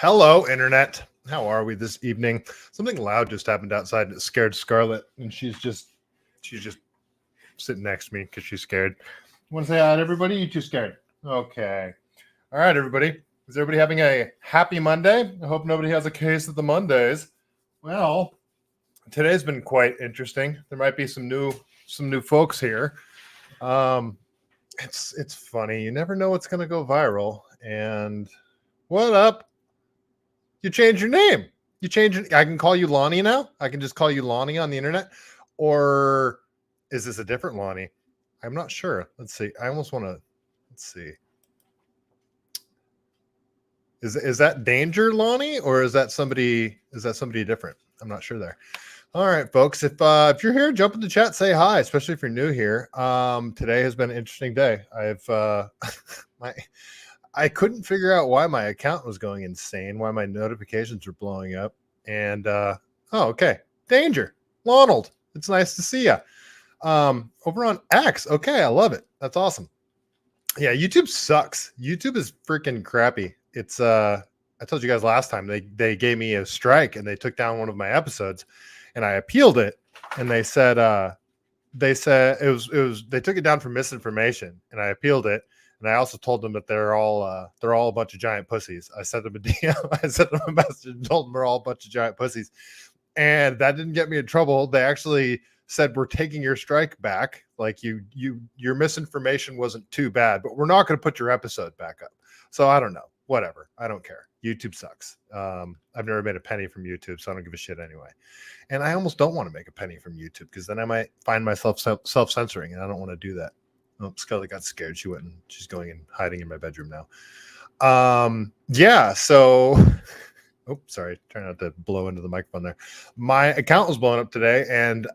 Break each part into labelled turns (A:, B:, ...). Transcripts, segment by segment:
A: Hello, Internet. How are we this evening? Something loud just happened outside and it scared Scarlett, and she's just sitting next to me because she's scared. You want to say hi to everybody? You too scared? Okay. All right, everybody. Is everybody having a happy Monday? I hope nobody has a case of the Mondays. Well, today's been quite interesting. There might be some new folks here. It's funny. You never know what's going to go viral. And what up? You change your name. You change it. I can call you Lonnie now. I can just call you Lonnie on the internet. Or is this a different Lonnie? I'm not sure. Let's see. I almost want to. Let's see. Is that Danger Lonnie, or is that somebody? Is that somebody different? I'm not sure there. All right, folks. If you're here, jump in the chat, say hi, especially if you're new here. Today has been an interesting day. I couldn't figure out why my account was going insane, why my notifications were blowing up. And okay. Danger. Lonald. It's nice to see you. Over on X. Okay, I love it. That's awesome. Yeah, YouTube sucks. YouTube is freaking crappy. It's I told you guys last time they gave me a strike and they took down one of my episodes and I appealed it and they said it was they took it down for misinformation and I appealed it. And I also told them that they're all a bunch of giant pussies. I sent them a DM. I sent them a message and told them they're all a bunch of giant pussies. And that didn't get me in trouble. They actually said, we're taking your strike back. Like your misinformation wasn't too bad, but we're not going to put your episode back up. So I don't know. Whatever. I don't care. YouTube sucks. I've never made a penny from YouTube, so I don't give a shit anyway. And I almost don't want to make a penny from YouTube because then I might find myself self-censoring, and I don't want to do that. Oh, Scully got scared. She's going and hiding in my bedroom now. Yeah. So, oh, sorry. Try not to blow into the microphone there. My account was blown up today, and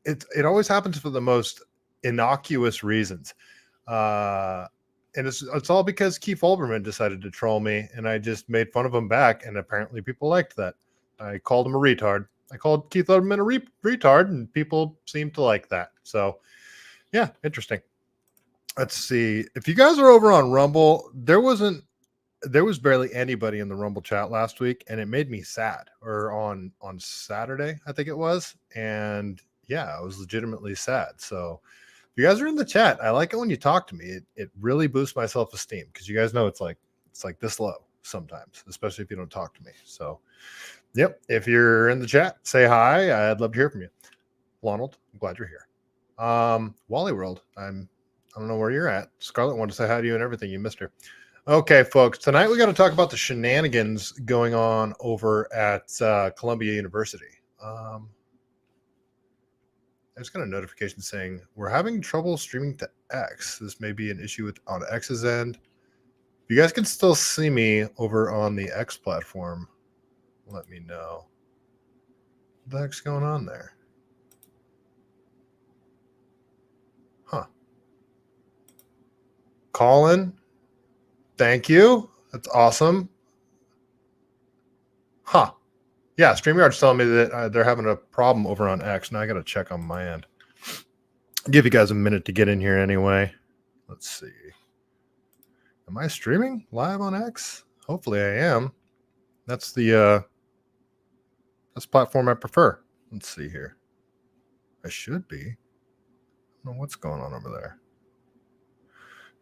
A: it always happens for the most innocuous reasons. And it's all because Keith Olbermann decided to troll me, and I just made fun of him back, and apparently people liked that. I called him a retard. I called Keith Olbermann a retard, and people seemed to like that. So, yeah, interesting. Let's see. If you guys are over on Rumble, there was barely anybody in the Rumble chat last week, and it made me sad. Or on Saturday, I think it was. And yeah, I was legitimately sad. So if you guys are in the chat, I like it when you talk to me. It really boosts my self-esteem because you guys know it's like this low sometimes, especially if you don't talk to me. So yep, if you're in the chat, say hi. I'd love to hear from you. Lonald, I'm glad you're here. Wally World, I don't know where you're at. Scarlett wanted to say hi to you and everything. You missed her. Okay, folks, tonight we got to talk about the shenanigans going on over at Columbia University. I just got a notification saying we're having trouble streaming to X. This may be an issue on X's end. If you guys can still see me over on the X platform, let me know. What the heck's going on there? Huh. Colin, thank you. That's awesome. Huh. Yeah, StreamYard's telling me that they're having a problem over on X. Now I got to check on my end. I'll give you guys a minute to get in here anyway. Let's see. Am I streaming live on X? Hopefully I am. That's the platform I prefer. Let's see here. I should be. I don't know what's going on over there.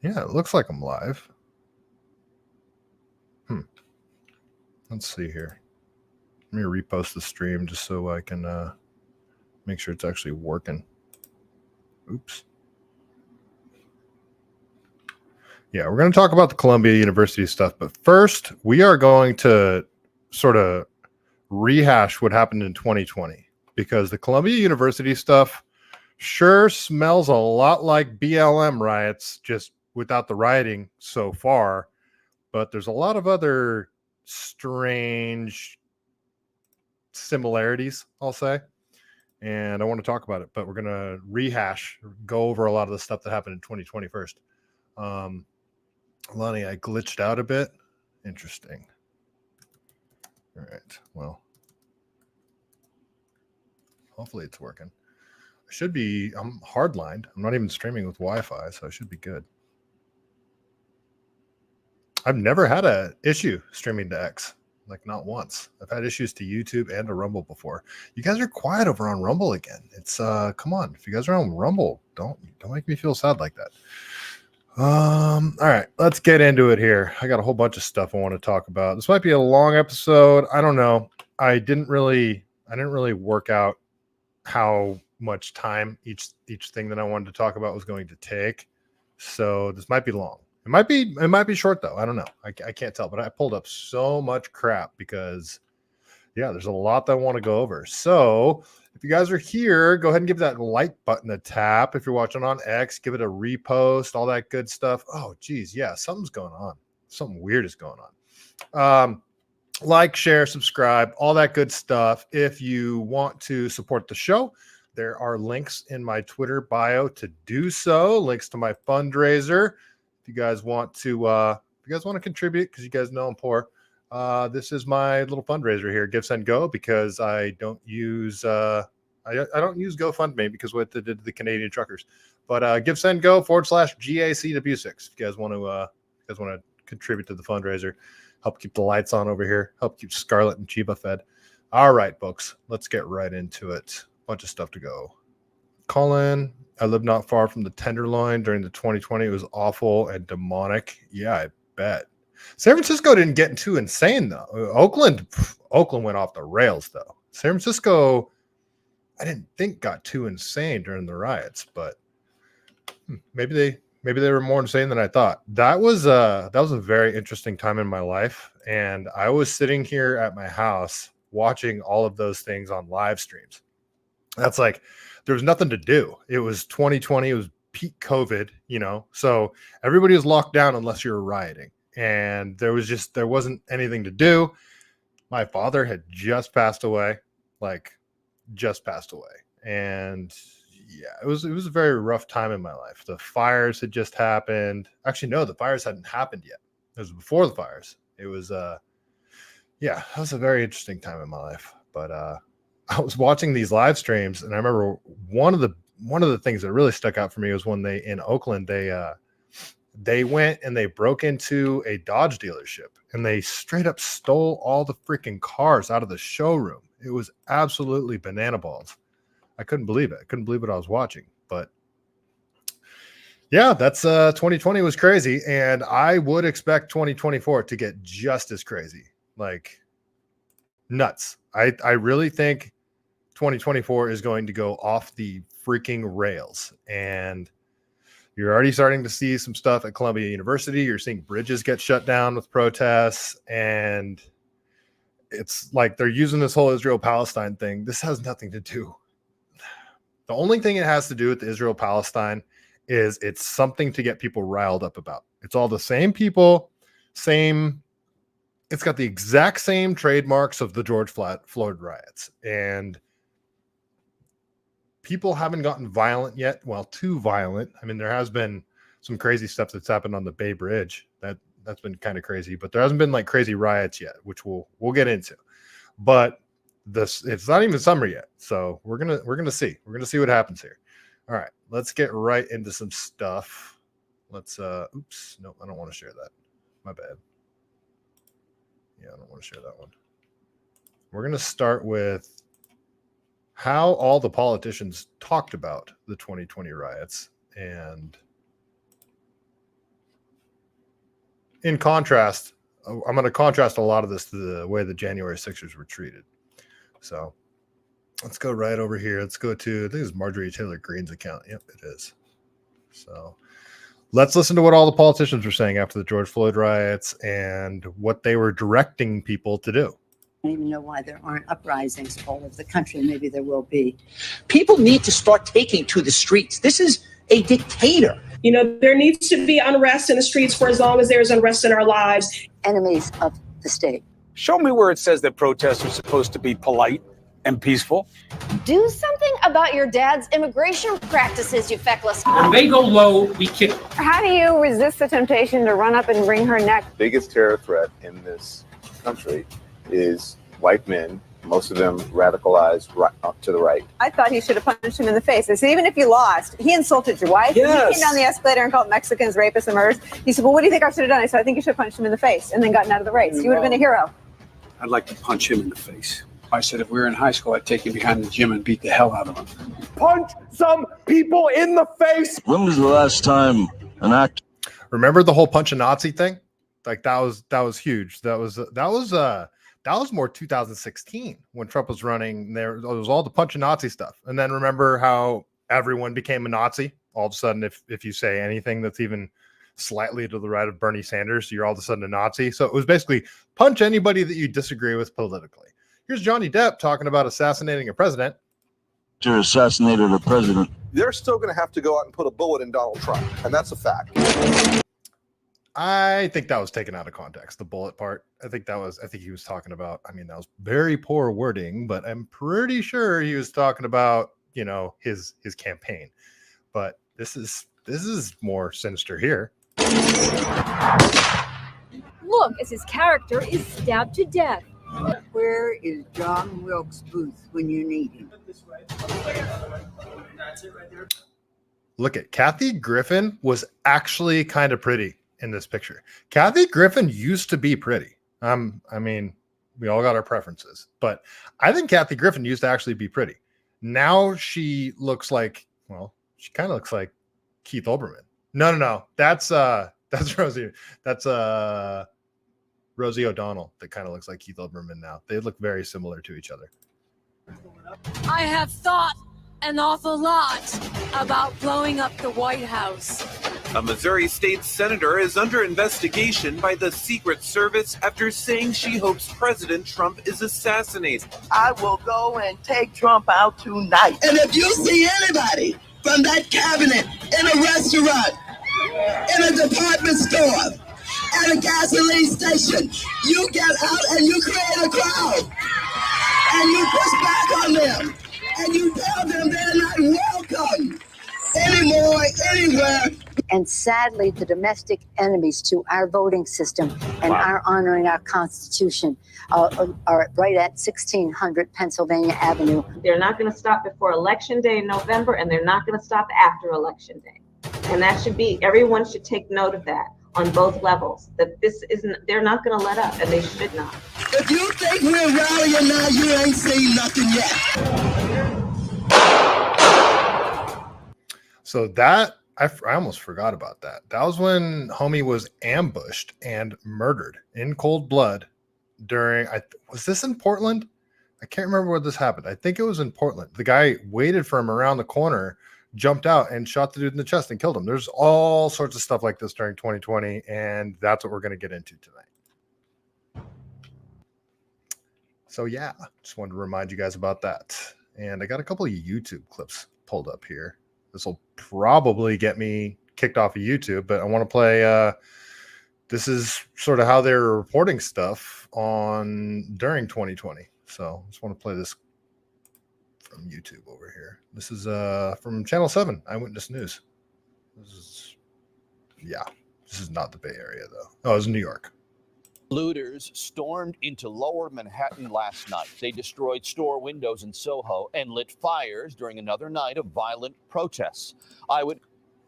A: Yeah, it looks like I'm live. Let's see here. Let me repost the stream just so I can make sure it's actually working. Oops. Yeah, we're going to talk about the Columbia University stuff, but first we are going to sort of rehash what happened in 2020 because the Columbia University stuff sure smells a lot like BLM riots, just without the rioting so far, but there's a lot of other strange similarities, I'll say, and I want to talk about it, but we're going to go over a lot of the stuff that happened in 2020 first. Lonnie, I glitched out a bit. Interesting. All right. Well, hopefully it's working. I'm hardlined. I'm not even streaming with Wi-Fi, so I should be good. I've never had a issue streaming to X, like not once. I've had issues to YouTube and to Rumble before. You guys are quiet over on Rumble again. It's come on, if you guys are on Rumble, don't make me feel sad like that. All right, let's get into it here. I got a whole bunch of stuff I want to talk about. This might be a long episode. I don't know. I didn't really work out how much time each thing that I wanted to talk about was going to take. So this might be long. It might be short though. I don't know. I can't tell, but I pulled up so much crap because yeah, there's a lot that I want to go over. So if you guys are here, go ahead and give that like button a tap. If you're watching on X, give it a repost, all that good stuff. Oh, geez. Yeah, something's going on. Something weird is going on. Like, share, subscribe, all that good stuff. If you want to support the show, there are links in my Twitter bio to do so. Links to my fundraiser. If you guys want to contribute, because you guys know I'm poor. This is my little fundraiser here, Give, Send, Go, because I don't use I don't use GoFundMe because what they did to the Canadian truckers. But Give, Send, Go /GACW6. If you guys want to contribute to the fundraiser, help keep the lights on over here, help keep Scarlett and Chiba fed. All right, folks, let's get right into it. Bunch of stuff to go. Colin, I live not far from the Tenderloin during the 2020. It was awful and demonic. Yeah, I bet. San Francisco didn't get too insane though. Oakland went off the rails though. San Francisco, I didn't think got too insane during the riots, but maybe they were more insane than I thought. That was a very interesting time in my life, and I was sitting here at my house watching all of those things on live streams. That's like there was nothing to do. It was 2020. It was peak COVID, so everybody was locked down unless you were rioting. And there wasn't anything to do. My father had just passed away. And yeah, it was a very rough time in my life. The fires had just happened. Actually, no, the fires hadn't happened yet. It was before the fires. It was that was a very interesting time in my life. But I was watching these live streams, and I remember one of the things that really stuck out for me was when in Oakland they went and they broke into a Dodge dealership and they straight up stole all the freaking cars out of the showroom. It was absolutely banana balls. I couldn't believe it. I couldn't believe what I was watching. But yeah, that's 2020 was crazy. And I would expect 2024 to get just as crazy. Like nuts. I really think 2024 is going to go off the freaking rails. And you're already starting to see some stuff at Columbia University. You're seeing bridges get shut down with protests. And it's like they're using this whole Israel-Palestine thing. This has nothing to do. The only thing it has to do with Israel-Palestine is it's something to get people riled up about. It's all the same people, it's got the exact same trademarks of the George Floyd riots. And people haven't gotten violent yet. Well, too violent. I mean, there has been some crazy stuff that's happened on the Bay Bridge. That's been kind of crazy, but there hasn't been like crazy riots yet, which we'll get into. But it's not even summer yet, so we're gonna see. We're gonna see what happens here. All right, let's get right into some stuff. Let's oops, no, I don't want to share that. My bad. Yeah, I don't want to share that one. We're gonna start with how all the politicians talked about the 2020 riots, and in contrast, I'm going to contrast a lot of this to the way the January 6ers were treated. So let's go right over here. Let's go to, I think it's Marjorie Taylor Greene's account. Yep, it is. So let's listen to what all the politicians were saying after the George Floyd riots and what they were directing people to do.
B: I don't even know why there aren't uprisings all over the country. Maybe there will be.
C: People need to start taking to the streets. This is a dictator.
D: There needs to be unrest in the streets for as long as there's unrest in our lives.
B: Enemies of the state.
E: Show me where it says that protests are supposed to be polite and peaceful.
F: Do something about your dad's immigration practices, you feckless.
G: When they go low, we kick.
H: How do you resist the temptation to run up and wring her neck?
I: The biggest terror threat in this country is white men most of them radicalized right up to the right.
H: I thought he should have punched him in the face. I said, even if you lost, he insulted your wife.
E: Yes.
H: He came down the escalator and called Mexicans rapists and murderers. He said, well, what do you think I should have done? I said, I think you should have punched him in the face and then gotten out of the race. You would have been a hero.
E: I'd like to punch him in the face.
G: I said if we were in high school, I'd take him behind the gym and beat the hell out of him.
J: Punch some people in the face.
K: When was the last time an act?
A: Remember the whole punch a Nazi thing? Like that was huge. That was more 2016 when Trump was running. There was all the punch a Nazi stuff. And then remember how everyone became a Nazi? All of a sudden, if you say anything that's even slightly to the right of Bernie Sanders, you're all of a sudden a Nazi. So it was basically punch anybody that you disagree with politically. Here's Johnny Depp talking about assassinating a president.
K: Assassinated a president.
J: They're still going to have to go out and put a bullet in Donald Trump, and that's a fact.
A: I think that was taken out of context, the bullet part. I think he was talking about, I mean, that was very poor wording, but I'm pretty sure he was talking about, you know, his campaign. But this is more sinister here.
L: Look, as his character is stabbed to death.
B: Where is John Wilkes Booth when you need him?
A: Look at Kathy Griffin was actually kind of pretty in this picture. Kathy Griffin used to be pretty. I mean, we all got our preferences, but I think Kathy Griffin used to actually be pretty. Now she looks like, well, she kind of looks like Keith Olbermann. No. That's Rosie. That's Rosie O'Donnell that kind of looks like Keith Olbermann now. They look very similar to each other.
L: I have thought an awful lot about blowing up the White House.
M: A Missouri state senator is under investigation by the Secret Service after saying she hopes President Trump is assassinated.
N: I will go and take Trump out tonight.
O: And if you see anybody from that cabinet in a restaurant, in a department store, at a gasoline station, you get out and you create a crowd. And you push back on them. And you tell them they're not welcome anymore, anywhere.
B: And sadly, the domestic enemies to our voting system and our honoring our Constitution are right at 1600 Pennsylvania Avenue.
P: They're not going to stop before Election Day in November, and they're not going to stop after Election Day. And that should be, everyone should take note of that on both levels, that this isn't, they're not going to let up, and they should not.
O: If you think we're rallying now, you ain't seen nothing yet.
A: So that, I almost forgot about that. That was when homie was ambushed and murdered in cold blood during, was this in Portland? I can't remember where this happened. I think it was in Portland. The guy waited for him around the corner, jumped out and shot the dude in the chest and killed him. There's all sorts of stuff like this during 2020, and that's what we're going to get into tonight. So yeah, just wanted to remind you guys about that. And I got a couple of YouTube clips pulled up here. This will probably get me kicked off of YouTube, but I want to play. This is sort of how they're reporting stuff during 2020. So I just want to play this from YouTube over here. This is from Channel 7, Eyewitness News. This is not the Bay Area though. Oh, it's New York.
Q: Looters stormed into lower Manhattan last night. They destroyed store windows in Soho and lit fires during another night of violent protests.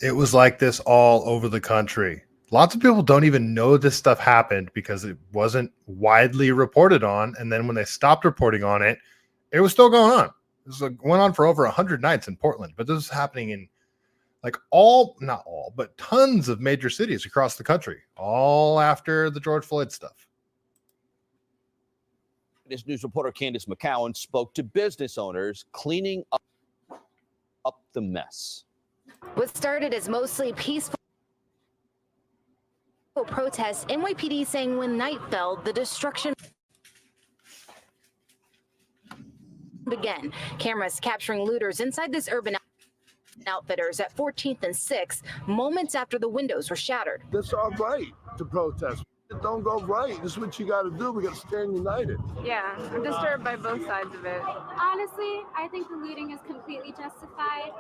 A: It was like this all over the country. Lots of people don't even know this stuff happened because it wasn't widely reported on. And then when they stopped reporting on it, it was still going on. This went on for over 100 nights in Portland, but this is happening in like not all, but tons of major cities across the country, all after the George Floyd stuff.
Q: This news reporter Candace McCowan spoke to business owners cleaning up the mess.
F: What started as mostly peaceful protests, NYPD saying when night fell, the destruction began. Cameras capturing looters inside this Urban Outfitters at 14th and 6th, moments after the windows were shattered.
J: It's all right to protest.
K: It don't go right. This is what you got to do. We got to stand united.
H: Yeah, I'm disturbed by both sides of it.
R: Honestly, I think the looting is completely justified.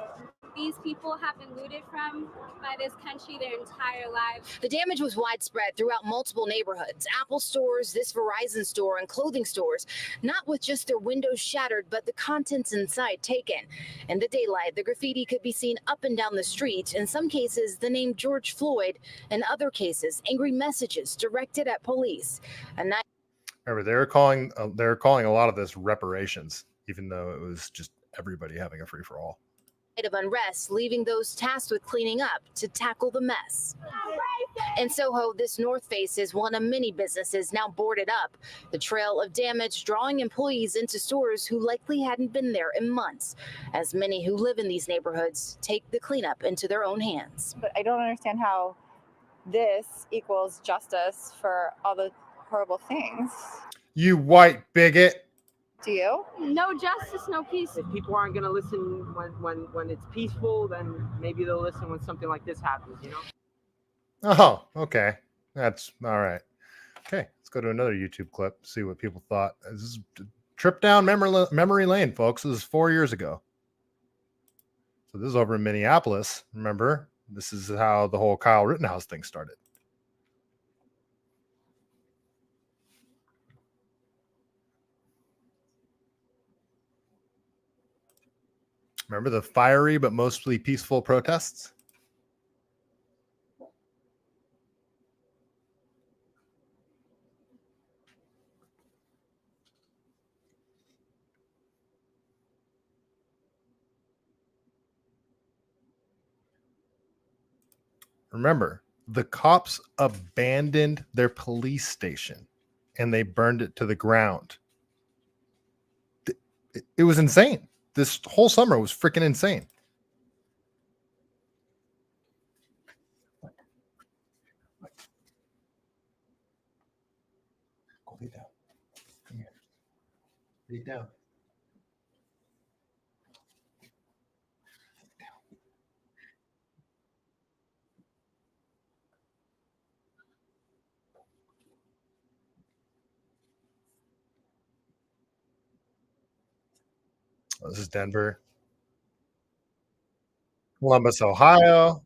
R: These people have been looted from by this country their entire lives.
F: The damage was widespread throughout multiple neighborhoods, Apple stores, this Verizon store, and clothing stores, not with just their windows shattered, but the contents inside taken. In the daylight, the graffiti could be seen up and down the street. In some cases, the name George Floyd. In other cases, angry messages directed at police. And that
A: Remember, they're calling a lot of this reparations, even though it was just everybody having a free for all.
F: of unrest, leaving those tasked with cleaning up to tackle the mess. In Soho, this North Face is one of many businesses now boarded up. The trail of damage drawing employees into stores who likely hadn't been there in months, as many who live in these neighborhoods take the cleanup into their own hands.
H: But I don't understand how this equals justice for all the horrible things.
A: You white bigot.
H: Do you?
R: No justice, no peace.
S: If people aren't going to listen when it's peaceful, then maybe they'll listen when something like this happens, you know?
A: Oh, okay. That's all right. Okay, let's go to another YouTube clip, see what people thought. This is a trip down memory lane, folks. This is 4 years ago. So this is over in Minneapolis. Remember, this is how the whole Kyle Rittenhouse thing started. Remember the fiery but mostly peaceful protests? Remember, the cops abandoned their police station and they burned it to the ground. It was insane. This whole summer was freaking insane. Go lay down. Come here. Lay down. This is Denver. Columbus, Ohio.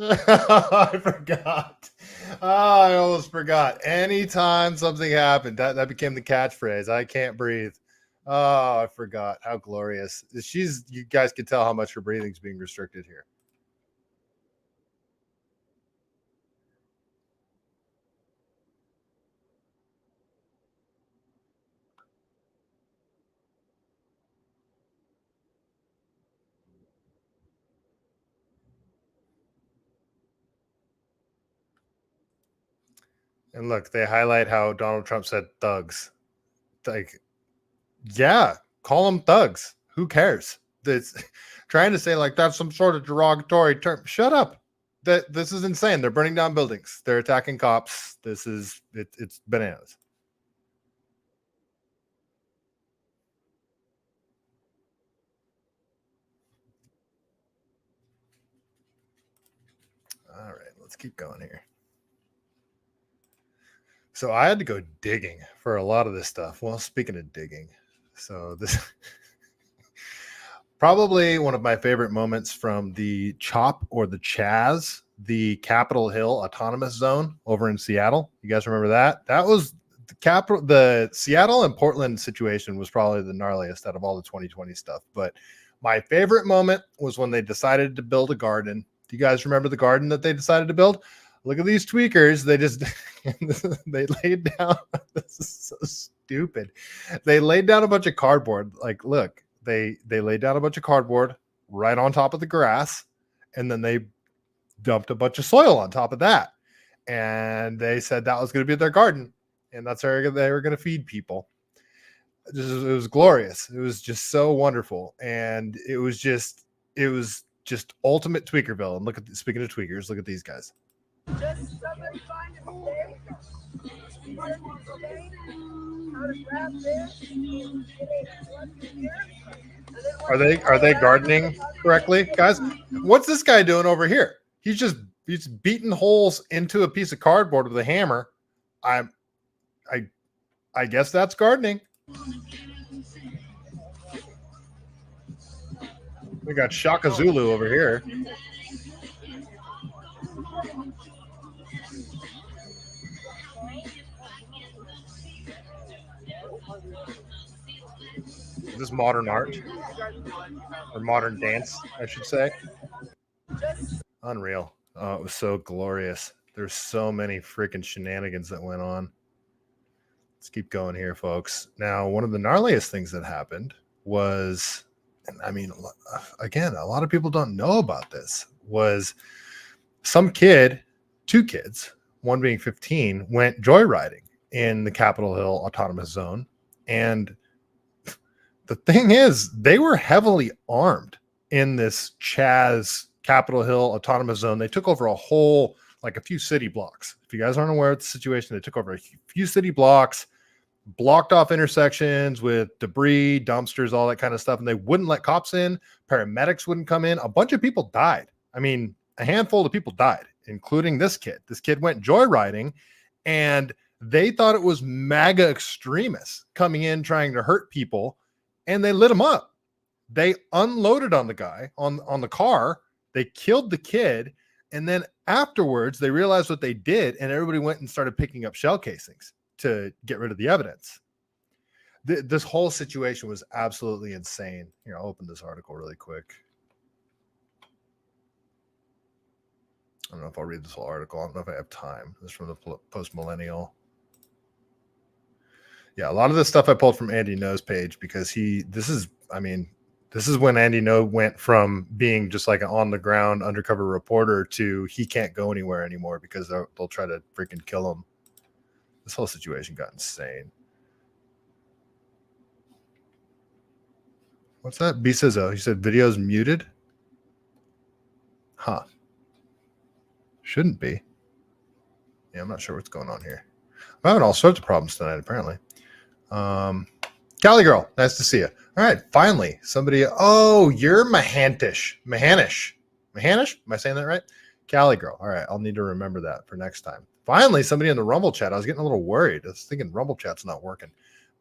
A: I forgot. Oh, I almost forgot. Anytime something happened, that became the catchphrase. I can't breathe. Oh, I forgot. How glorious. You guys can tell how much her breathing's being restricted here. And look, they highlight how Donald Trump said thugs. Like, yeah, call them thugs. Who cares? That's trying to say like that's some sort of derogatory term. Shut up. This is insane. They're burning down buildings. They're attacking cops. It's bananas. All right, let's keep going here. So I had to go digging for a lot of this stuff. Well, speaking of digging, so this probably one of my favorite moments from the CHOP or the Chaz, the Capitol Hill Autonomous Zone over in Seattle. You guys remember that? That was the Seattle and Portland situation was probably the gnarliest out of all the 2020 stuff. But my favorite moment was when they decided to build a garden. Do you guys remember the garden that they decided to build? Look at these tweakers. They laid down. This is so stupid. They laid down a bunch of cardboard. Like, look, they laid down a bunch of cardboard right on top of the grass, and then they dumped a bunch of soil on top of that. and they said that was going to be their garden, and that's how they were going to feed people. It was glorious. It was just so wonderful, and it was just ultimate Tweakerville. And speaking of tweakers, look at these guys. Are they gardening correctly, guys? What's this guy doing over here? He's beating holes into a piece of cardboard with a hammer. I guess that's gardening. We got Shaka Zulu over here. Is this modern art? Or modern dance, I should say. Unreal. Oh, it was so glorious. There's so many freaking shenanigans that went on. Let's keep going here, folks. Now, one of the gnarliest things that happened was, and I mean, again, a lot of people don't know about this, was some kid, two kids, one being 15, went joyriding in the Capitol Hill Autonomous Zone. And the thing is, they were heavily armed in this Chaz Capitol Hill Autonomous Zone. They took over a few city blocks. If you guys aren't aware of the situation, they took over a few city blocks, blocked off intersections with debris, dumpsters, all that kind of stuff, and they wouldn't let cops in. Paramedics wouldn't come in. A bunch of people died. I mean, a handful of people died, including this kid. This kid went joyriding, and they thought it was MAGA extremists coming in trying to hurt people, and they lit him up. They unloaded on the guy, on the car. They killed the kid, and then afterwards, they realized what they did, and everybody went and started picking up shell casings to get rid of the evidence. This whole situation was absolutely insane. Here, I'll open this article really quick. I don't know if I'll read this whole article. I don't know if I have time. This is from the Post-Millennial. Yeah, a lot of this stuff I pulled from Andy No's page because this is when Andy No went from being just like an on-the-ground undercover reporter to he can't go anywhere anymore because they'll try to freaking kill him. This whole situation got insane. What's that? B says, he said video's muted. Huh. Shouldn't be. Yeah, I'm not sure what's going on here. I'm having all sorts of problems tonight, apparently. Cali girl, nice to see you. All right, finally, somebody. Oh, you're Mahanish. Mahanish? Am I saying that right? Cali girl. All right, I'll need to remember that for next time. Finally, somebody in the Rumble chat. I was getting a little worried. I was thinking Rumble chat's not working.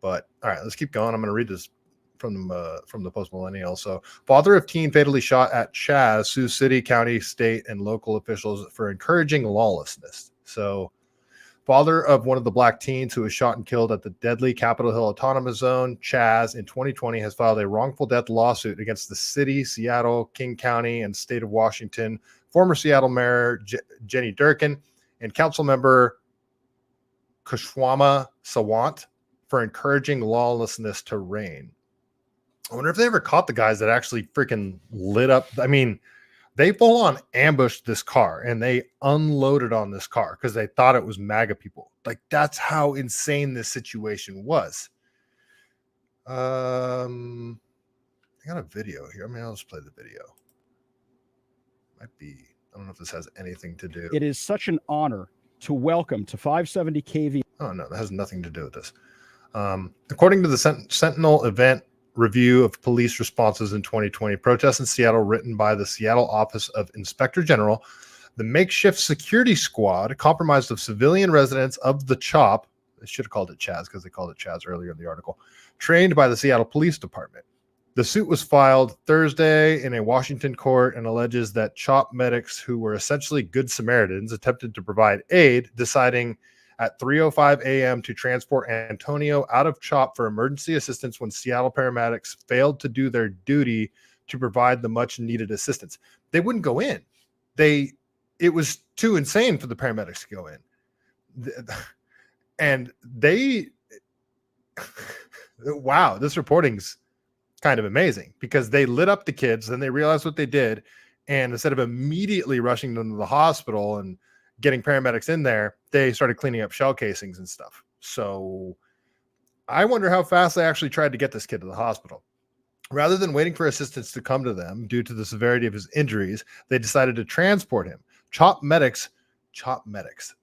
A: But all right, let's keep going. I'm going to read this from the Post-Millennial. So, father of teen fatally shot at Chaz sues city, county, state, and local officials for encouraging lawlessness. So, father of one of the black teens who was shot and killed at the deadly Capitol Hill Autonomous Zone, Chaz, in 2020, has filed a wrongful death lawsuit against the city, Seattle, King County, and state of Washington, former Seattle Mayor Jenny Durkin, and council member Kshama Sawant for encouraging lawlessness to reign. I wonder if they ever caught the guys that actually freaking lit up. I mean, they full on ambushed this car and they unloaded on this car because they thought it was MAGA people. Like, that's how insane this situation was. I got a video here. I mean, I'll just play the video. Might be, I don't know if this has anything to do.
T: It is such an honor to welcome to 570 KV.
A: Oh, no, that has nothing to do with this. According to the Sentinel event review of police responses in 2020, protests in Seattle written by the Seattle Office of Inspector General, the makeshift security squad comprised of civilian residents of the CHOP, they should have called it Chaz because they called it Chaz earlier in the article, trained by the Seattle Police Department. The suit was filed Thursday in a Washington court and alleges that CHOP medics, who were essentially good Samaritans, attempted to provide aid, deciding at 3:05 a.m. to transport Antonio out of CHOP for emergency assistance when Seattle paramedics failed to do their duty to provide the much needed assistance. They wouldn't go in. It was too insane for the paramedics to go in. And wow, this reporting's kind of amazing because they lit up the kids, then they realized what they did, and instead of immediately rushing them to the hospital and getting paramedics in there, they started cleaning up shell casings and stuff. So I wonder how fast they actually tried to get this kid to the hospital. Rather than waiting for assistance to come to them due to the severity of his injuries, they decided to transport him. Chop medics.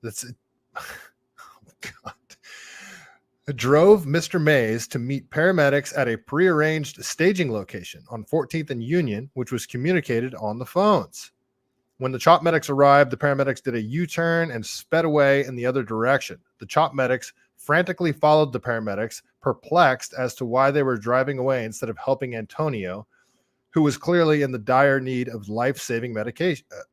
A: That's it. Oh, God. Drove Mr. Mays to meet paramedics at a prearranged staging location on 14th and Union, which was communicated on the phones. When the chop medics arrived, the paramedics did a U-turn and sped away in the other direction. The chop medics frantically followed the paramedics, perplexed as to why they were driving away instead of helping Antonio, who was clearly in the dire need of life-saving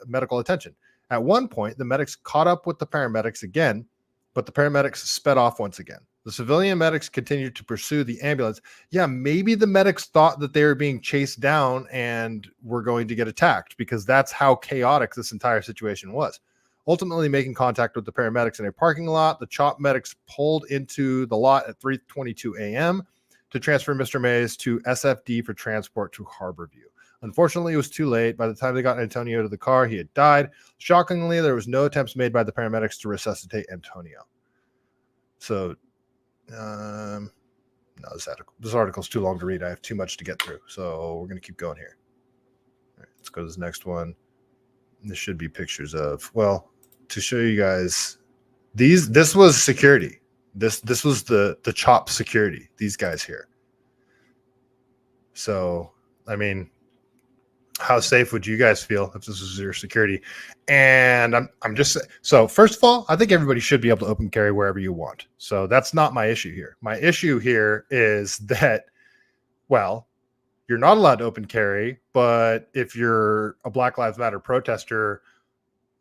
A: medical attention. At one point, the medics caught up with the paramedics again, but the paramedics sped off once again. The civilian medics continued to pursue the ambulance. Yeah, maybe the medics thought that they were being chased down and were going to get attacked, because that's how chaotic this entire situation was. Ultimately making contact with the paramedics in a parking lot, the chop medics pulled into the lot at 3:22 a.m. to transfer Mr. Mays to SFD for transport to Harborview. Unfortunately, it was too late. By the time they got Antonio to the car, he had died. Shockingly, there was no attempts made by the paramedics to resuscitate Antonio. So, no, this article's too long to read. I have too much to get through. So we're going to keep going here. All right, let's go to this next one. This should be pictures of, well, to show you guys, this was security. This was the chop security, these guys here. So, I mean, how safe would you guys feel if this was your security? And I'm just, so first of all, I think everybody should be able to open carry wherever you want. So that's not my issue here. My issue here is that, well, you're not allowed to open carry, but if you're a Black Lives Matter protester,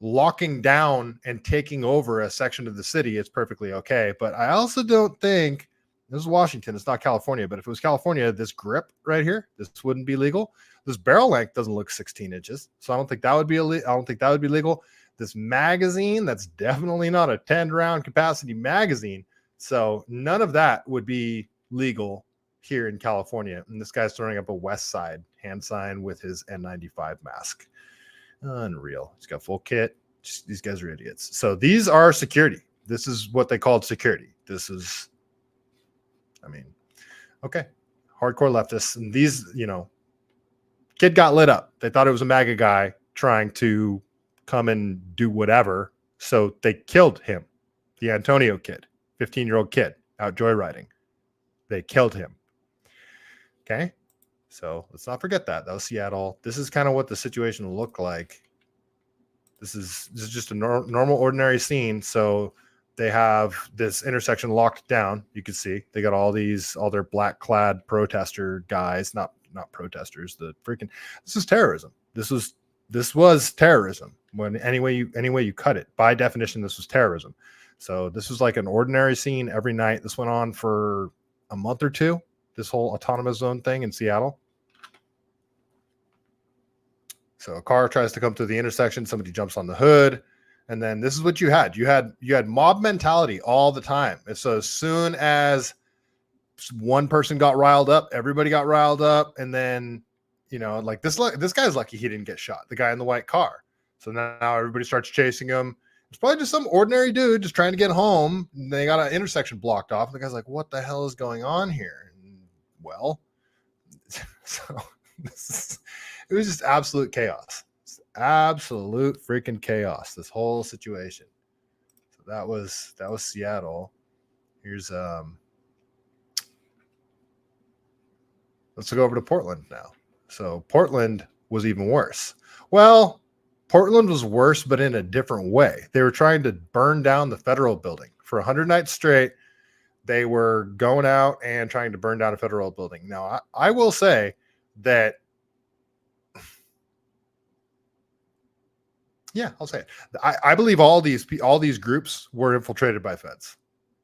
A: locking down and taking over a section of the city is perfectly okay. But I also don't think, this is Washington, it's not California, but if it was California, this grip right here, this wouldn't be legal. This barrel length doesn't look 16 inches, so I don't think that would be legal. This magazine, that's definitely not a 10-round capacity magazine, so none of that would be legal here in California. And this guy's throwing up a West Side hand sign with his N95 mask. Unreal. He's got full kit. These guys are idiots. So these are security. This is what they called security. This is, I mean, okay, hardcore leftists. And these, you know, kid got lit up. They thought it was a MAGA guy trying to come and do whatever. So they killed him. The Antonio kid, 15-year-old kid out joyriding. They killed him. Okay. So let's not forget that. That was Seattle. This is kind of what the situation looked like. This is just a normal, ordinary scene. So they have this intersection locked down. You can see they got all their black clad protester guys, not protesters. This is terrorism. This was terrorism. When any way you cut it, by definition, this was terrorism. So this was like an ordinary scene every night. This went on for a month or two. This whole autonomous zone thing in Seattle. So a car tries to come through the intersection. Somebody jumps on the hood. And then this is what you had. You had mob mentality all the time. And so as soon as one person got riled up, everybody got riled up. And then, you know, like this guy's lucky he didn't get shot, the guy in the white car. So now everybody starts chasing him. It's probably just some ordinary dude just trying to get home. And they got an intersection blocked off. And the guy's like, what the hell is going on here? And, well, so it was just absolute chaos. Absolute freaking chaos, this whole situation. So that was Seattle. Here's let's go over to Portland now. So Portland was even worse. Well, Portland was worse, but in a different way. They were trying to burn down the federal building for 100 nights straight. They were going out and trying to burn down a federal building. Now, I will say that, yeah, I'll say it. I believe all these groups were infiltrated by feds.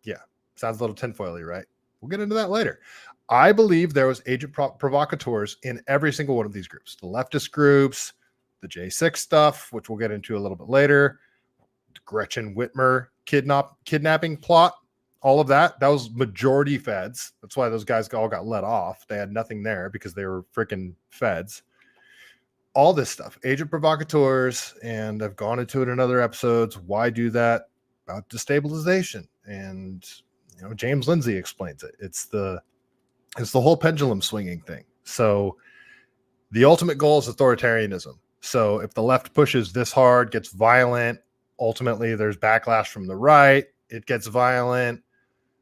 A: Yeah, sounds a little tinfoily, right? We'll get into that later. I believe there was agent provocateurs in every single one of these groups. The leftist groups, the J6 stuff, which we'll get into a little bit later, the Gretchen Whitmer kidnapping plot, all of that was majority feds. That's why those guys all got let off. They had nothing there because they were freaking feds. all this stuff, agent provocateurs, and I've gone into it in other episodes. Why do that? About destabilization. And James Lindsay explains it. It's the whole pendulum swinging thing. So the ultimate goal is authoritarianism. So if the left pushes this hard, gets violent, ultimately there's backlash from the right, it gets violent.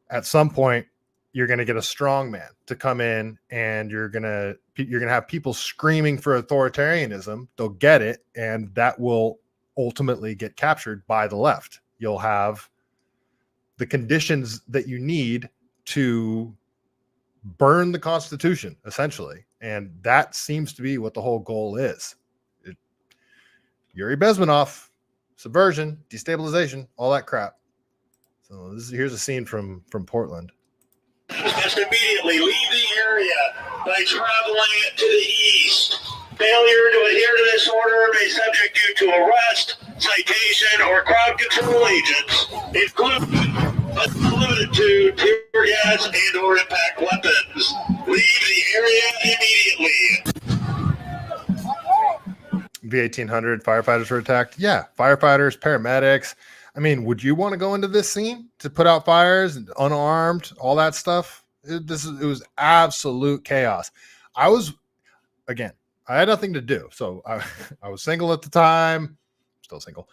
A: At some point, you're going to get a strong man to come in, and you're going to have people screaming for authoritarianism. They'll get it, and that will ultimately get captured by the left. You'll have the conditions that you need to burn the Constitution, essentially. And that seems to be what the whole goal is. Yuri Bezmenov, subversion, destabilization, all that crap. So here's a scene from Portland.
U: Must immediately leave the area by traveling to the east. Failure to adhere to this order may subject you to arrest, citation, or crowd control agents, including but not limited to tear gas and or impact weapons. Leave the area immediately.
A: V-1800 firefighters were attacked. Yeah, firefighters, paramedics. I mean, would you want to go into this scene to put out fires, unarmed, all that stuff? It was absolute chaos. I had nothing to do. So I was single at the time, still single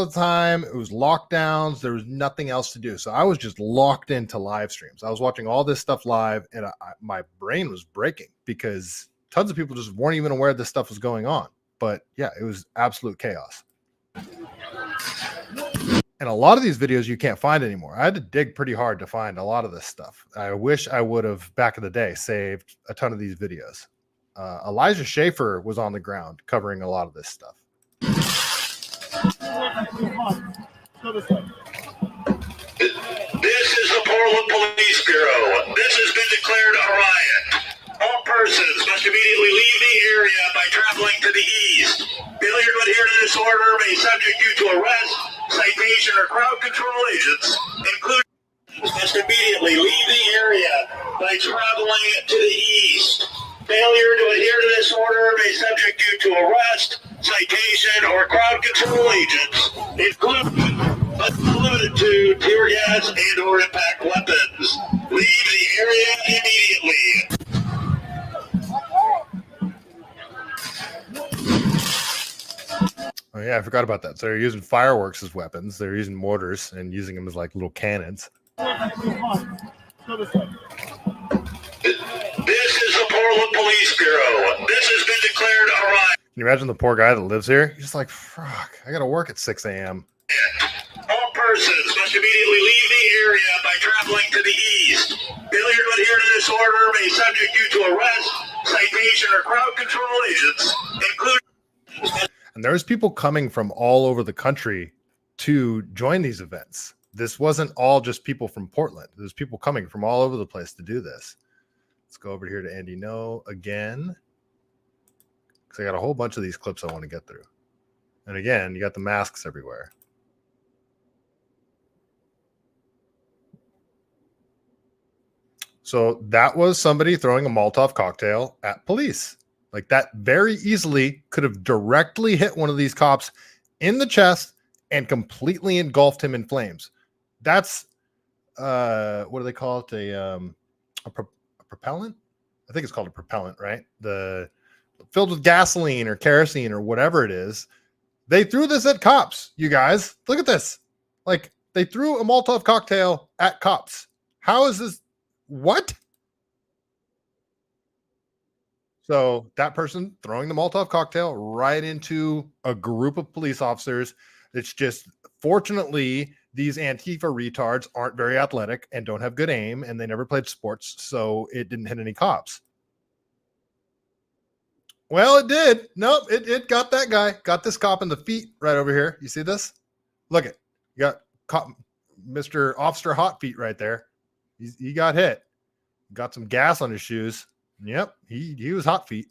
A: at the time. It was lockdowns. There was nothing else to do. So I was just locked into live streams. I was watching all this stuff live, and my brain was breaking because tons of people just weren't even aware this stuff was going on. But yeah, it was absolute chaos. And a lot of these videos you can't find anymore. I had to dig pretty hard to find a lot of this stuff. I wish I would have, back in the day, saved a ton of these videos. Elijah Schaefer was on the ground covering a lot of this stuff.
U: This is the Portland Police Bureau. This has been declared a riot. All persons must immediately leave the area by traveling to the east. Failure to adhere to this order may subject you to arrest, citation, or crowd control agents, including must immediately leave the area by traveling to the east. Failure to adhere to this order may subject you to arrest, citation, or crowd control agents, including but not limited to tear gas and or impact weapons. Leave the area immediately.
A: Oh yeah, I forgot about that. So they're using fireworks as weapons. They're using mortars and using them as like little cannons.
U: This is the Portland Police Bureau. This has been declared a riot.
A: Can you imagine the poor guy that lives here? He's just like, fuck, I got to work at 6 a.m.
U: All persons must immediately leave the area by traveling to the east. Failure to adhere to this order may subject you to arrest, citation, or crowd control agents, including.
A: And there's people coming from all over the country to join these events. This wasn't all just people from Portland. There's people coming from all over the place to do this. Let's go over here to Andy No again, because I got a whole bunch of these clips I want to get through. And again, you got the masks everywhere. So that was somebody throwing a Molotov cocktail at police. Like that very easily could have directly hit one of these cops in the chest and completely engulfed him in flames. That's what do they call it? A propellant? I think it's called a propellant, right? The filled with gasoline or kerosene or whatever it is. They threw this at cops, you guys. Look at this. Like they threw a Molotov cocktail at cops. How is this? What? So that person throwing the Molotov cocktail right into a group of police officers. It's just, fortunately, these Antifa retards aren't very athletic and don't have good aim, and they never played sports, so it didn't hit any cops. Well, it did. Nope, it got that guy. Got this cop in the feet right over here. You see this? Look it. You got cop, Mr. Officer Hot Feet right there. He got hit. Got some gas on his shoes. Yep, he was hot feet.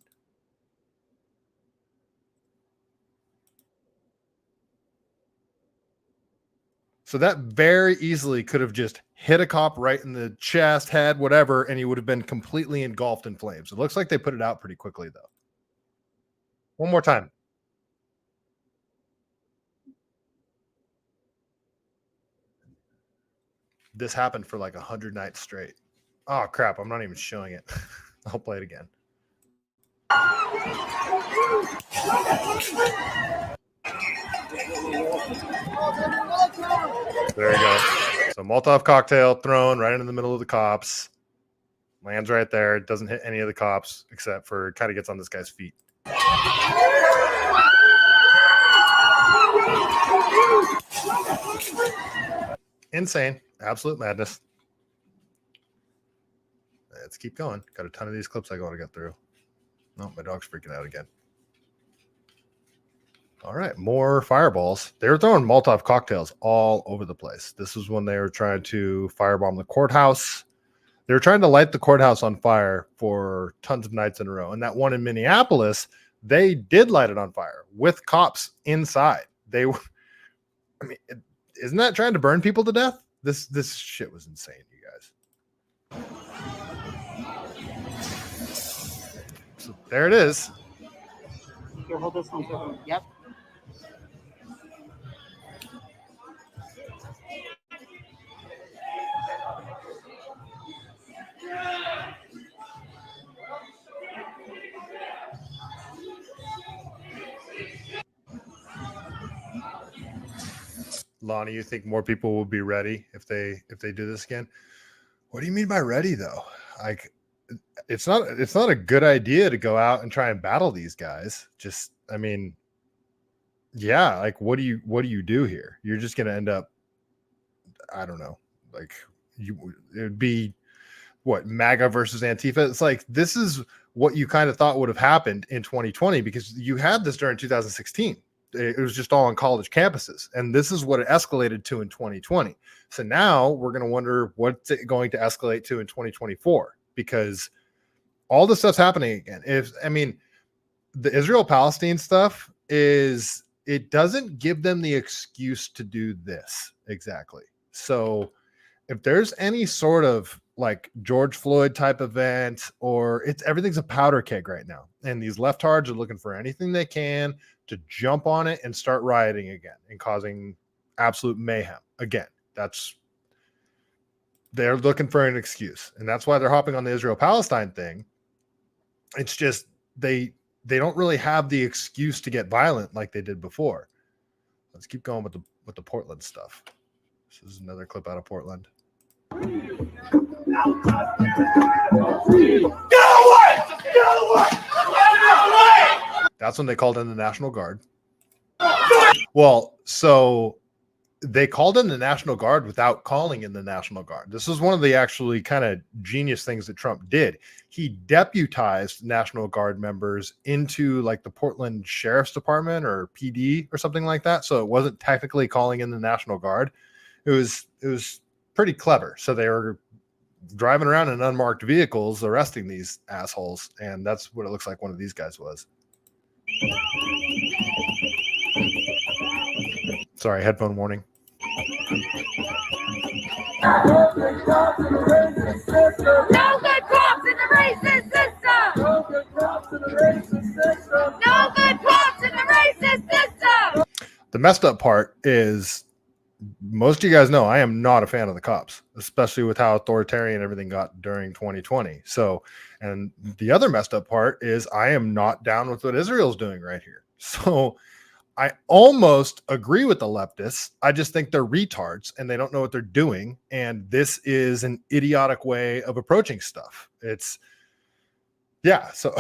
A: So that very easily could have just hit a cop right in the chest, head, whatever, and he would have been completely engulfed in flames. It looks like they put it out pretty quickly, though. One more time. This happened for like 100 nights straight. Oh, crap. I'm not even showing it. I'll play it again. There you go. So Molotov cocktail thrown right into the middle of the cops. Lands right there. It doesn't hit any of the cops except for kind of gets on this guy's feet. Insane. Absolute madness. Let's keep going. Got a ton of these clips I got to get through. No, my dog's freaking out again. All right, more fireballs. They were throwing Molotov cocktails all over the place. This was when they were trying to firebomb the courthouse. They were trying to light the courthouse on fire for tons of nights in a row. And that one in Minneapolis, they did light it on fire with cops inside. They were, I mean, isn't that trying to burn people to death? This shit was insane, you guys. So there it is.
C: Here, hold this one. So, yep.
A: Lonnie, you think more people will be ready if they do this again? What do you mean by ready though? Like, it's not a good idea to go out and try and battle these guys. Just, I mean, yeah, like what do you do here? You're just gonna end up, I don't know, like it would be what, MAGA versus Antifa. It's like, this is what you kind of thought would have happened in 2020 because you had this during 2016. It was just all on college campuses. And this is what it escalated to in 2020. So now we're going to wonder what's it going to escalate to in 2024, because all this stuff's happening again. The Israel-Palestine stuff it doesn't give them the excuse to do this exactly. So if there's any sort of like George Floyd type event, or everything's a powder keg right now. And these leftards are looking for anything they can to jump on it and start rioting again and causing absolute mayhem again. They're looking for an excuse. And that's why they're hopping on the Israel-Palestine thing. It's just, they don't really have the excuse to get violent like they did before. Let's keep going with the Portland stuff. This is another clip out of Portland. Get away! That's when they called in the National Guard. Well, so they called in the National Guard without calling in the National Guard. This is one of the actually kind of genius things that Trump did. He deputized National Guard members into like the Portland Sheriff's Department or PD or something like that. So it wasn't technically calling in the National Guard. It was pretty clever. So they were driving around in unmarked vehicles, arresting these assholes. And that's what it looks like one of these guys was. Sorry, headphone warning.
L: No good cops in the racist system. No good cops in the racist system. No good cops in the racist system. No good cops in the racist system.
A: The messed up part is, most of you guys know I am not a fan of the cops, especially with how authoritarian everything got during 2020. So, and the other messed up part is I am not down with what Israel's doing right here. So I almost agree with the leftists. I just think they're retards and they don't know what they're doing. And this is an idiotic way of approaching stuff. It's, yeah. So,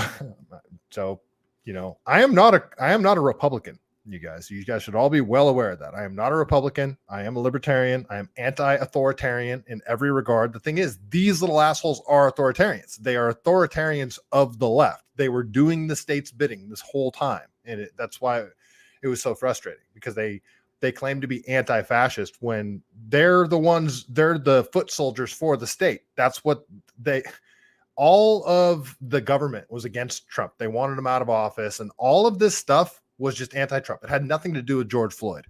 A: you know, I am not a Republican. You guys should all be well aware of that. I am not a Republican. I am a libertarian. I am anti-authoritarian in every regard. The thing is, these little assholes are authoritarians. They are authoritarians of the left. They were doing the state's bidding this whole time. And that's why it was so frustrating, because they claim to be anti-fascist when they're the foot soldiers for the state. That's what all of the government was against Trump. They wanted him out of office, and all of this stuff was just anti-Trump. It had nothing to do with George Floyd.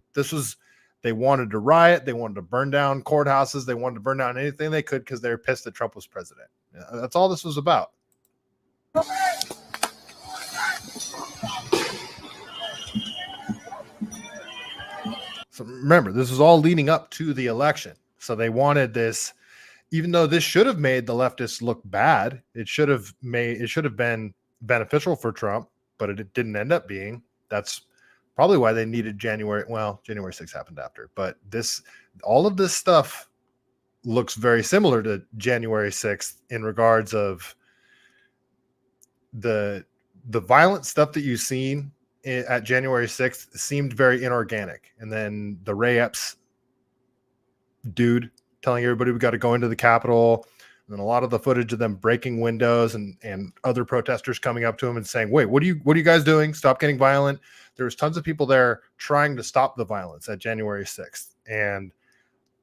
A: They wanted to riot. They wanted to burn down courthouses. They wanted to burn down anything they could because they were pissed that Trump was president. That's all this was about. remember, this was all leading up to the election. So they wanted this, even though this should have made the leftists look bad, it should have been beneficial for Trump, but it didn't end up being. That's probably why they needed January 6th happened after. But all of this stuff looks very similar to January 6th in regards of the violent stuff that you've seen at January 6th seemed very inorganic. And then the Riots dude telling everybody we got to go into the Capitol, and then a lot of the footage of them breaking windows and other protesters coming up to him and saying, wait, what are you guys doing? Stop getting violent. There was tons of people there trying to stop the violence at January 6th. And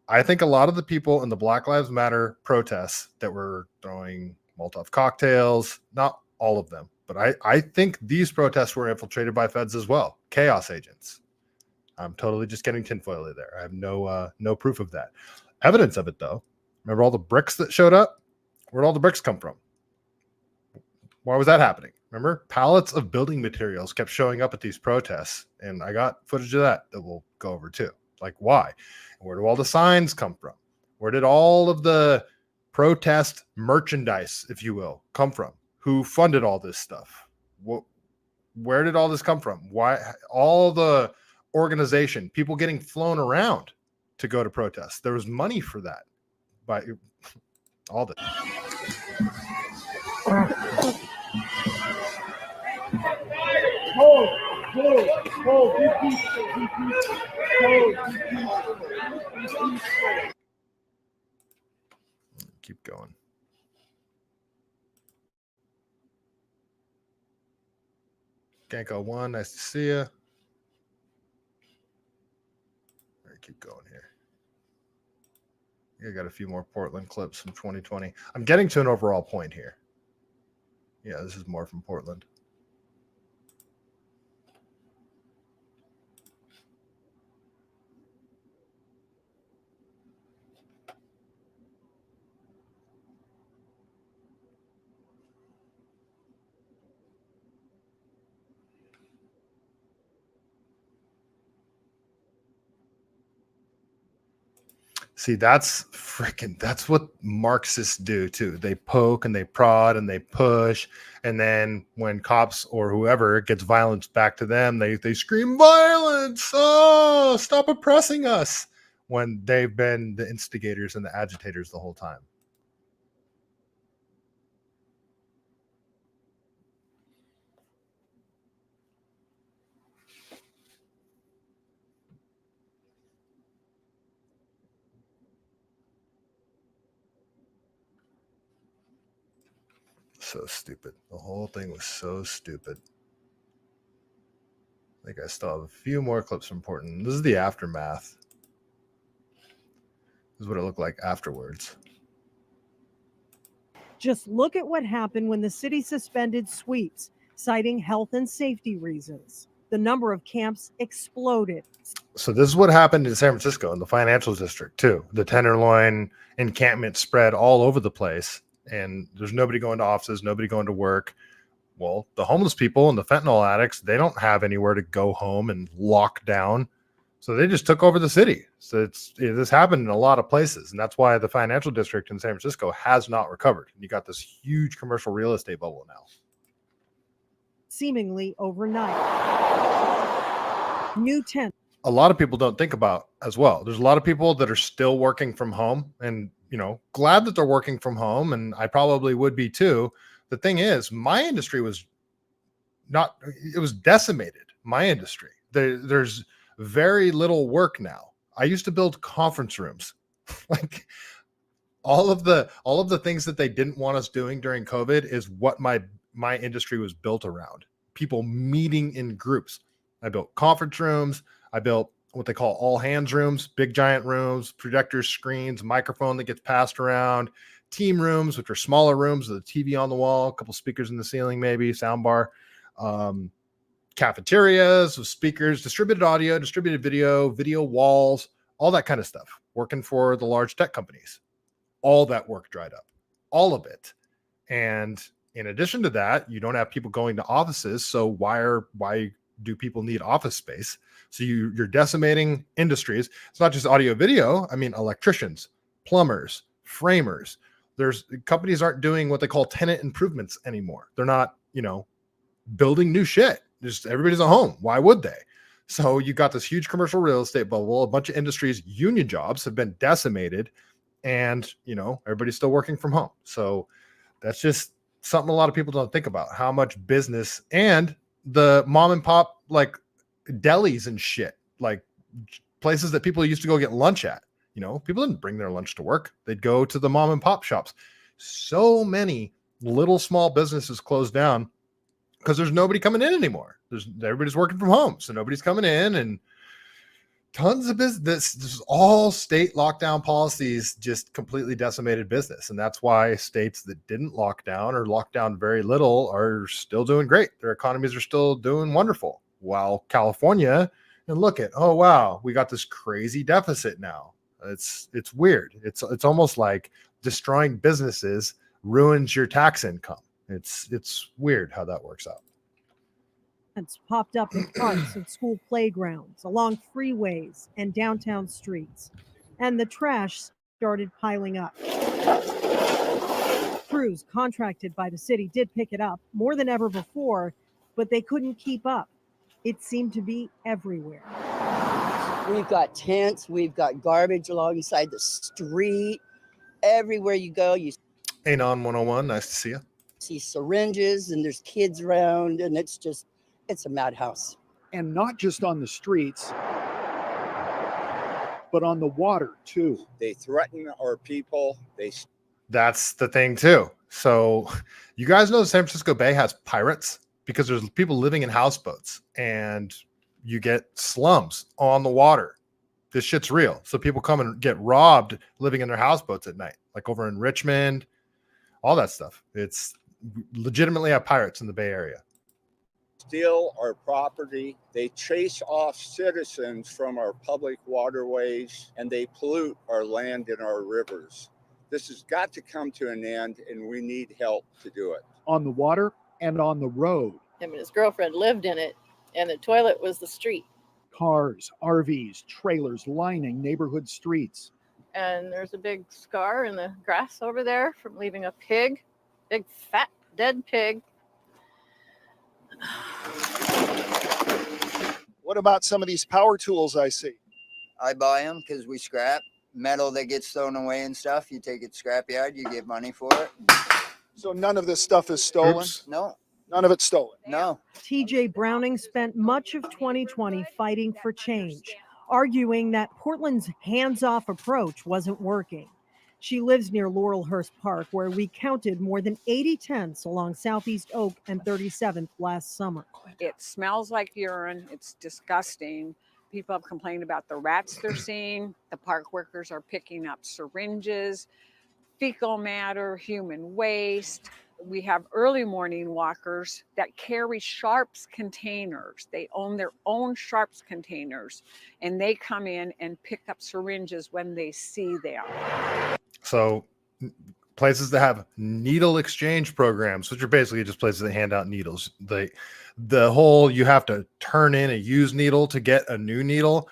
A: I think a lot of the people in the Black Lives Matter protests that were throwing Molotov cocktails, not all of them, but I think these protests were infiltrated by feds as well, chaos agents. I'm totally just getting tinfoily there. I have no proof of that. Evidence of it, though. Remember all the bricks that showed up? Where'd all the bricks come from? Why was that happening? Remember, pallets of building materials kept showing up at these protests, and I got footage of that we'll go over too. Like, why? Where do all the signs come from? Where did all of the protest merchandise, if you will, come from? Who funded all this stuff? Where did all this come from? Why? All the organization, people getting flown around to go to protests. There was money for that. By all the keep going. Ganko 1, nice to see you. Keep going here. I got a few more Portland clips from 2020. I'm getting to an overall point here. Yeah, this is more from Portland. See, that's what Marxists do too. They poke and they prod and they push. And then when cops or whoever gets violence back to them, they scream violence. Oh, stop oppressing us, when they've been the instigators and the agitators the whole time. So stupid. The whole thing was so stupid. I think I still have a few more clips from Portland. This is the aftermath. This is what it looked like afterwards.
D: Just look at what happened when the city suspended sweeps, citing health and safety reasons. The number of camps exploded.
A: So this is what happened in San Francisco in the financial district too. The Tenderloin encampment spread all over the place. And there's nobody going to offices, nobody going to work. Well, the homeless people and the fentanyl addicts, they don't have anywhere to go home and lock down. So they just took over the city. So this happened in a lot of places. And that's why the financial district in San Francisco has not recovered. And you got this huge commercial real estate bubble now.
D: Seemingly overnight. New tent.
A: A lot of people don't think about as well. There's a lot of people that are still working from home and, glad that they're working from home. And I probably would be too. The thing is, my industry was decimated. My industry. There's very little work now. I used to build conference rooms. Like all of the things that they didn't want us doing during COVID is what my industry was built around. People meeting in groups. I built conference rooms. I built what they call all hands rooms, big giant rooms, projectors, screens, microphone that gets passed around, team rooms, which are smaller rooms with a TV on the wall, a couple speakers in the ceiling, maybe sound bar, cafeterias with speakers, distributed audio, distributed video walls, all that kind of stuff, working for the large tech companies. All that work dried up, all of it. And in addition to that, you don't have people going to offices. So why do people need office space. So you're decimating industries. It's not just audio video. I mean, electricians, plumbers, framers. There's companies aren't doing what they call tenant improvements anymore. They're not, building new shit. Just everybody's at home. Why would they? So you got this huge commercial real estate bubble. A bunch of industries, union jobs have been decimated, and everybody's still working from home. So that's just something a lot of people don't think about, how much business and the mom and pop like delis and shit, like places that people used to go get lunch at. People didn't bring their lunch to work. They'd go to the mom and pop shops. So many little small businesses closed down because there's nobody coming in anymore. Everybody's working from home. So nobody's coming in, and tons of business. This is all state lockdown policies just completely decimated business. And that's why states that didn't lock down or locked down very little are still doing great. Their economies are still doing wonderful. While California, and look at, oh, wow, we got this crazy deficit now. It's weird. It's almost like destroying businesses ruins your tax income. It's weird how that works out.
D: It's popped up in parks and school playgrounds, along freeways and downtown streets. And the trash started piling up. Crews contracted by the city did pick it up more than ever before, but they couldn't keep up. It seemed to be everywhere.
I: We've got tents, we've got garbage alongside the street. Everywhere you go, you
A: Anon 101, nice to see you.
I: See syringes, and there's kids around, and it's a madhouse.
V: And not just on the streets, but on the water too.
W: They threaten our people.
A: That's the thing too. So you guys know San Francisco Bay has pirates because there's people living in houseboats, and you get slums on the water. This shit's real. So people come and get robbed living in their houseboats at night, like over in Richmond, all that stuff. It's legitimately have pirates in the Bay Area.
W: Steal our property. They chase off citizens from our public waterways, and they pollute our land and our rivers. This has got to come to an end, and we need help to do it.
V: On the water and on the road.
X: Him and his girlfriend lived in it, and the toilet was the street.
V: Cars, RVs, trailers lining neighborhood streets.
X: And there's a big scar in the grass over there from leaving a pig, big fat dead pig.
V: What about some of these power tools I see?
Y: I buy them because we scrap metal that gets thrown away and stuff. You take it to scrapyard, you get money for it.
V: So none of this stuff is stolen?
Y: Oops. No.
V: None of it's stolen?
Y: No.
D: TJ Browning spent much of 2020 fighting for change, arguing that Portland's hands-off approach wasn't working. She lives near Laurelhurst Park, where we counted more than 80 tents along Southeast Oak and 37th last summer.
Z: It smells like urine. It's disgusting. People have complained about the rats they're seeing. The park workers are picking up syringes, fecal matter, human waste. We have early morning walkers that carry Sharps containers. They own their own Sharps containers, and they come in and pick up syringes when they see them.
A: So places that have needle exchange programs, which are basically just places that hand out needles. The whole you have to turn in a used needle to get a new needle,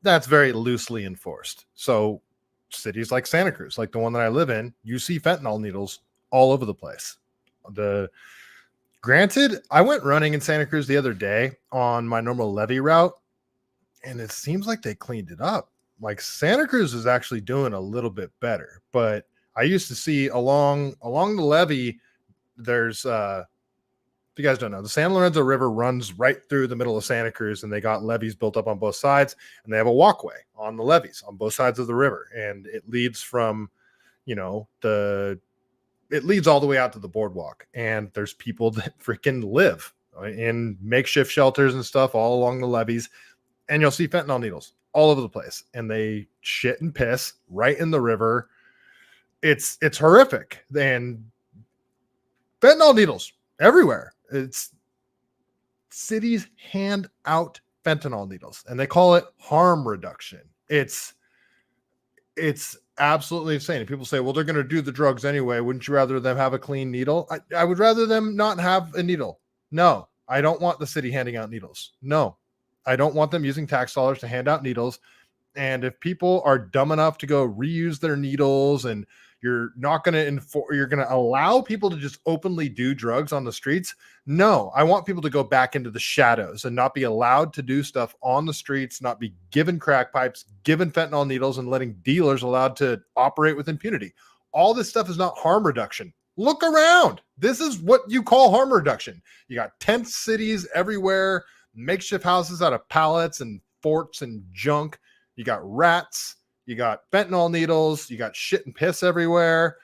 A: that's very loosely enforced. So cities like Santa Cruz, like the one that I live in, you see fentanyl needles all over the place. Granted, I went running in Santa Cruz the other day on my normal levee route, and it seems like they cleaned it up. Like Santa Cruz is actually doing a little bit better, but I used to see along the levee, there's if you guys don't know, the San Lorenzo River runs right through the middle of Santa Cruz, and they got levees built up on both sides, and they have a walkway on the levees on both sides of the river, and it leads from, it leads all the way out to the boardwalk, and there's people that freaking live in makeshift shelters and stuff all along the levees, and you'll see fentanyl needles all over the place, and they shit and piss right in the river. It's horrific. And fentanyl needles everywhere. It's cities hand out fentanyl needles, and they call it harm reduction. It's absolutely insane. And people say, well, they're going to do the drugs anyway. Wouldn't you rather them have a clean needle? I would rather them not have a needle. No, I don't want the city handing out needles. No, I don't want them using tax dollars to hand out needles. And if people are dumb enough to go reuse their needles, and you're not going to you're going to allow people to just openly do drugs on the streets. No, I want people to go back into the shadows and not be allowed to do stuff on the streets, not be given crack pipes, given fentanyl needles, and letting dealers allowed to operate with impunity. All this stuff is not harm reduction. Look around. This is what you call harm reduction. You got tent cities everywhere, makeshift houses out of pallets and forts and junk. You got rats. You got fentanyl needles. You got shit and piss everywhere.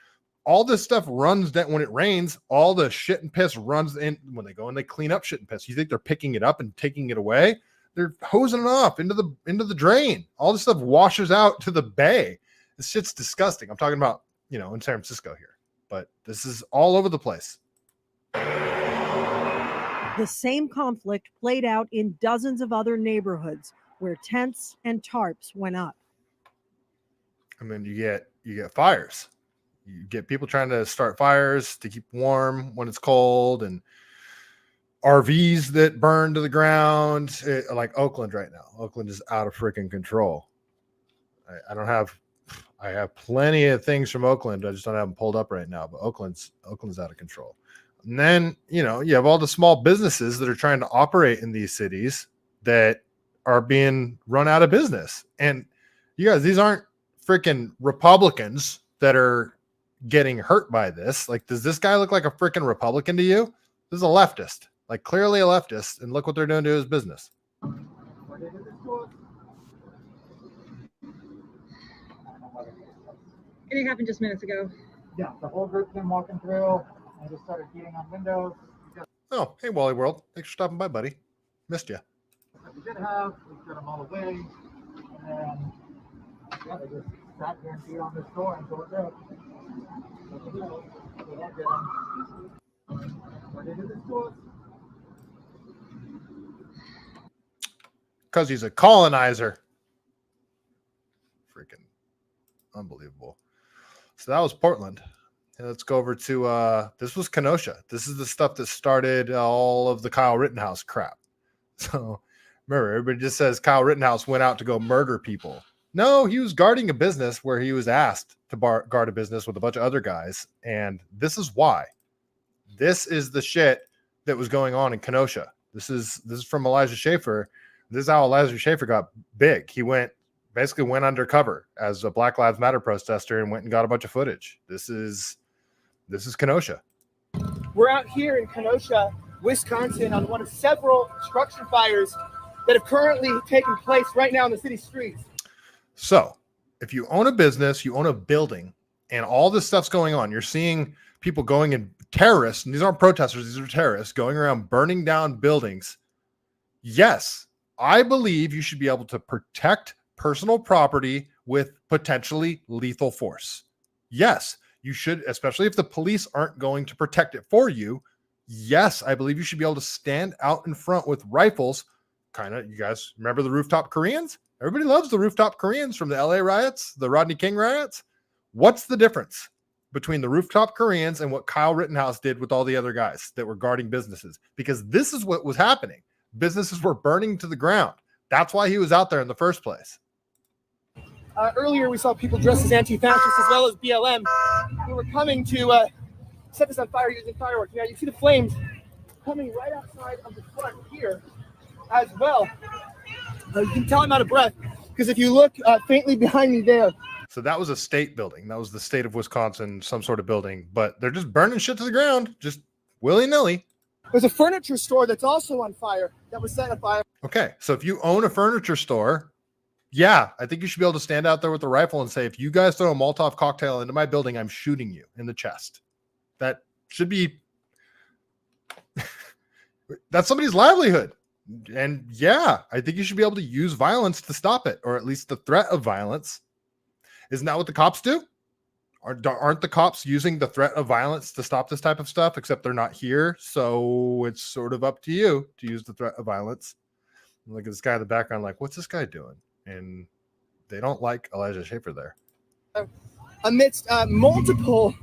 A: All this stuff runs down when it rains. All the shit and piss runs in when they go and they clean up shit and piss. You think they're picking it up and taking it away? They're hosing it off into the drain. All this stuff washes out to the bay. This shit's disgusting. I'm talking about, in San Francisco here, but this is all over the place.
D: The same conflict played out in dozens of other neighborhoods where tents and tarps went up.
A: I mean, you get fires. You get people trying to start fires to keep warm when it's cold, and RVs that burn to the ground, like Oakland right now. Oakland is out of freaking control. I have plenty of things from Oakland. I just don't have them pulled up right now, but Oakland's out of control. And then, you have all the small businesses that are trying to operate in these cities that are being run out of business. And you guys, these aren't freaking Republicans that are getting hurt by this. Like, does this guy look like a freaking Republican to you? This is a leftist, like clearly a leftist, and look what they're doing to his business.
B: It happened just minutes ago.
E: Yeah, the whole group's been walking through. I just started beating on windows.
A: Oh, hey, Wally World. Thanks for stopping by, buddy. Missed you.
E: We did have, we got them all away. And then, yeah, they just sat here and beat on this door until we're good. So, we won't get them. What they did this to us?
A: Because he's a colonizer. Freaking unbelievable. So that was Portland. And let's go over to this was Kenosha. This is the stuff that started all of the Kyle Rittenhouse crap. So remember, everybody just says Kyle Rittenhouse went out to go murder people. No, he was guarding a business where he was asked to guard a business with a bunch of other guys. And this is why. This is the shit that was going on in Kenosha. This is from Elijah Schaffer. This is how Elijah Schaffer got big. He basically went undercover as a Black Lives Matter protester and went and got a bunch of footage. This is Kenosha.
G: We're out here in Kenosha, Wisconsin, on one of several structure fires that have currently taken place right now in the city streets.
A: So if you own a business, you own a building, and all this stuff's going on, you're seeing people going and terrorists, and these aren't protesters, these are terrorists going around burning down buildings. Yes, I believe you should be able to protect personal property with potentially lethal force. Yes, you should, especially if the police aren't going to protect it for you. Yes, I believe you should be able to stand out in front with rifles. You guys remember the rooftop Koreans? Everybody loves the rooftop Koreans from the LA riots, the Rodney King riots. What's the difference between the rooftop Koreans and what Kyle Rittenhouse did with all the other guys that were guarding businesses? Because this is what was happening. Businesses were burning to the ground. That's why he was out there in the first place.
G: Earlier, we saw people dressed as anti-fascists as well as BLM who were coming to set this on fire using fireworks. Now, you see the flames coming right outside of the front here as well. You can tell I'm out of breath because if you look faintly behind me there.
A: So that was a state building. That was the state of Wisconsin, some sort of building. But they're just burning shit to the ground, just willy-nilly.
G: There's a furniture store that's also on fire that was set on fire.
A: Okay, so if you own a furniture store, yeah, I think you should be able to stand out there with a rifle and say, if you guys throw a Molotov cocktail into my building, I'm shooting you in the chest. That should be, that's somebody's livelihood. And yeah, I think you should be able to use violence to stop it, or at least the threat of violence. Isn't that what the cops do? Aren't the cops using the threat of violence to stop this type of stuff? Except they're not here, so it's sort of up to you to use the threat of violence. Look at this guy in the background, like, what's this guy doing? And they don't like Elijah Schaffer there.
G: Amidst multiple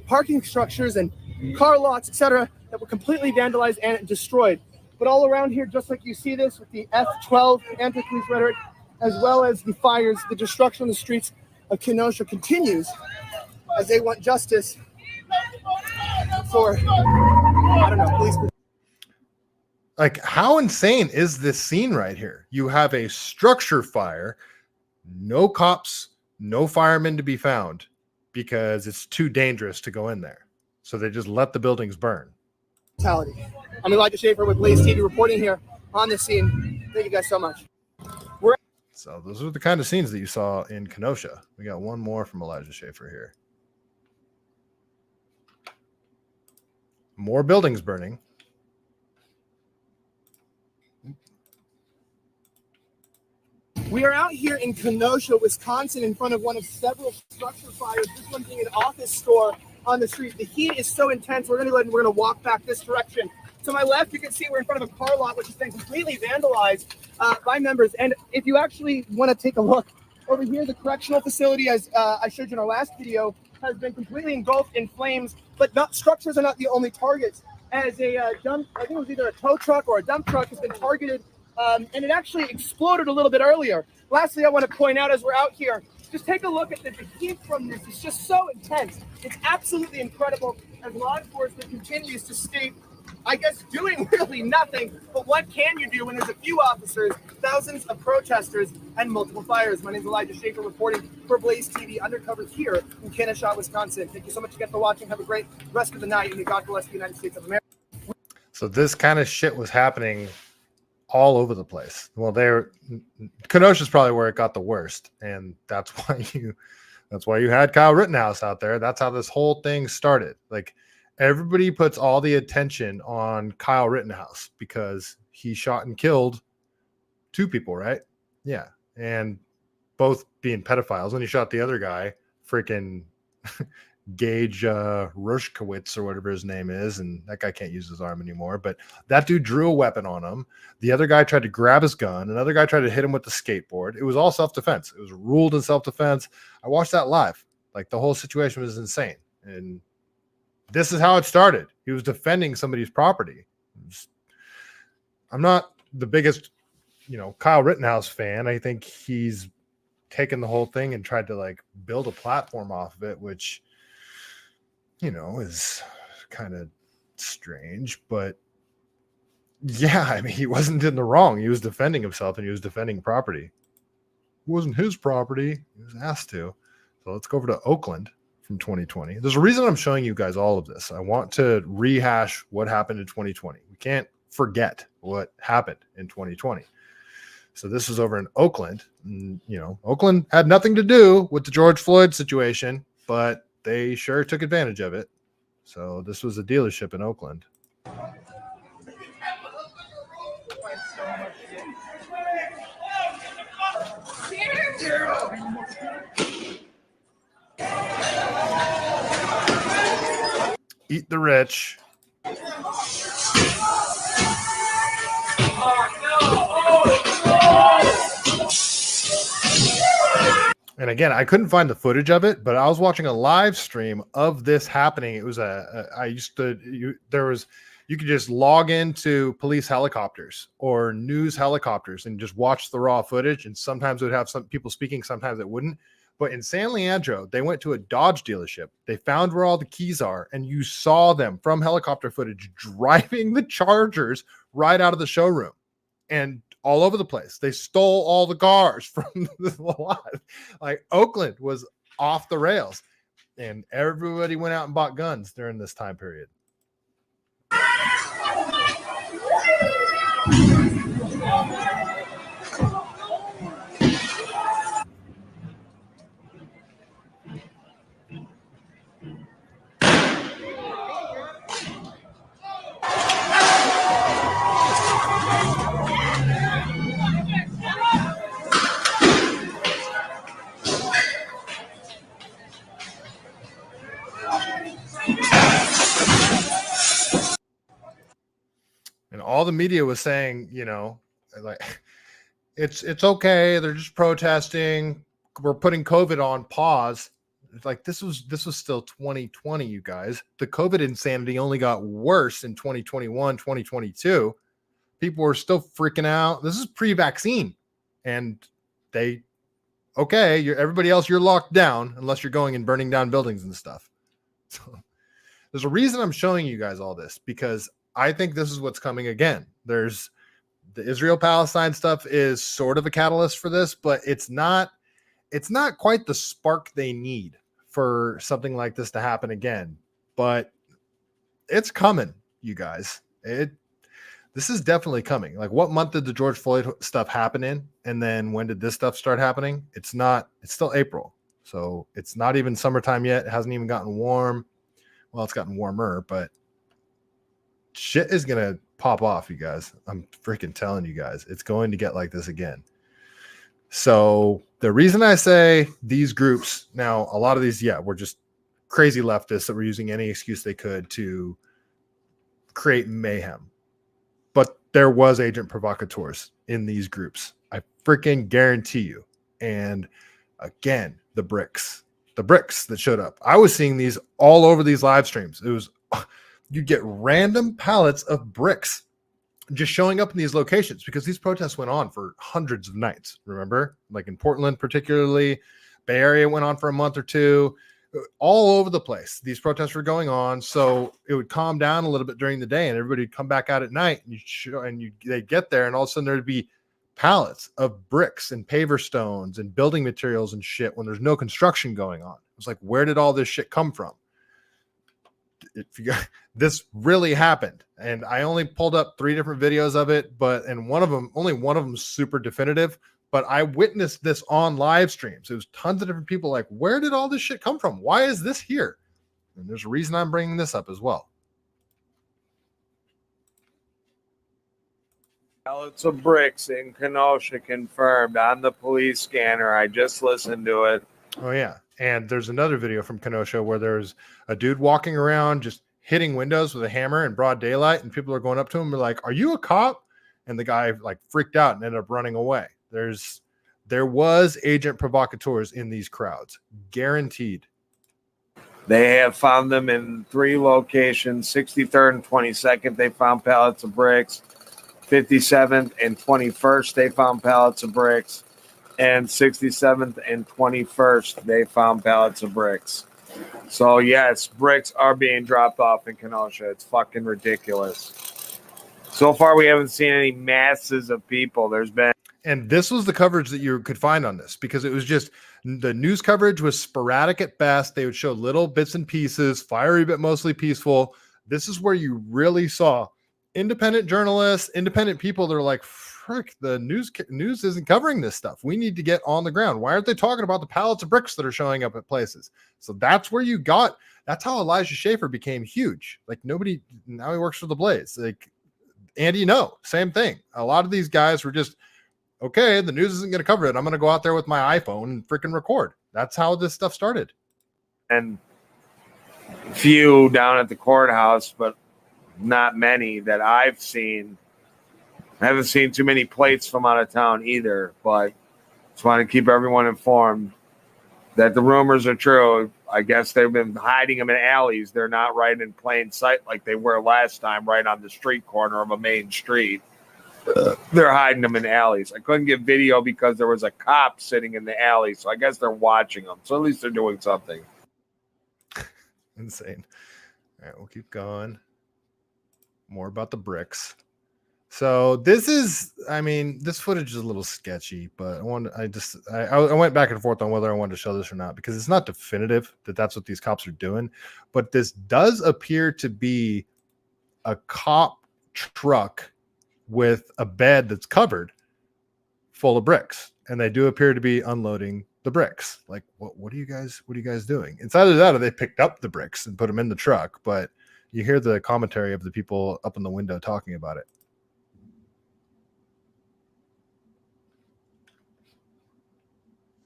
G: parking structures and car lots, etc., that were completely vandalized and destroyed. But all around here, just like you see this with the F-12 anti-police rhetoric, as well as the fires, the destruction on the streets of Kenosha continues as they want justice for, I don't know, police.
A: Like, how insane is this scene right here? You have a structure fire, no cops, no firemen to be found because it's too dangerous to go in there. So they just let the buildings burn.
G: Brutality. I'm Elijah Schaefer with Blaze TV reporting here on the scene. Thank you guys so much.
A: So those are the kind of scenes that you saw in Kenosha. We got one more from Elijah Schaefer here. More buildings burning.
G: We are out here in Kenosha, Wisconsin, in front of one of several structure fires. This one being an office store on the street. The heat is so intense. We're going to walk back this direction. To my left, you can see we're in front of a car lot, which has been completely vandalized by members. And if you actually want to take a look over here, the correctional facility, as I showed you in our last video, has been completely engulfed in flames. But structures are not the only targets. As a dump, I think it was either a tow truck or a dump truck, has been targeted, and it actually exploded a little bit earlier. Lastly, I want to point out as we're out here, just take a look at the heat from this. It's just so intense. It's absolutely incredible as law enforcement continues to state, I guess, doing really nothing. But what can you do when there's a few officers, thousands of protesters, and multiple fires? My name is Elijah Schaefer, reporting for Blaze TV, undercover here in Kenosha, Wisconsin. Thank you so much again for watching. Have a great rest of the night, and may God bless the United States of America.
A: So this kind of shit was happening all over the place. Well, Kenosha is probably where it got the worst, and that's why you had Kyle Rittenhouse out there. That's how this whole thing started. Like, everybody puts all the attention on Kyle Rittenhouse because he shot and killed 2 people, right? Yeah, and both being pedophiles. When he shot the other guy, freaking Gage Rushkowitz or whatever his name is, and that guy can't use his arm anymore, but that dude drew a weapon on him. The other guy tried to grab his gun. Another guy tried to hit him with the skateboard. It was all self-defense. It was ruled in self-defense. I watched that live. Like, the whole situation was insane. And this is how it started. He was defending somebody's property. I'm not the biggest, Kyle Rittenhouse fan. I think he's taken the whole thing and tried to like build a platform off of it, which is kind of strange, but yeah, I mean, he wasn't in the wrong. He was defending himself and he was defending property. It wasn't his property. He was asked to. So let's go over to Oakland from 2020. There's a reason I'm showing you guys all of this. I want to rehash what happened in 2020. We can't forget what happened in 2020. So this is over in Oakland. And, Oakland had nothing to do with the George Floyd situation, but they sure took advantage of it. So this was a dealership in Oakland. Eat the rich. And again, I couldn't find the footage of it, but I was watching a live stream of this happening. It was you could just log into police helicopters or news helicopters and just watch the raw footage. And sometimes it would have some people speaking, sometimes it wouldn't. But in San Leandro, they went to a Dodge dealership. They found where all the keys are, and you saw them from helicopter footage driving the Chargers right out of the showroom. And all over the place. They stole all the cars from the lot. Like, Oakland was off the rails, and everybody went out and bought guns during this time period. And all the media was saying, like, it's okay. They're just protesting. We're putting COVID on pause. It's like this was still 2020, you guys. The COVID insanity only got worse in 2021, 2022. People were still freaking out. This is pre-vaccine, and everybody else, you're locked down unless you're going and burning down buildings and stuff. So there's a reason I'm showing you guys all this, because I think this is what's coming again. There's the Israel-Palestine stuff is sort of a catalyst for this, but it's not quite the spark they need for something like this to happen again. But it's coming, you guys. This is definitely coming. Like, what month did the George Floyd stuff happen in? And then when did this stuff start happening? It's still April. So it's not even summertime yet. It hasn't even gotten warm. Well, it's gotten warmer, but shit is going to pop off, you guys. I'm freaking telling you guys, it's going to get like this again. So the reason I say these groups, now a lot of these, were just crazy leftists that were using any excuse they could to create mayhem. But there was agent provocateurs in these groups. I freaking guarantee you. And again, the bricks that showed up. I was seeing these all over these live streams. It was, you get random pallets of bricks just showing up in these locations, because these protests went on for hundreds of nights. Remember, like in Portland, particularly, Bay Area went on for a month or two. All over the place, these protests were going on. So it would calm down a little bit during the day, and everybody would come back out at night, and they'd get there, and all of a sudden there'd be pallets of bricks and paver stones and building materials and shit when there's no construction going on. It was like, where did all this shit come from? This really happened, and I only pulled up 3 different videos of it, only one of them super definitive. But I witnessed this on live streams. It was tons of different people like, where did all this shit come from? Why is this here? And there's a reason I'm bringing this up as well.
B: Pallets of bricks in Kenosha confirmed on the police scanner. I just listened to it.
A: Oh, yeah. And there's another video from Kenosha where there's a dude walking around just hitting windows with a hammer in broad daylight, and people are going up to him and like, are you a cop? And the guy like freaked out and ended up running away. There was agent provocateurs in these crowds, guaranteed.
B: They have found them in 3 locations, 63rd and 22nd. They found pallets of bricks. 57th and 21st, they found pallets of bricks. And 67th and 21st, they found pallets of bricks. So yes, bricks are being dropped off in Kenosha. It's fucking ridiculous. So far, we haven't seen any masses of people.
A: And this was the coverage that you could find on this, because it was just the news coverage was sporadic at best. They would show little bits and pieces, fiery but mostly peaceful. This is where you really saw independent journalists, independent people that are like, frick, the news isn't covering this stuff. We need to get on the ground. Why aren't they talking about the pallets of bricks that are showing up at places? So that's how Elijah Schaffer became huge. Like, now he works for the Blaze. Like, Andy, same thing. A lot of these guys were just, okay, the news isn't going to cover it. I'm going to go out there with my iPhone and freaking record. That's how this stuff started.
B: And few down at the courthouse, but not many that I've seen. I haven't seen too many plates from out of town either, but just want to keep everyone informed that the rumors are true. I guess they've been hiding them in alleys. They're not right in plain sight like they were last time, right on the street corner of a main street. They're hiding them in alleys. I couldn't get video because there was a cop sitting in the alley, so I guess they're watching them. So at least they're doing something.
A: Insane. All right, we'll keep going. More about the bricks. So this footage is a little sketchy, but I went back and forth on whether I wanted to show this or not, because it's not definitive that that's what these cops are doing. But this does appear to be a cop truck with a bed that's covered full of bricks, and they do appear to be unloading the bricks. Like, what are you guys doing? It's either that or they picked up the bricks and put them in the truck, but you hear the commentary of the people up in the window talking about it.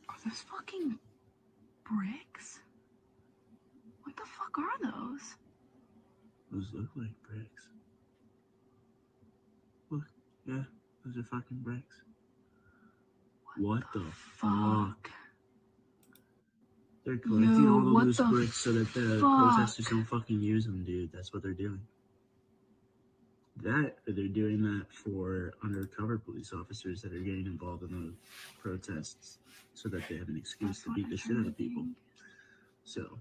L: Are those fucking bricks? What the fuck are those?
M: Those look like bricks. Look, yeah, those are fucking bricks. What the fuck? They're collecting
L: Yo,
M: all the
L: what
M: loose
L: the
M: bricks so that the
L: fuck?
M: protesters don't fucking use them, dude. That's what they're doing. Or they're doing that for undercover police officers that are getting involved in the protests so that they have an excuse to beat the shit out of people. So,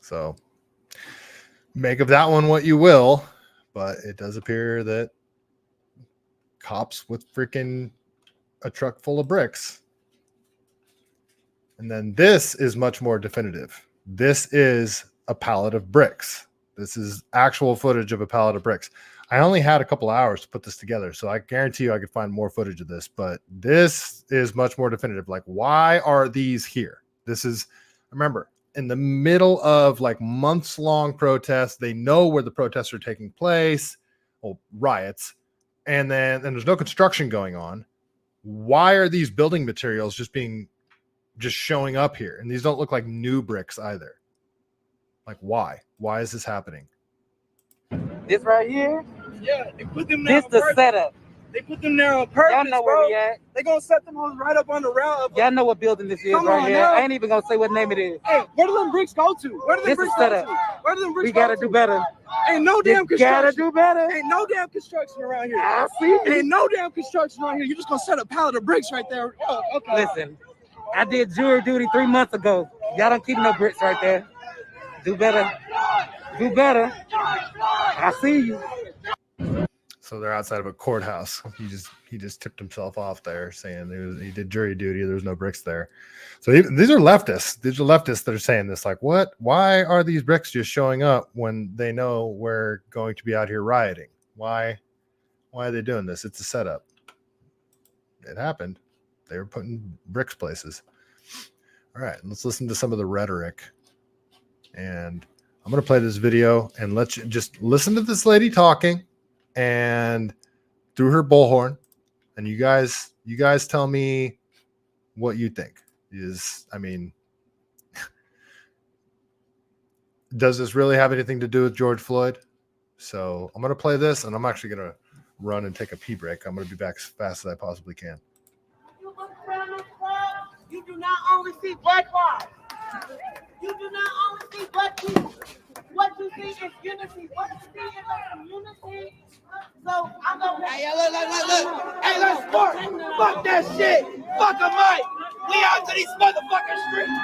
A: So make of that one what you will, but it does appear that cops with freaking a truck full of bricks. And then this is much more definitive. This is a pallet of bricks. This is actual footage of a pallet of bricks. I only had a couple hours to put this together, so I guarantee you I could find more footage of this, but this is much more definitive. Like, why are these here? This is, remember, in the middle of like months-long protests. They know where the protests are taking place, well, riots, and there's no construction going on. Why are these building materials just showing up here? And these don't look like new bricks either. Like, why? Why is this happening?
J: This right here?
G: Yeah, they put them there.
J: This the setup.
G: They put them there on purpose,
J: Y'all know where we at.
G: They gonna set them hoes right up on the route.
J: Y'all know what building this is right here. I ain't even gonna say what name it is.
G: Hey, where do them bricks go to? Where do them
J: This
G: bricks
J: is
G: go
J: setup.
G: to? Where do them bricks
J: We
G: go
J: gotta
G: to?
J: do better.
G: Ain't no damn
J: You
G: construction.
J: gotta do better.
G: Ain't no damn construction around here.
J: I see.
G: Ain't no damn construction around here. You just gonna set a pallet of bricks right there. Oh, okay.
J: Listen, I did jury duty 3 months ago. Y'all don't keep no bricks right there. Do better. Do better. I see you.
A: So they're outside of a courthouse. He just tipped himself off there, saying he did jury duty. There was no bricks there. So these are leftists. These are leftists that are saying this. Like, what? Why are these bricks just showing up when they know we're going to be out here rioting? Why are they doing this? It's a setup. It happened. They were putting bricks places. All right, let's listen to some of the rhetoric. And I'm going to play this video and let you just listen to this lady talking and through her bullhorn, and you guys tell me what you think. Does this really have anything to do with George Floyd? So I'm going to play this, and I'm actually going to run and take a pee break. I'm going to be back as fast as I possibly can.
L: You look around this club, you do not only see black lives. You do not only see black people. What you see is unity. What you see is a community. So I'm gonna.
G: Hey, look. Hey, let's sport. Fuck that shit. Fuck a mic. We out to these motherfucking streets.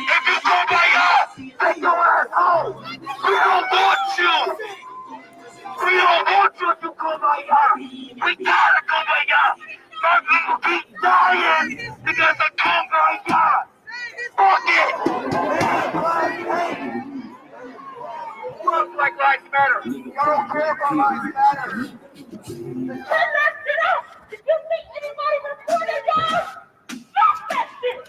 U: If you go by us, take your ass home. We don't want you. We don't want you to go by us. We gotta go by us. Our people keep dying because they come by us. Fuck it. Fuck Black Lives Matter. Y'all don't care about Lives Matter.
L: Turn that shit off. If you think anybody reported y'all, stop that shit.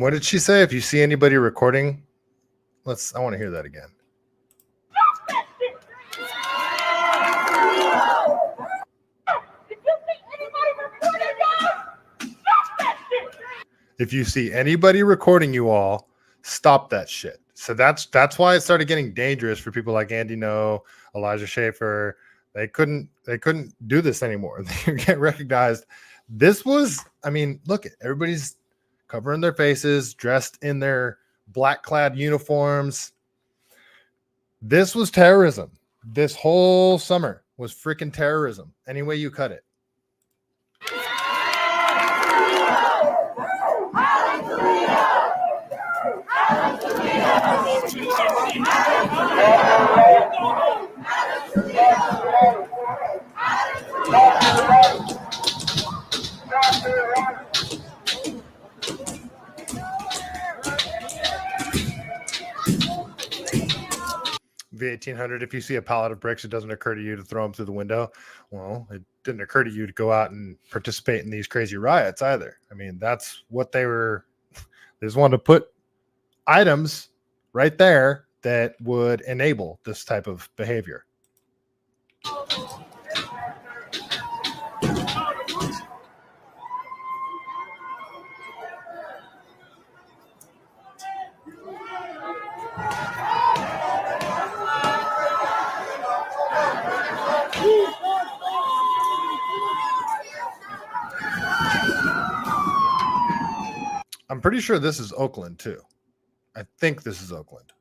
A: What did she say? If you see anybody recording, I want to hear that again. If you see anybody recording you all, stop that shit. So that's why it started getting dangerous for people like Andy No, Elijah Schaefer. They couldn't do this anymore. They get recognized. This was, look, everybody's covering their faces, dressed in their black clad uniforms. This was terrorism. This whole summer was freaking terrorism. Any way you cut it. V1800, if you see a pallet of bricks, it doesn't occur to you to throw them through the window. Well, it didn't occur to you to go out and participate in these crazy riots either. That's what they were. They just wanted to put items right there that would enable this type of behavior. I'm pretty sure this is Oakland too. I think this is Oakland.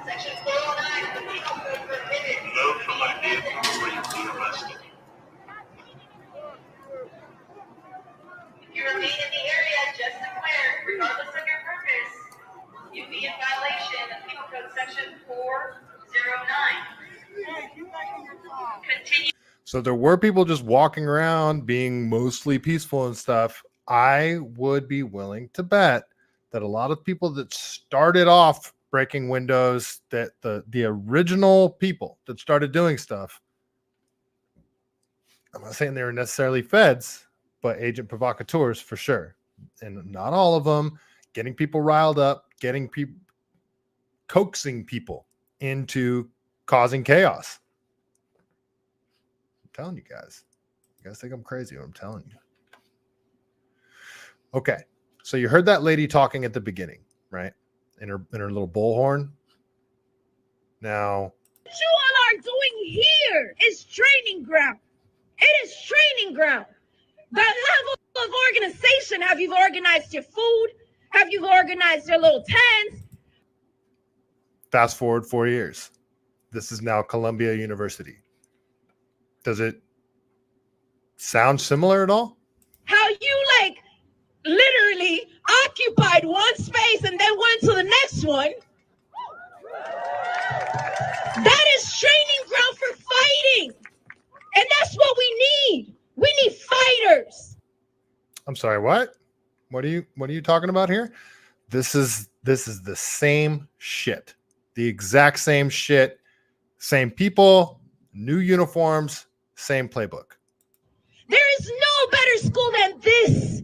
U: Section 409 of the Penal Code prohibits load from a vehicle before you be arrested. If you remain in the area just declared, regardless of your purpose, you'd be in violation of Penal Code Section 409. Continue.
A: So there were people just walking around being mostly peaceful and stuff. I would be willing to bet that a lot of people that started off breaking windows, that the original people that started doing stuff, I'm not saying they were necessarily feds, but agent provocateurs for sure. And not all of them, getting people riled up, getting people, coaxing people into causing chaos. I'm telling you guys. You guys think I'm crazy, I'm telling you. Okay. So you heard that lady talking at the beginning, right? In her little bullhorn. Now,
L: What you all are doing here is training ground. It is training ground. The level of organization. Have you organized your food? Have you organized your little tents?
A: fast forward 4 years. This is now Columbia University. Does it sound similar at all?
L: How you like literally occupied one space and then went to the next one. That is training ground for fighting. And that's what we need. We need fighters.
A: I'm sorry, what? What are you talking about here? This is the same shit. The exact same shit. Same people, new uniforms, same playbook.
L: There is no better school than this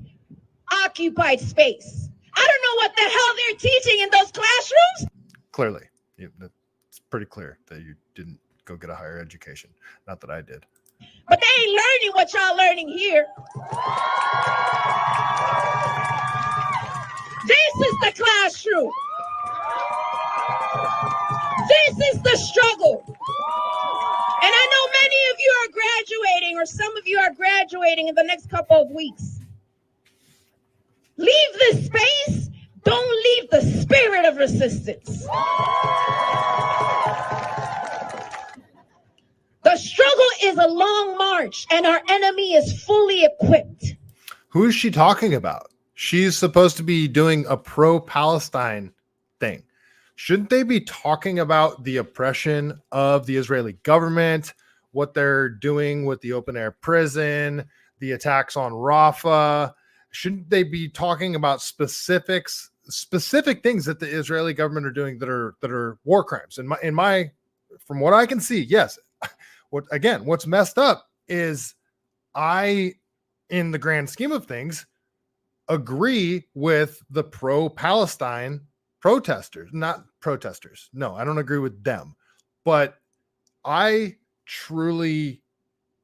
L: occupied space. I don't know what the hell they're teaching in those classrooms.
A: Clearly. It's pretty clear that you didn't go get a higher education. Not that I did.
L: But they ain't learning what y'all learning here. This is the classroom. This is the struggle. And I know many of you are graduating, or some of you are graduating in the next couple of weeks. Leave this space. Don't leave the spirit of resistance. The struggle is a long march, and our enemy is fully equipped.
A: Who is she talking about? She's supposed to be doing a pro-Palestine thing. Shouldn't they be talking about the oppression of the Israeli government, what they're doing with the open-air prison, the attacks on Rafah? Shouldn't they be talking about specific things that the Israeli government are doing that are war crimes? In my from what I can see, yes. What's messed up is I, in the grand scheme of things, agree with the pro-Palestine protesters, not protesters. No, I don't agree with them, but I truly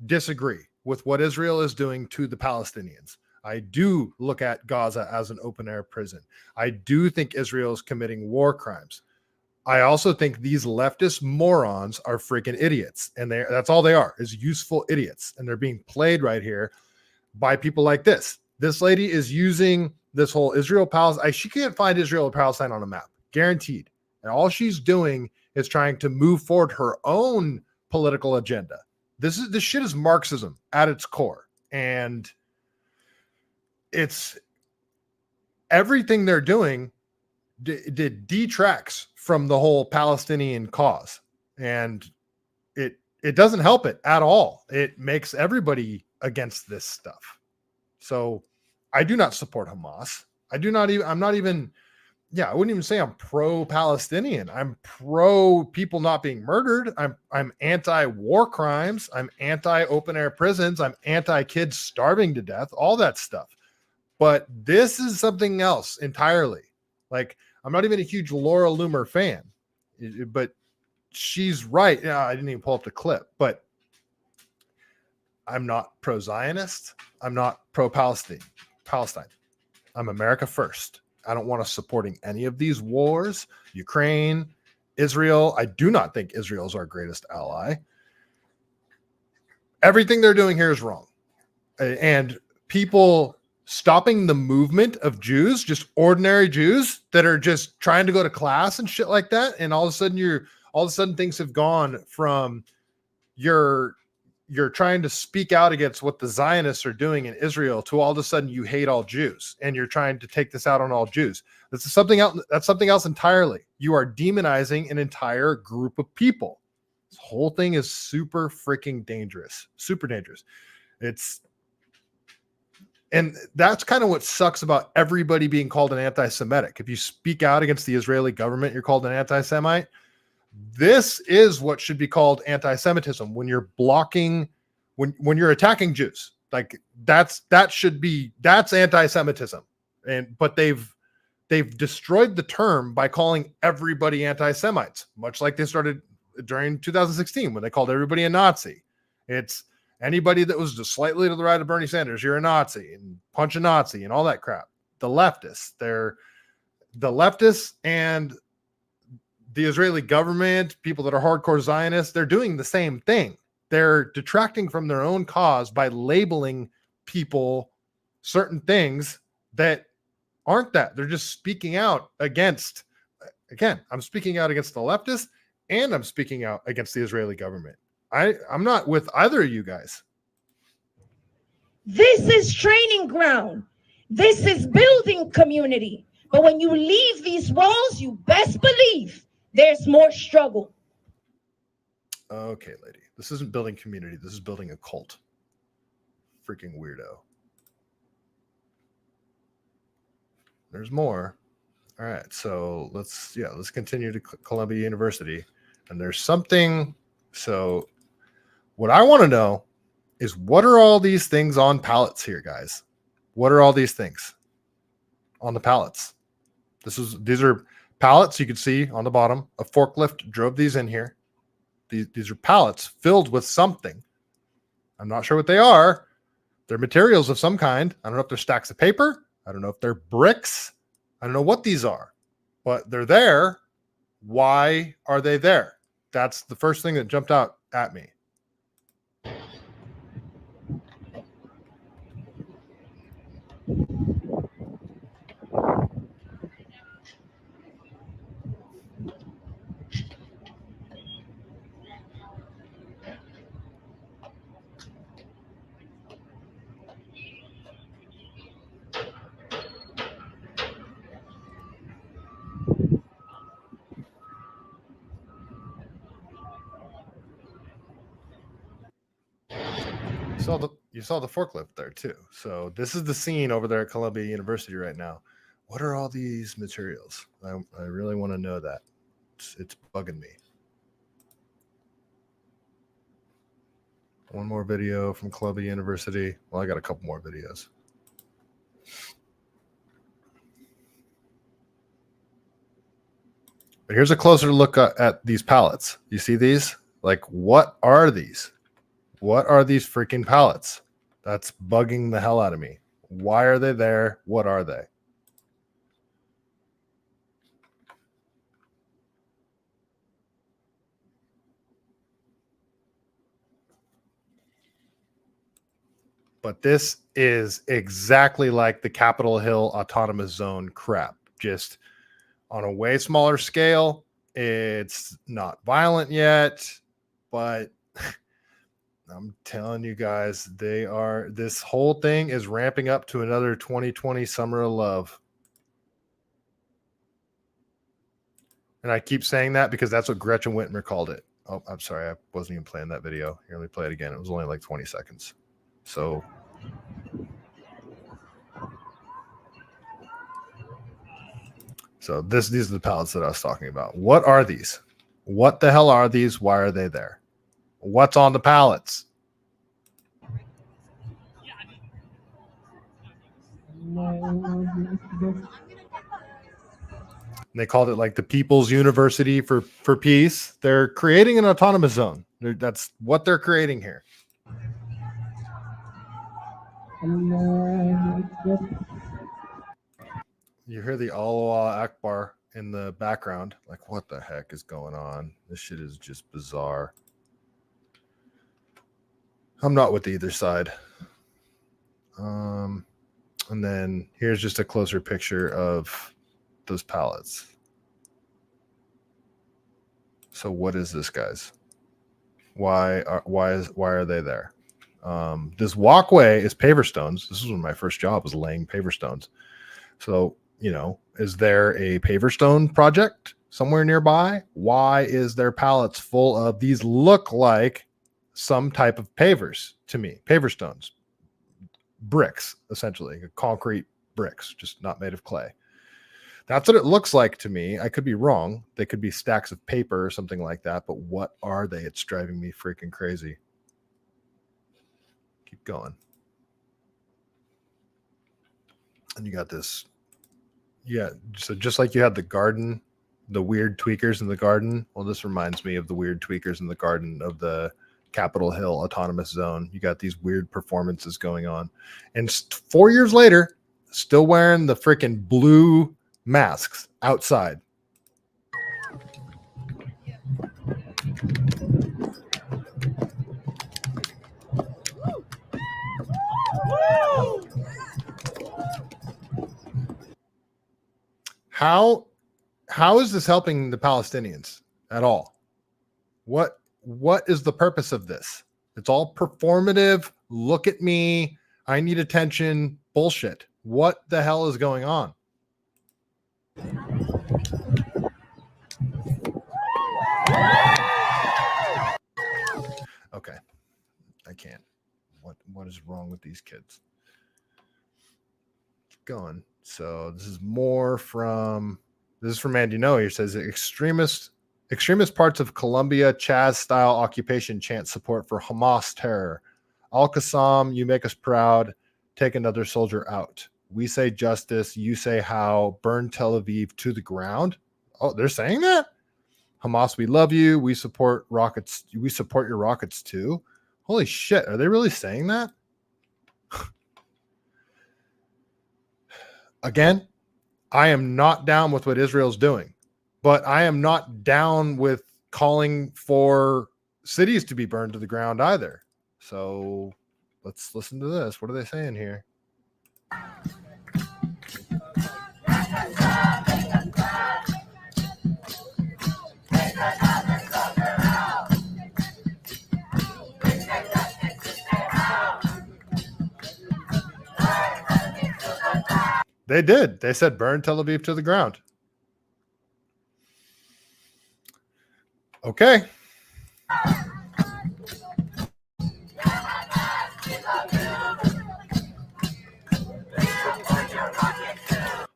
A: disagree with what Israel is doing to the Palestinians. I do look at Gaza as an open-air prison. I do think Israel is committing war crimes. I also think these leftist morons are freaking idiots, and that's all they are, is useful idiots, and they're being played right here by people like this. This lady is using this whole Israel-Palestine. She can't find Israel or Palestine on a map, guaranteed. And all she's doing is trying to move forward her own political agenda. This shit is Marxism at its core, and it's everything they're doing detracts from the whole Palestinian cause, and it doesn't help it at all. It makes everybody against this stuff. So I do not support Hamas. I wouldn't even say I'm pro-Palestinian. I'm pro people not being murdered. I'm anti-war crimes. I'm anti-open-air prisons. I'm anti-kids starving to death, all that stuff. But this is something else entirely. Like, I'm not even a huge Laura Loomer fan, but she's right. Yeah, I didn't even pull up the clip, but I'm not pro-Zionist. I'm not pro-Palestine. I'm America first. I don't want us supporting any of these wars. Ukraine, Israel. I do not think Israel is our greatest ally. Everything they're doing here is wrong. And people stopping the movement of Jews, just ordinary Jews that are just trying to go to class and shit like that. And all of a sudden things have gone from you're trying to speak out against what the Zionists are doing in Israel to all of a sudden you hate all Jews and you're trying to take this out on all Jews. That's something else entirely. You are demonizing an entire group of people. This whole thing is super freaking dangerous. Super dangerous. And that's kind of what sucks about everybody being called an anti-Semitic. If you speak out against the Israeli government, you're called an anti-Semite. This is what should be called anti-Semitism when you're blocking, when you're attacking Jews. Like that's anti-Semitism. But they've destroyed the term by calling everybody anti-Semites, much like they started during 2016 when they called everybody a Nazi. It's anybody that was just slightly to the right of Bernie Sanders, you're a Nazi, and punch a Nazi and all that crap. The leftists and the Israeli government, people that are hardcore Zionists, they're doing the same thing. They're detracting from their own cause by labeling people certain things that aren't that. They're just speaking out against, again, I'm speaking out against the leftists and I'm speaking out against the Israeli government. I'm not with either of you guys.
F: This is training ground. This is building community. But when you leave these walls, you best believe there's more struggle.
A: Okay, lady. This isn't building community. This is building a cult. Freaking weirdo. There's more. All right. So let's continue to Columbia University. And there's something. So what I want to know is what are all these things on pallets here, guys? What are all these things on the pallets? These are pallets you can see on the bottom. A forklift drove these in here. These are pallets filled with something. I'm not sure what they are. They're materials of some kind. I don't know if they're stacks of paper. I don't know if they're bricks. I don't know what these are, but they're there. Why are they there? That's the first thing that jumped out at me. You saw the forklift there too. So this is the scene over there at Columbia University right now. What are all these materials? I really want to know that. It's bugging me. One more video from Columbia University. Well, I got a couple more videos. But here's a closer look at these pallets. You see these? Like, what are these? What are these freaking pallets? That's bugging the hell out of me. Why are they there? What are they? But this is exactly like the Capitol Hill Autonomous Zone crap. Just on a way smaller scale. It's not violent yet, but I'm telling you guys, this whole thing is ramping up to another 2020 summer of love. And I keep saying that because that's what Gretchen Whitmer called it. Oh, I'm sorry. I wasn't even playing that video. Here, let me play it again. It was only like 20 seconds. So these are the pallets that I was talking about. What are these? What the hell are these? Why are they there? What's on the pallets? They called it like the People's University for Peace. They're creating an autonomous zone. That's what they're creating here. You hear the Allah Akbar in the background. Like, what the heck is going on? This shit is just bizarre. I'm not with either side. And then here's just a closer picture of those pallets. So what is this, guys? Why are they there? This walkway is paver stones. This was when my first job was laying paver stones. So, you know, is there a paver stone project somewhere nearby? Why is there pallets full of these look like some type of pavers to me? Paver stones, bricks, essentially, concrete bricks, just not made of clay. That's what it looks like to me. I could be wrong. They could be stacks of paper or something like that. But what are they? It's driving me freaking crazy. Keep going. And you got this. Yeah. So just like you had the garden, the weird tweakers in the garden. Well, this reminds me of the weird tweakers in the garden of the Capitol Hill Autonomous Zone. You got these weird performances going on. And 4 years later, still wearing the freaking blue masks outside. How is this helping the Palestinians at all? What is the purpose of this? It's all performative. Look at me. I need attention. Bullshit. What the hell is going on? Okay. I can't. What is wrong with these kids? Keep going. So this is from Andy Noe. He says extremist parts of Colombia Chaz style occupation chant support for Hamas terror. Al-Qassam, you make us proud. Take another soldier out. We say justice. You say how. Burn Tel Aviv to the ground. Oh, they're saying that? Hamas, we love you. We support rockets. We support your rockets too. Holy shit. Are they really saying that? Again, I am not down with what Israel's doing, but I am not down with calling for cities to be burned to the ground either. So let's listen to this. What are they saying here? They did. They said burn Tel Aviv to the ground. Okay.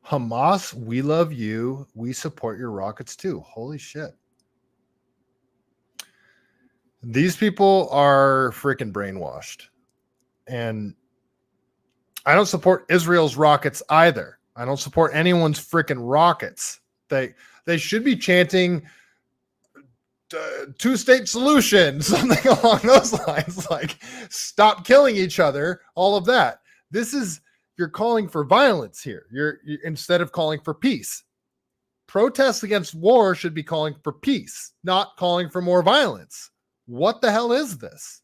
A: Hamas, we love you. We support your rockets too. Holy shit. These people are freaking brainwashed. And I don't support Israel's rockets either. I don't support anyone's freaking rockets. They should be chanting two-state solution, something along those lines, like stop killing each other, all of that. You're calling for violence here. You're instead of calling for peace. Protests against war should be calling for peace, not calling for more violence. What the hell is this?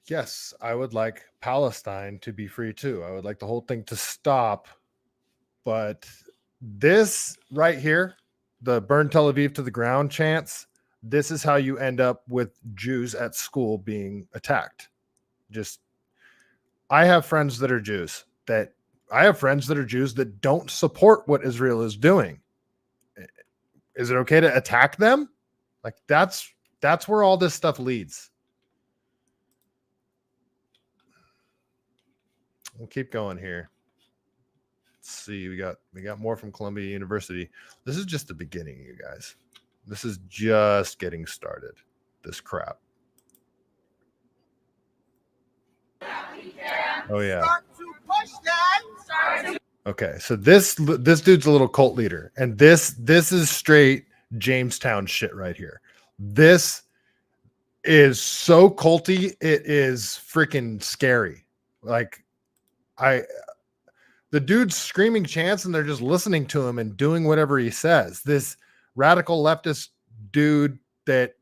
A: Yes, I would like Palestine to be free too. I would like the whole thing to stop. But this right here, the burn Tel Aviv to the ground chants, this is how you end up with Jews at school being attacked. I have friends that are Jews that don't support what Israel is doing. Is it okay to attack them? Like that's where all this stuff leads. We'll keep going here. Let's see. We got more from Columbia University. This is just the beginning, you guys. This is just getting started. This crap. Oh yeah. Okay, so this dude's a little cult leader, and this is straight Jamestown shit right here. This is so culty, it is freaking scary. Like, the dude's screaming chants, and they're just listening to him and doing whatever he says. This radical leftist dude that,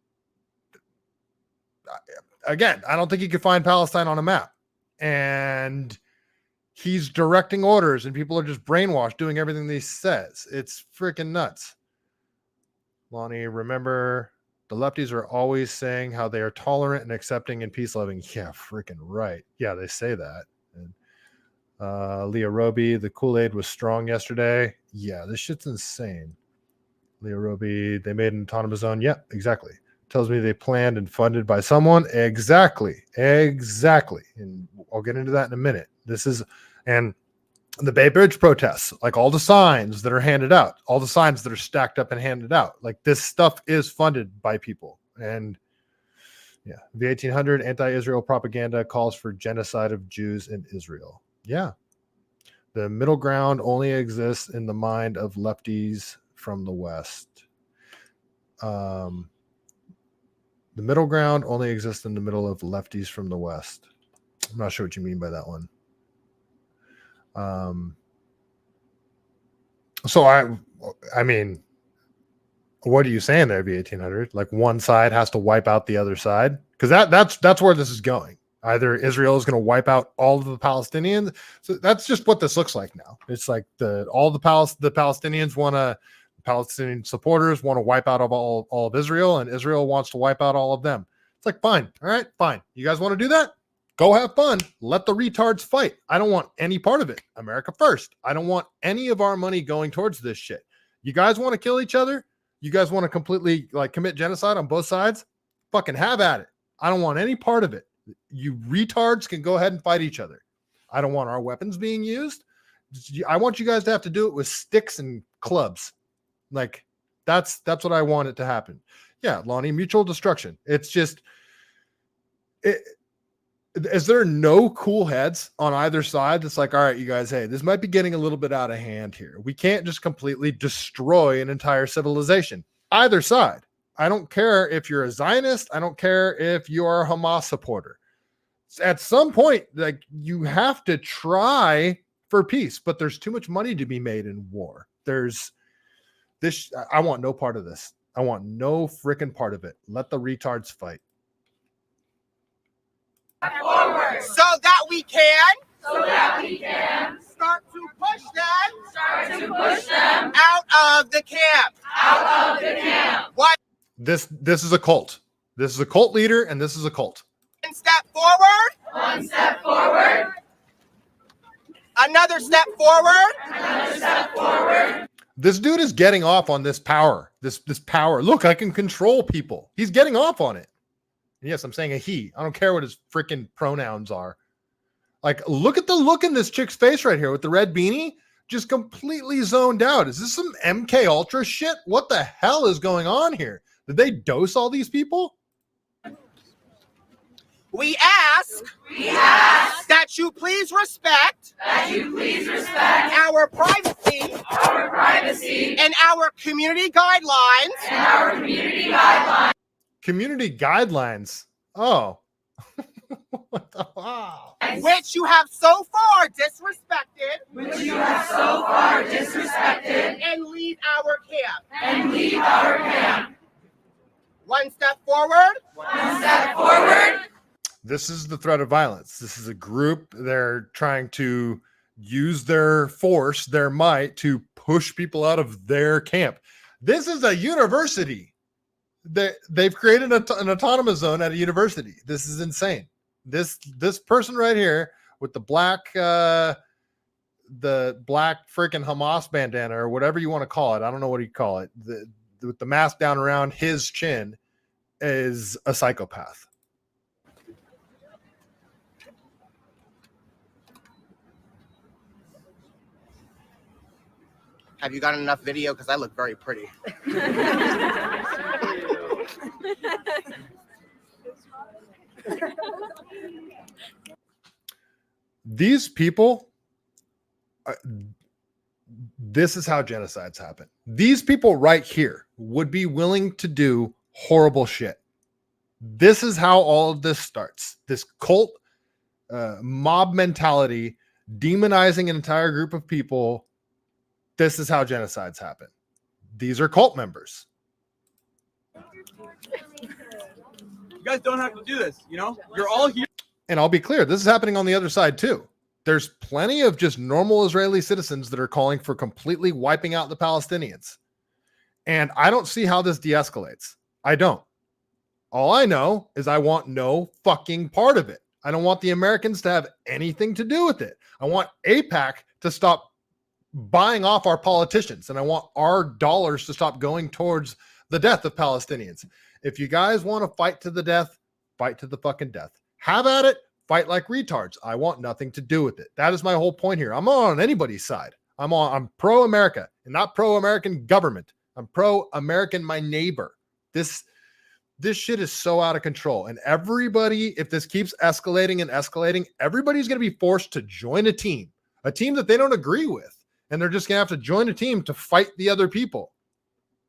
A: again, I don't think he could find Palestine on a map, and he's directing orders, and people are just brainwashed doing everything that he says. It's freaking nuts. Lonnie, remember, the lefties are always saying how they are tolerant and accepting and peace loving. Yeah, freaking right. Yeah, they say that. And Leah Roby, the Kool-Aid was strong yesterday. Yeah, this shit's insane. Leah Roby, they made an autonomous zone. Yeah, exactly. Tells me they planned and funded by someone. Exactly. And I'll get into that in a minute. And the Bay Bridge protests, like all the signs that are handed out, all the signs that are stacked up and handed out, like this stuff is funded by people. And yeah, the 1800 anti-Israel propaganda calls for genocide of Jews in Israel. Yeah. The middle ground only exists in the mind of lefties from the West. The middle ground only exists in the middle of lefties from the West. I'm not sure what you mean by that one. So I mean, what are you saying there, V1800? Like one side has to wipe out the other side? Because that's where this is going. Either Israel is going to wipe out all of the Palestinians. So that's just what this looks like now. It's like the Palestinians want to, Palestinian supporters want to wipe out all of Israel, and Israel wants to wipe out all of them. It's like, fine. All right, fine. You guys want to do that? Go have fun. Let the retards fight. I don't want any part of it. America first. I don't want any of our money going towards this shit. You guys want to kill each other? You guys want to completely like commit genocide on both sides? Fucking have at it. I don't want any part of it. You retards can go ahead and fight each other. I don't want our weapons being used. I want you guys to have to do it with sticks and clubs. Like that's what I want it to happen. Yeah, Lonnie, mutual destruction. It's just is there no cool heads on either side? It's like, all right, you guys, hey, this might be getting a little bit out of hand here. We can't just completely destroy an entire civilization. Either side. I don't care if you're a Zionist. I don't care if you are a Hamas supporter. At some point, like you have to try for peace, but there's too much money to be made in war. There's this. I want no part of this. I want no freaking part of it. Let the retards fight.
L: Forward. So that we can start to push them out of the camp. What? This
A: is a cult. This is a cult leader, and this is a cult.
L: One step forward. Another step forward.
A: This dude is getting off on this power. This power. Look, I can control people. He's getting off on it. And yes, I'm saying a he. I don't care what his freaking pronouns are. Like, look at the look in this chick's face right here with the red beanie. Just completely zoned out. Is this some MK Ultra shit? What the hell is going on here? Did they dose all these people?
L: We ask that you please respect our privacy and our community guidelines.
A: Community guidelines. Oh.
L: Wow. Which you have so far disrespected. And leave our camp. One step forward.
A: This is the threat of violence. This is a group. They're trying to use their force, their might to push people out of their camp. This is a university. They've created an autonomous zone at a university. This is insane. This person right here with the black freaking Hamas bandana or whatever you want to call it. I don't know what you call it. With the mask down around his chin is a psychopath.
H: Have you gotten enough video? Because I look very pretty.
A: These people, this is how genocides happen. These people right here would be willing to do horrible shit. This is how all of this starts. This cult mob mentality, demonizing an entire group of people. This is how genocides happen. These are cult members.
K: You guys don't have to do this, you know? You're all here.
A: And I'll be clear, this is happening on the other side too. There's plenty of just normal Israeli citizens that are calling for completely wiping out the Palestinians. And I don't see how this de-escalates. I don't. All I know is I want no fucking part of it. I don't want the Americans to have anything to do with it. I want AIPAC to stop buying off our politicians, and I want our dollars to stop going towards the death of Palestinians. If you guys want to fight to the death, fight to the fucking death. Have at it. Fight like retards. I want nothing to do with it. That is my whole point here. I'm not on anybody's side. I'm pro-America and not pro-American government. I'm pro-American, my neighbor. This shit is so out of control. And everybody, if this keeps escalating and escalating, everybody's going to be forced to join a team that they don't agree with. And they're just going to have to join a team to fight the other people.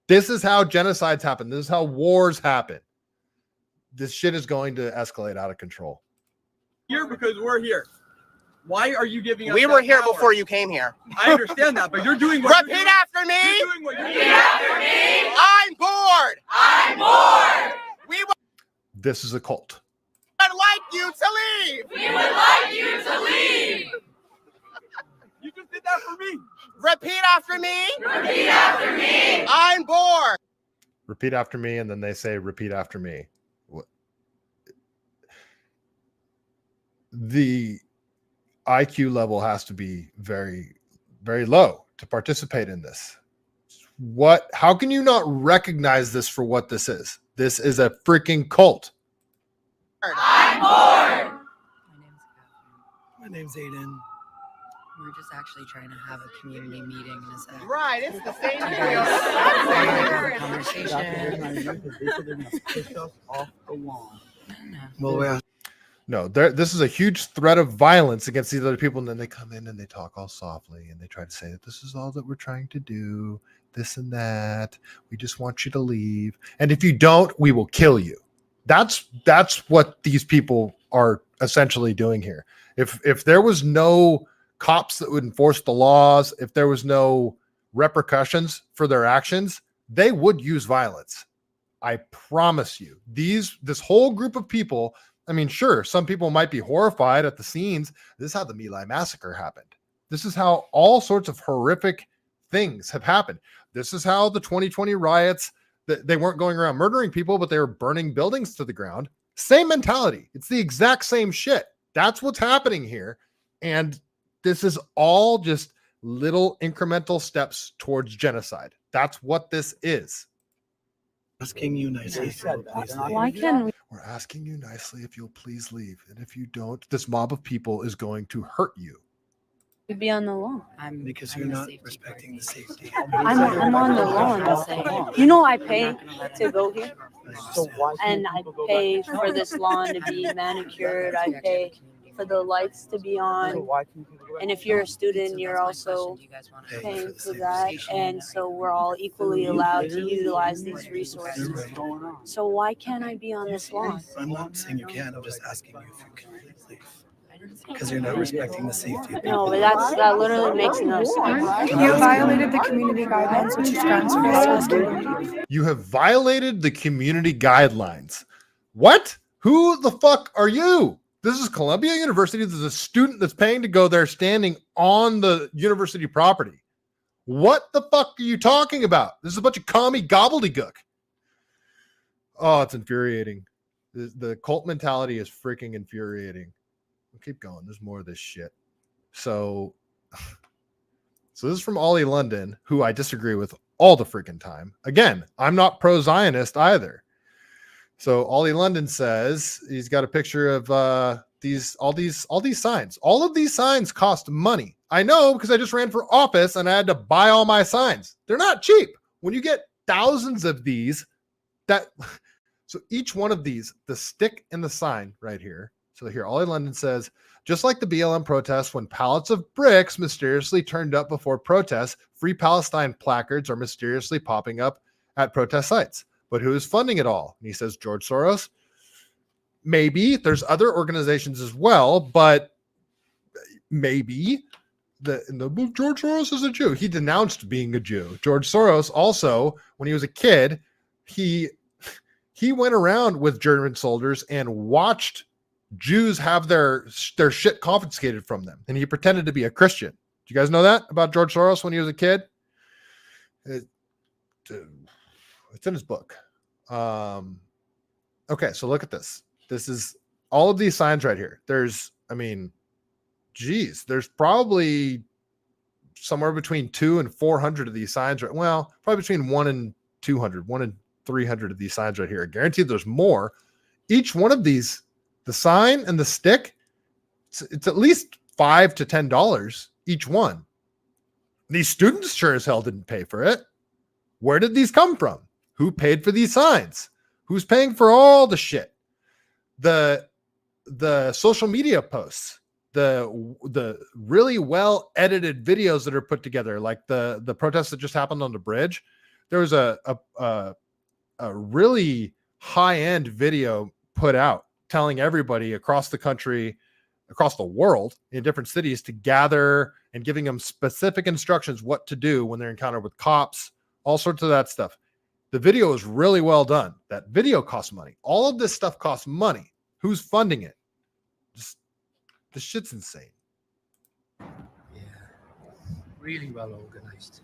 A: This is how genocides happen. This is how wars happen. This shit is going to escalate out of control.
K: Here because we're here. Why are you giving us
H: We were here
K: power?
H: before you came here.
K: I understand that, but you're doing what
H: Repeat
K: you're doing.
H: after me.
K: You're doing what you're
H: Repeat
K: doing.
H: after me. I'm bored. I'm bored. We
A: This is a cult.
H: would like you to leave. We would like you to leave.
K: You just did that for me.
H: Repeat after me.
K: Repeat after me.
H: I'm bored.
A: Repeat after me, and then they say, repeat after me. The IQ level has to be very, very low to participate in this. How can you not recognize this for what this is? This is a freaking cult.
H: I'm bored.
N: My name's Aiden. We're just actually trying to have a community meeting in a sec.
H: Right, it's the same
N: Well,
A: No, this is a huge threat of violence against these other people. And then they come in and they talk all softly and they try to say that this is all that we're trying to do, this and that. We just want you to leave. And if you don't, we will kill you. That's what these people are essentially doing here. If there was no cops that would enforce the laws, if there was no repercussions for their actions, they would use violence. I promise you. This whole group of people, I mean, sure, some people might be horrified at the scenes. This is how the My Lai massacre happened. This is how all sorts of horrific things have happened. This is how the 2020 riots, they weren't going around murdering people, but they were burning buildings to the ground. Same mentality. It's the exact same shit. That's what's happening here. And this is all just little incremental steps towards genocide. That's what this is.
N: Asking you nicely.
O: Why can't we?
A: We're asking you nicely if you'll please leave. And if you don't, this mob of people is going to hurt you.
O: Be on the lawn.
N: Because you're not respecting the safety.
O: I'm on the lawn. You know I pay to go here, and I pay for this lawn to be manicured. I pay for the lights to be on, and if you're a student, you're also paying for that, and so we're all equally allowed to utilize these resources. So why can't I be on this lawn?
N: I'm not saying you can't. I'm just asking you if you can leave. Because you're not respecting the safety.
O: No, but that literally makes no sense.
P: You violated the community guidelines, which is grounds for us asking.
A: You have violated the community guidelines. What? Who the fuck are you? This is Columbia University. There's a student that's paying to go there standing on the university property. What the fuck are you talking about? This is a bunch of commie gobbledygook. Oh, it's infuriating. The cult mentality is freaking infuriating. We'll keep going. There's more of this shit. So this is from Ollie London, who I disagree with all the freaking time. Again, I'm not pro-Zionist either. So Ollie London says he's got a picture of all these signs. All of these signs cost money. I know because I just ran for office and I had to buy all my signs. They're not cheap. When you get thousands of these, so each one of these, the stick and the sign right here. So here, Ollie London says, just like the BLM protests, when pallets of bricks mysteriously turned up before protests, Free Palestine placards are mysteriously popping up at protest sites. But who is funding it all? And he says, George Soros. Maybe there's other organizations as well, but maybe George Soros is a Jew. He denounced being a Jew. George Soros also, when he was a kid, he went around with German soldiers and watched Jews have their shit confiscated from them, and he pretended to be a Christian. Do you guys know that about George Soros when he was a kid? It's in his book. Okay, so look at this. This is all of these signs right here. There's probably somewhere between 200 and 400 of these signs. Well, probably between 1 and 200, 1 and 300 of these signs right here. I guarantee there's more. Each one of these, the sign and the stick, it's at least $5 to $10 each one. These students sure as hell didn't pay for it. Where did these come from? Who paid for these signs? Who's paying for all the shit? The social media posts, the really well edited videos that are put together, like the protest that just happened on the bridge. There was a really high end video put out telling everybody across the country, across the world, in different cities to gather and giving them specific instructions what to do when they're encountered with cops, all sorts of that stuff. The video is really well done. That video costs money. All of this stuff costs money. Who's funding it? Just the shit's insane.
C: Yeah, really well organized.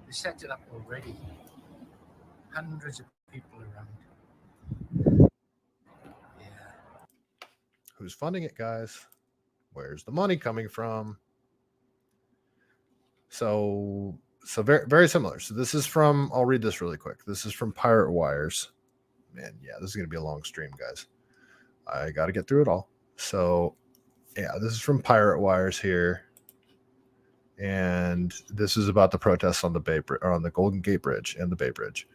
C: They set it up already. Hundreds of people around.
A: Who's funding it, guys? Where's the money coming from? So very, very similar. So this is from, I'll read this really quick. This is from Pirate Wires. Man, yeah, this is going to be a long stream, guys. I got to get through it all. So yeah, this is from Pirate Wires here. And this is about the protests on the Golden Gate Bridge and the Bay Bridge.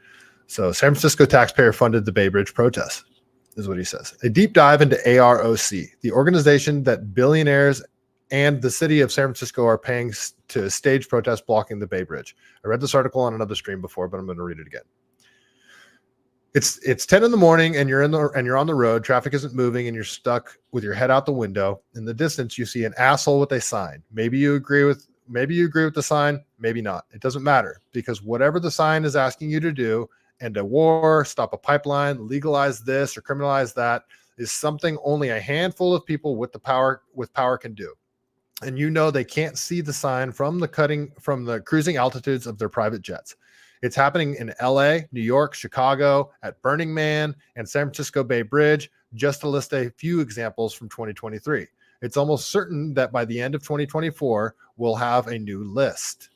A: So San Francisco taxpayer funded the Bay Bridge protests, is what he says. A deep dive into AROC, the organization that billionaires and the city of San Francisco are paying to stage protests blocking the Bay Bridge. I read this article on another stream before, but I'm going to read it again. It's 10 in the morning and you're on the road. Traffic isn't moving and you're stuck with your head out the window. In the distance, you see an asshole with a sign. Maybe you agree with the sign, maybe not. It doesn't matter, because whatever the sign is asking you to do, end a war, stop a pipeline, legalize this or criminalize that, is something only a handful of people with power can do. And you know they can't see the sign from the cruising altitudes of their private jets. It's happening in LA, New York, Chicago, at Burning Man, and San Francisco Bay Bridge, just to list a few examples from 2023. It's almost certain that by the end of 2024, we'll have a new list.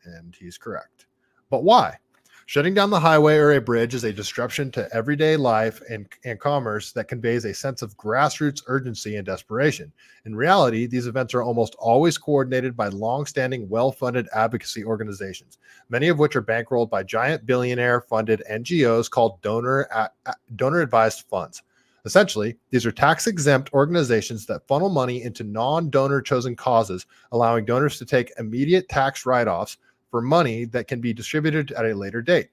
A: And he's correct. But why? Shutting down the highway or a bridge is a disruption to everyday life and commerce that conveys a sense of grassroots urgency and desperation. In reality, these events are almost always coordinated by long-standing, well-funded advocacy organizations, many of which are bankrolled by giant billionaire-funded NGOs called donor-advised funds. Essentially, these are tax-exempt organizations that funnel money into non-donor chosen causes, allowing donors to take immediate tax write-offs for money that can be distributed at a later date.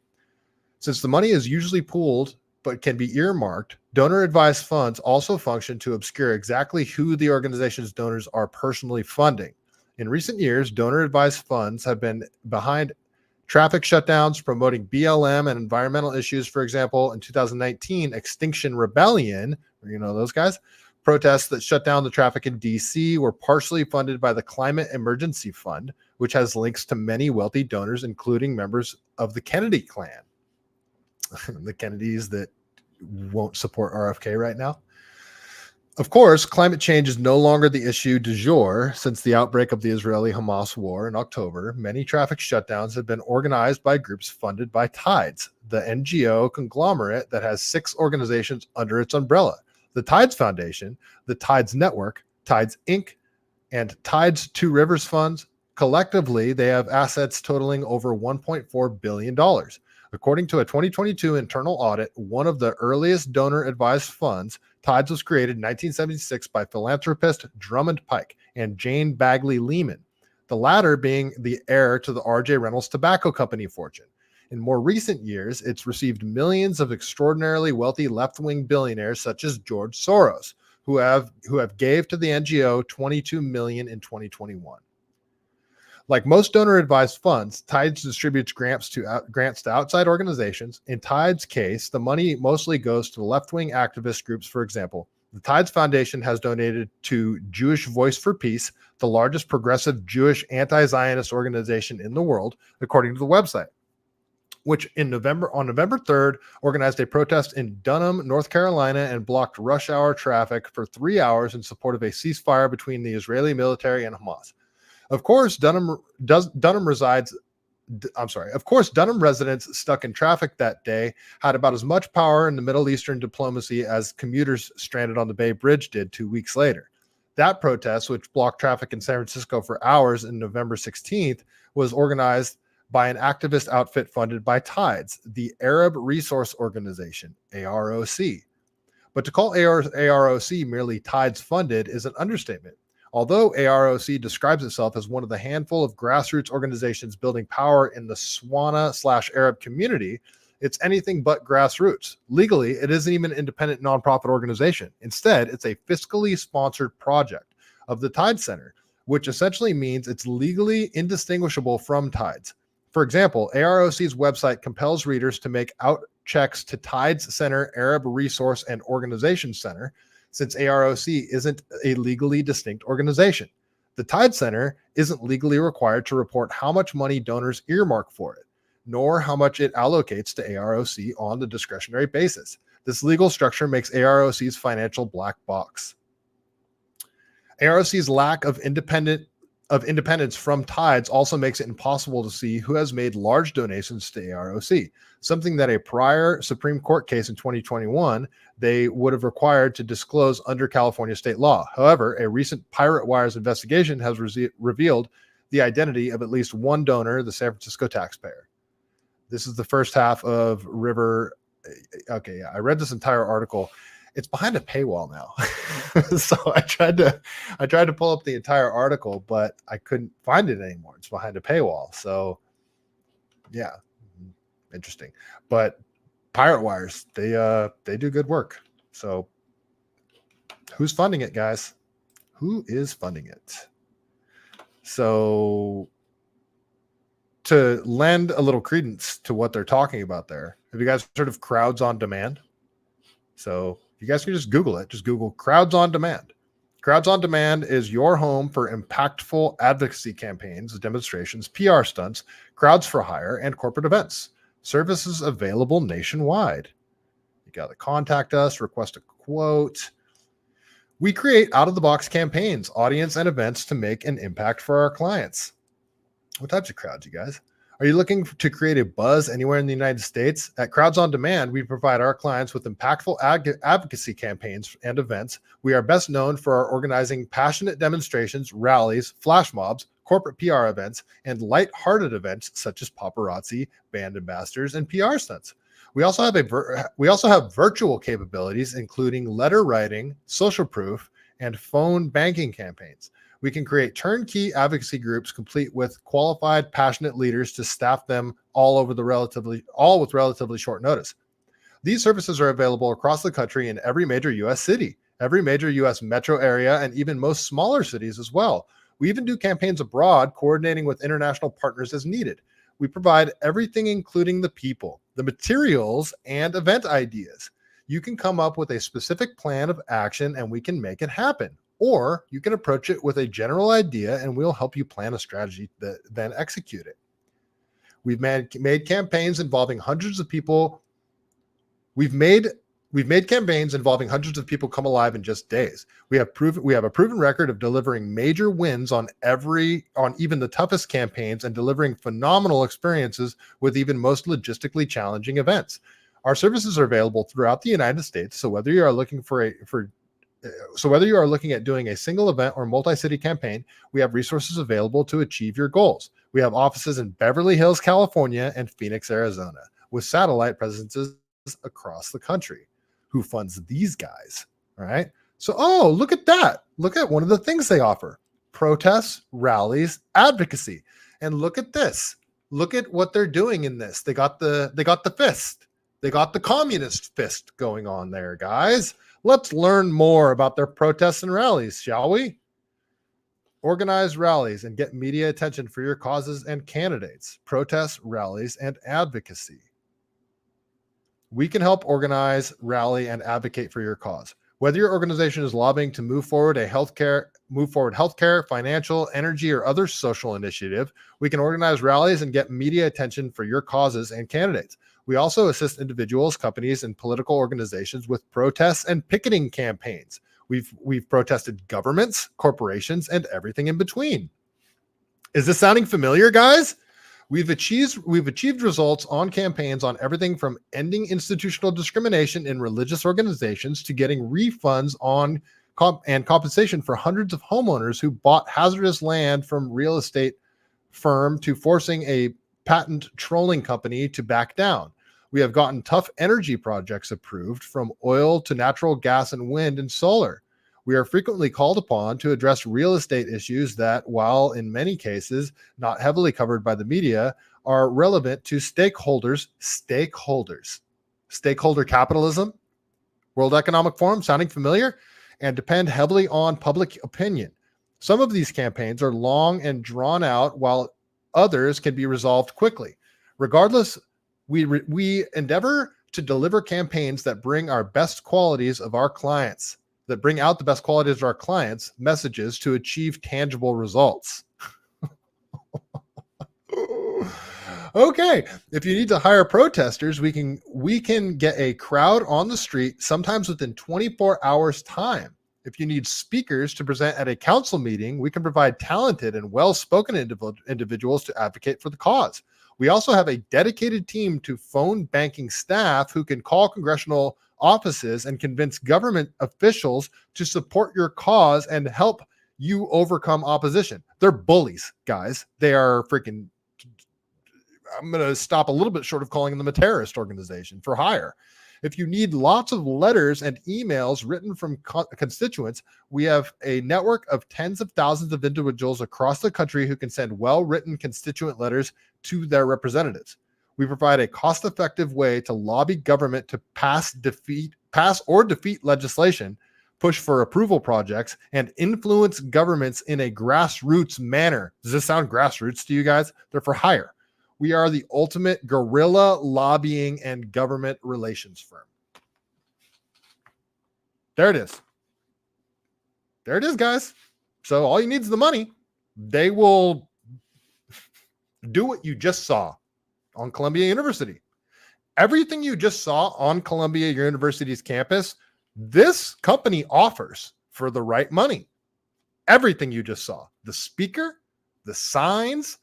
A: Since the money is usually pooled but can be earmarked, donor-advised funds also function to obscure exactly who the organization's donors are personally funding. In recent years, donor-advised funds have been behind traffic shutdowns, promoting BLM and environmental issues. For example, in 2019, Extinction Rebellion, you know those guys, protests that shut down the traffic in DC were partially funded by the Climate Emergency Fund, which has links to many wealthy donors, including members of the Kennedy clan. The Kennedys that won't support RFK right now. Of course, climate change is no longer the issue du jour. Since the outbreak of the Israeli-Hamas war in October, many traffic shutdowns have been organized by groups funded by Tides, the NGO conglomerate that has 6 organizations under its umbrella: the Tides Foundation, the Tides Network, Tides Inc., and Tide's Two Rivers funds. Collectively, they have assets totaling over $1.4 billion. According to a 2022 internal audit, one of the earliest donor-advised funds, Tides was created in 1976 by philanthropist Drummond Pike and Jane Bagley Lehman, the latter being the heir to the R.J. Reynolds Tobacco Company fortune. In more recent years, it's received millions of extraordinarily wealthy left-wing billionaires such as George Soros, who have gave to the NGO $22 million in 2021. Like most donor-advised funds, Tides distributes grants to outside organizations. In Tides' case, the money mostly goes to left-wing activist groups. For example, the Tides Foundation has donated to Jewish Voice for Peace, the largest progressive Jewish anti-Zionist organization in the world, according to the website, which on November 3rd organized a protest in Dunham, North Carolina, and blocked rush hour traffic for 3 hours in support of a ceasefire between the Israeli military and Hamas. Of course, Dunham residents stuck in traffic that day had about as much power in the Middle Eastern diplomacy as commuters stranded on the Bay Bridge did 2 weeks later. That protest, which blocked traffic in San Francisco for hours on November 16th, was organized by an activist outfit funded by Tides, the Arab Resource Organization, AROC. But to call AROC merely Tides funded is an understatement. Although AROC describes itself as one of the handful of grassroots organizations building power in the Swana/Arab community, it's anything but grassroots. Legally, it isn't even an independent nonprofit organization. Instead, it's a fiscally sponsored project of the Tides Center, which essentially means it's legally indistinguishable from Tides. For example, AROC's website compels readers to make out checks to Tides Center Arab Resource and Organization Center, since AROC isn't a legally distinct organization. The Tides Center isn't legally required to report how much money donors earmark for it, nor how much it allocates to AROC on the discretionary basis. This legal structure makes AROC's financial black box. AROC's lack of independence from Tides also makes it impossible to see who has made large donations to AROC, something that a prior Supreme Court case in 2021 they would have required to disclose under California state law. However, a recent Pirate Wires investigation has revealed the identity of at least one donor, the San Francisco taxpayer. This is the first half of River. Okay, yeah, I read this entire article. It's behind a paywall now. So I tried to pull up the entire article, but I couldn't find it anymore. It's behind a paywall. So yeah, interesting. But Pirate Wires, they do good work. So who's funding it, guys? Who is funding it? So to lend a little credence to what they're talking about there, have you guys heard of Crowds on Demand? So you guys can just Google it. Just Google Crowds on Demand. Crowds on Demand is your home for impactful advocacy campaigns, demonstrations, PR stunts, crowds for hire, and corporate events. Services available nationwide. You got to contact us, request a quote. We create out-of-the-box campaigns, audience, and events to make an impact for our clients. What types of crowds, you guys? Are you looking to create a buzz anywhere in the United States? At Crowds on Demand, we provide our clients with impactful advocacy campaigns and events. We are best known for our organizing passionate demonstrations, rallies, flash mobs, corporate PR events, and light-hearted events such as paparazzi, band ambassadors, and PR stunts. We also have virtual capabilities, including letter writing, social proof, and phone banking campaigns. We can create turnkey advocacy groups complete with qualified, passionate leaders to staff them all with relatively short notice. These services are available across the country in every major U.S. city, every major U.S. metro area, and even most smaller cities as well. We even do campaigns abroad, coordinating with international partners as needed. We provide everything, including the people, the materials, and event ideas. You can come up with a specific plan of action and we can make it happen. Or you can approach it with a general idea and we'll help you plan a strategy that then execute it. We've made campaigns involving hundreds of people. We've made campaigns involving hundreds of people come alive in just days. We have a proven record of delivering major wins on even the toughest campaigns and delivering phenomenal experiences with even most logistically challenging events. Our services are available throughout the United States. So whether you are looking for So whether you are looking at doing a single event or multi-city campaign, we have resources available to achieve your goals. We have offices in Beverly Hills, California, and Phoenix, Arizona, with satellite presences across the country. Who funds these guys? All right. So, oh, look at that. Look at one of the things they offer: protests, rallies, advocacy. And look at this. Look at what they're doing in this. They got the fist. They got the communist fist going on there, guys. Let's learn more about their protests and rallies, shall we? Organize rallies and get media attention for your causes and candidates. Protests, rallies, and advocacy. We can help organize, rally, and advocate for your cause. Whether your organization is lobbying to move forward healthcare, financial, energy, or other social initiative, we can organize rallies and get media attention for your causes and candidates. We also assist individuals, companies, and political organizations with protests and picketing campaigns. We've protested governments, corporations, and everything in between. Is this sounding familiar, guys? We've achieved results on campaigns on everything from ending institutional discrimination in religious organizations to getting refunds on and compensation for hundreds of homeowners who bought hazardous land from real estate firm to forcing a patent trolling company to back down. We have gotten tough energy projects approved, from oil to natural gas and wind and solar. We are frequently called upon to address real estate issues that, while in many cases not heavily covered by the media, are relevant to stakeholders. Stakeholder capitalism, World Economic Forum, sounding familiar? And depend heavily on public opinion. Some of these campaigns are long and drawn out, while others can be resolved quickly. Regardless, we endeavor to deliver campaigns that bring our best qualities of our clients, that bring out the best qualities of our clients' messages to achieve tangible results. Okay, if you need to hire protesters, we can get a crowd on the street, sometimes within 24 hours time. If you need speakers to present at a council meeting, we can provide talented and well-spoken individuals to advocate for the cause. We also have a dedicated team to phone banking staff who can call congressional offices and convince government officials to support your cause and help you overcome opposition. They're bullies, guys. They are freaking... I'm going to stop a little bit short of calling them a terrorist organization for hire. If you need lots of letters and emails written from constituents, we have a network of tens of thousands of individuals across the country who can send well-written constituent letters to their representatives. We provide a cost-effective way to lobby government to pass or defeat legislation, push for approval projects, and influence governments in a grassroots manner. Does this sound grassroots to you guys? They're for hire. We are the ultimate guerrilla lobbying and government relations firm. There it is. There it is, guys. So all you need is the money. They will do what you just saw on Columbia University. Everything you just saw on Columbia University's campus, this company offers for the right money. Everything you just saw. The speaker, the signs,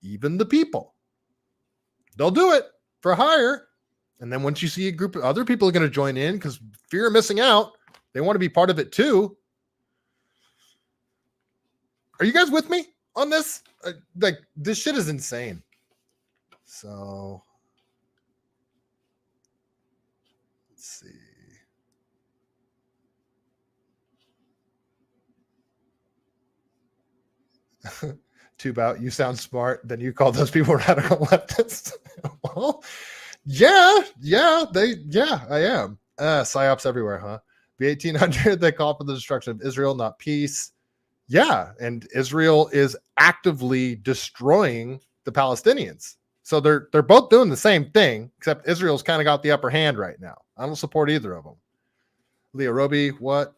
A: even the people. They'll do it for hire. And then once you see a group of other people are going to join in because fear of missing out, they want to be part of it too. Are you guys with me on this? Like, this shit is insane. So let's see. Too about you sound smart, then you call those people radical leftists. Well, I am. Psyops everywhere, huh? B-1800, they call for the destruction of Israel, not peace. Yeah, and Israel is actively destroying the Palestinians. So they're both doing the same thing, except Israel's kind of got the upper hand right now. I don't support either of them. Leah Roby, what?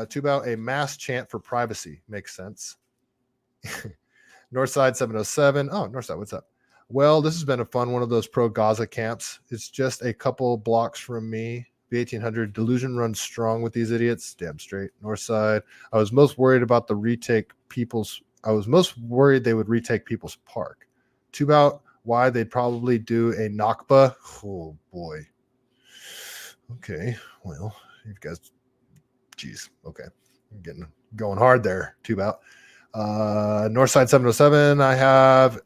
A: Too about a mass chant for privacy. Makes sense. Northside 707. Oh, Northside, what's up? Well, this has been a fun one of those pro-Gaza camps. It's just a couple blocks from me. B-1800, delusion runs strong with these idiots. Damn straight. Northside. I was most worried they would retake People's Park. Too about why they'd probably do a Nakba. Oh, boy. Okay, well, you guys Jeez. Okay. I'm going hard there. Tube out. Northside 707. I have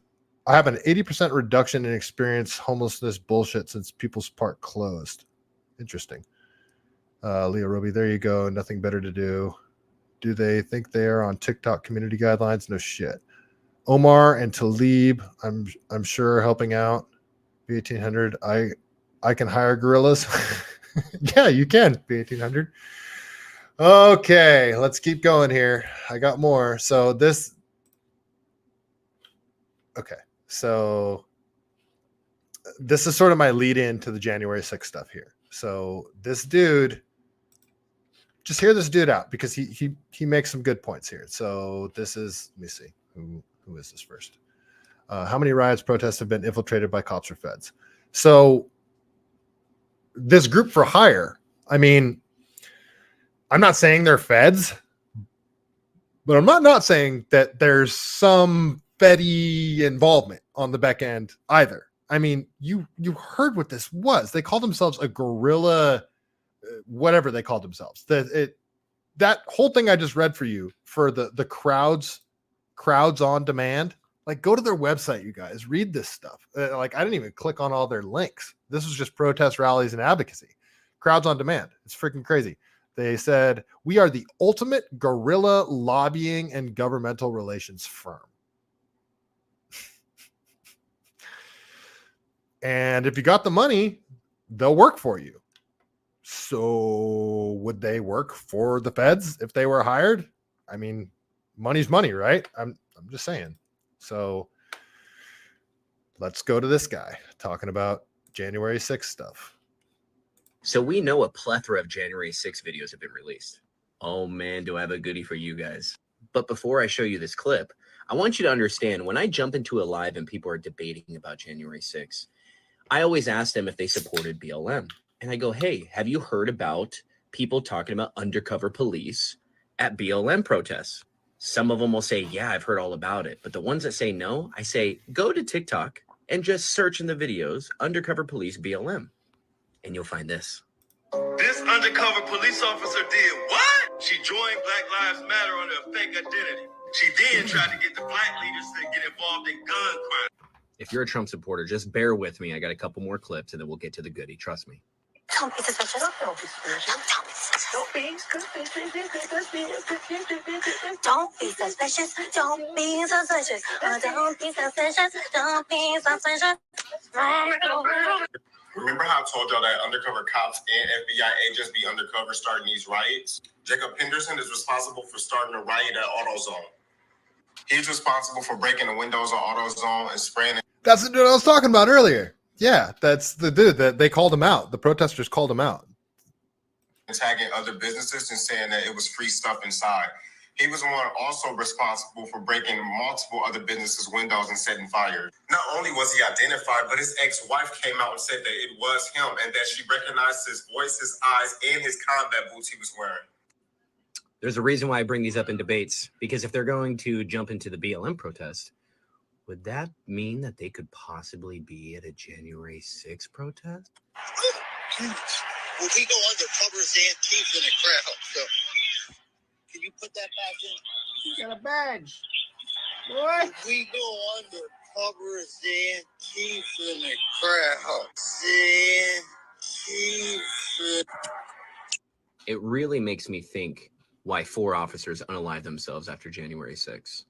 A: an 80% reduction in experience homelessness bullshit since People's Park closed. Interesting. Leo Roby, there you go. Nothing better to do. Do they think they are on TikTok community guidelines? No shit. Omar and Talib, I'm sure helping out. B1800. I can hire gorillas. Yeah, you can. B1800. Okay, let's keep going here. I got more. So this. Okay, so this is sort of my lead in to the January 6th stuff here. So this dude, just hear this dude out because he makes some good points here. So this is, let me see, who is this first? How many riots, protests have been infiltrated by cops or feds? So this group for hire, I mean, I'm not saying they're feds, but I'm not saying that there's some feddy involvement on the back end either. I mean, you heard what this was. They called themselves a guerrilla, whatever they called themselves. That whole thing I just read for you for the crowds on demand. Like, go to their website, you guys. Read this stuff. Like, I didn't even click on all their links. This was just protest rallies and advocacy. Crowds on demand. It's freaking crazy. They said, we are the ultimate guerrilla lobbying and governmental relations firm. And if you got the money, they'll work for you. So would they work for the feds if they were hired? I mean, money's money, right? I'm just saying. So let's go to this guy talking about January 6th stuff.
I: So we know a plethora of January 6th videos have been released. Oh man, do I have a goodie for you guys. But before I show you this clip, I want you to understand when I jump into a live and people are debating about January 6th, I always ask them if they supported BLM. And I go, hey, have you heard about people talking about undercover police at BLM protests? Some of them will say, yeah, I've heard all about it. But the ones that say no, I say, go to TikTok and just search in the videos, undercover police BLM. And you'll find this.
U: This undercover police officer did what? She joined Black Lives Matter under a fake identity. She then tried to get the black leaders to get involved in gun crime.
I: If you're a Trump supporter, just bear with me. I got a couple more clips and then we'll get to the goodie. Trust me.
Q: Don't be suspicious. Don't be suspicious. Don't be suspicious. Don't be suspicious. Don't be suspicious. Don't be suspicious. Don't be suspicious.
U: Remember how I told y'all that undercover cops and FBI agents be undercover starting these riots? Jacob Henderson is responsible for starting a riot at AutoZone. He's responsible for breaking the windows of AutoZone and spraying it.
A: That's the dude I was talking about earlier. Yeah, that's the dude that they called him out. The protesters called him out.
U: And tagging other businesses and saying that it was free stuff inside. He was one also responsible for breaking multiple other businesses' windows and setting fires. Not only was he identified, but his ex-wife came out and said that it was him and that she recognized his voice, his eyes, and his combat boots he was wearing.
I: There's a reason why I bring these up in debates, because if they're going to jump into the BLM protest, would that mean that they could possibly be at a January 6th protest?
U: Well, we go undercover as Antifa in a crowd, so can you put that back in?
L: You got a badge. What?
U: We go undercover as Antifa in a crowd. Antifa.
I: It really makes me think why 4 officers unalived themselves after January 6th.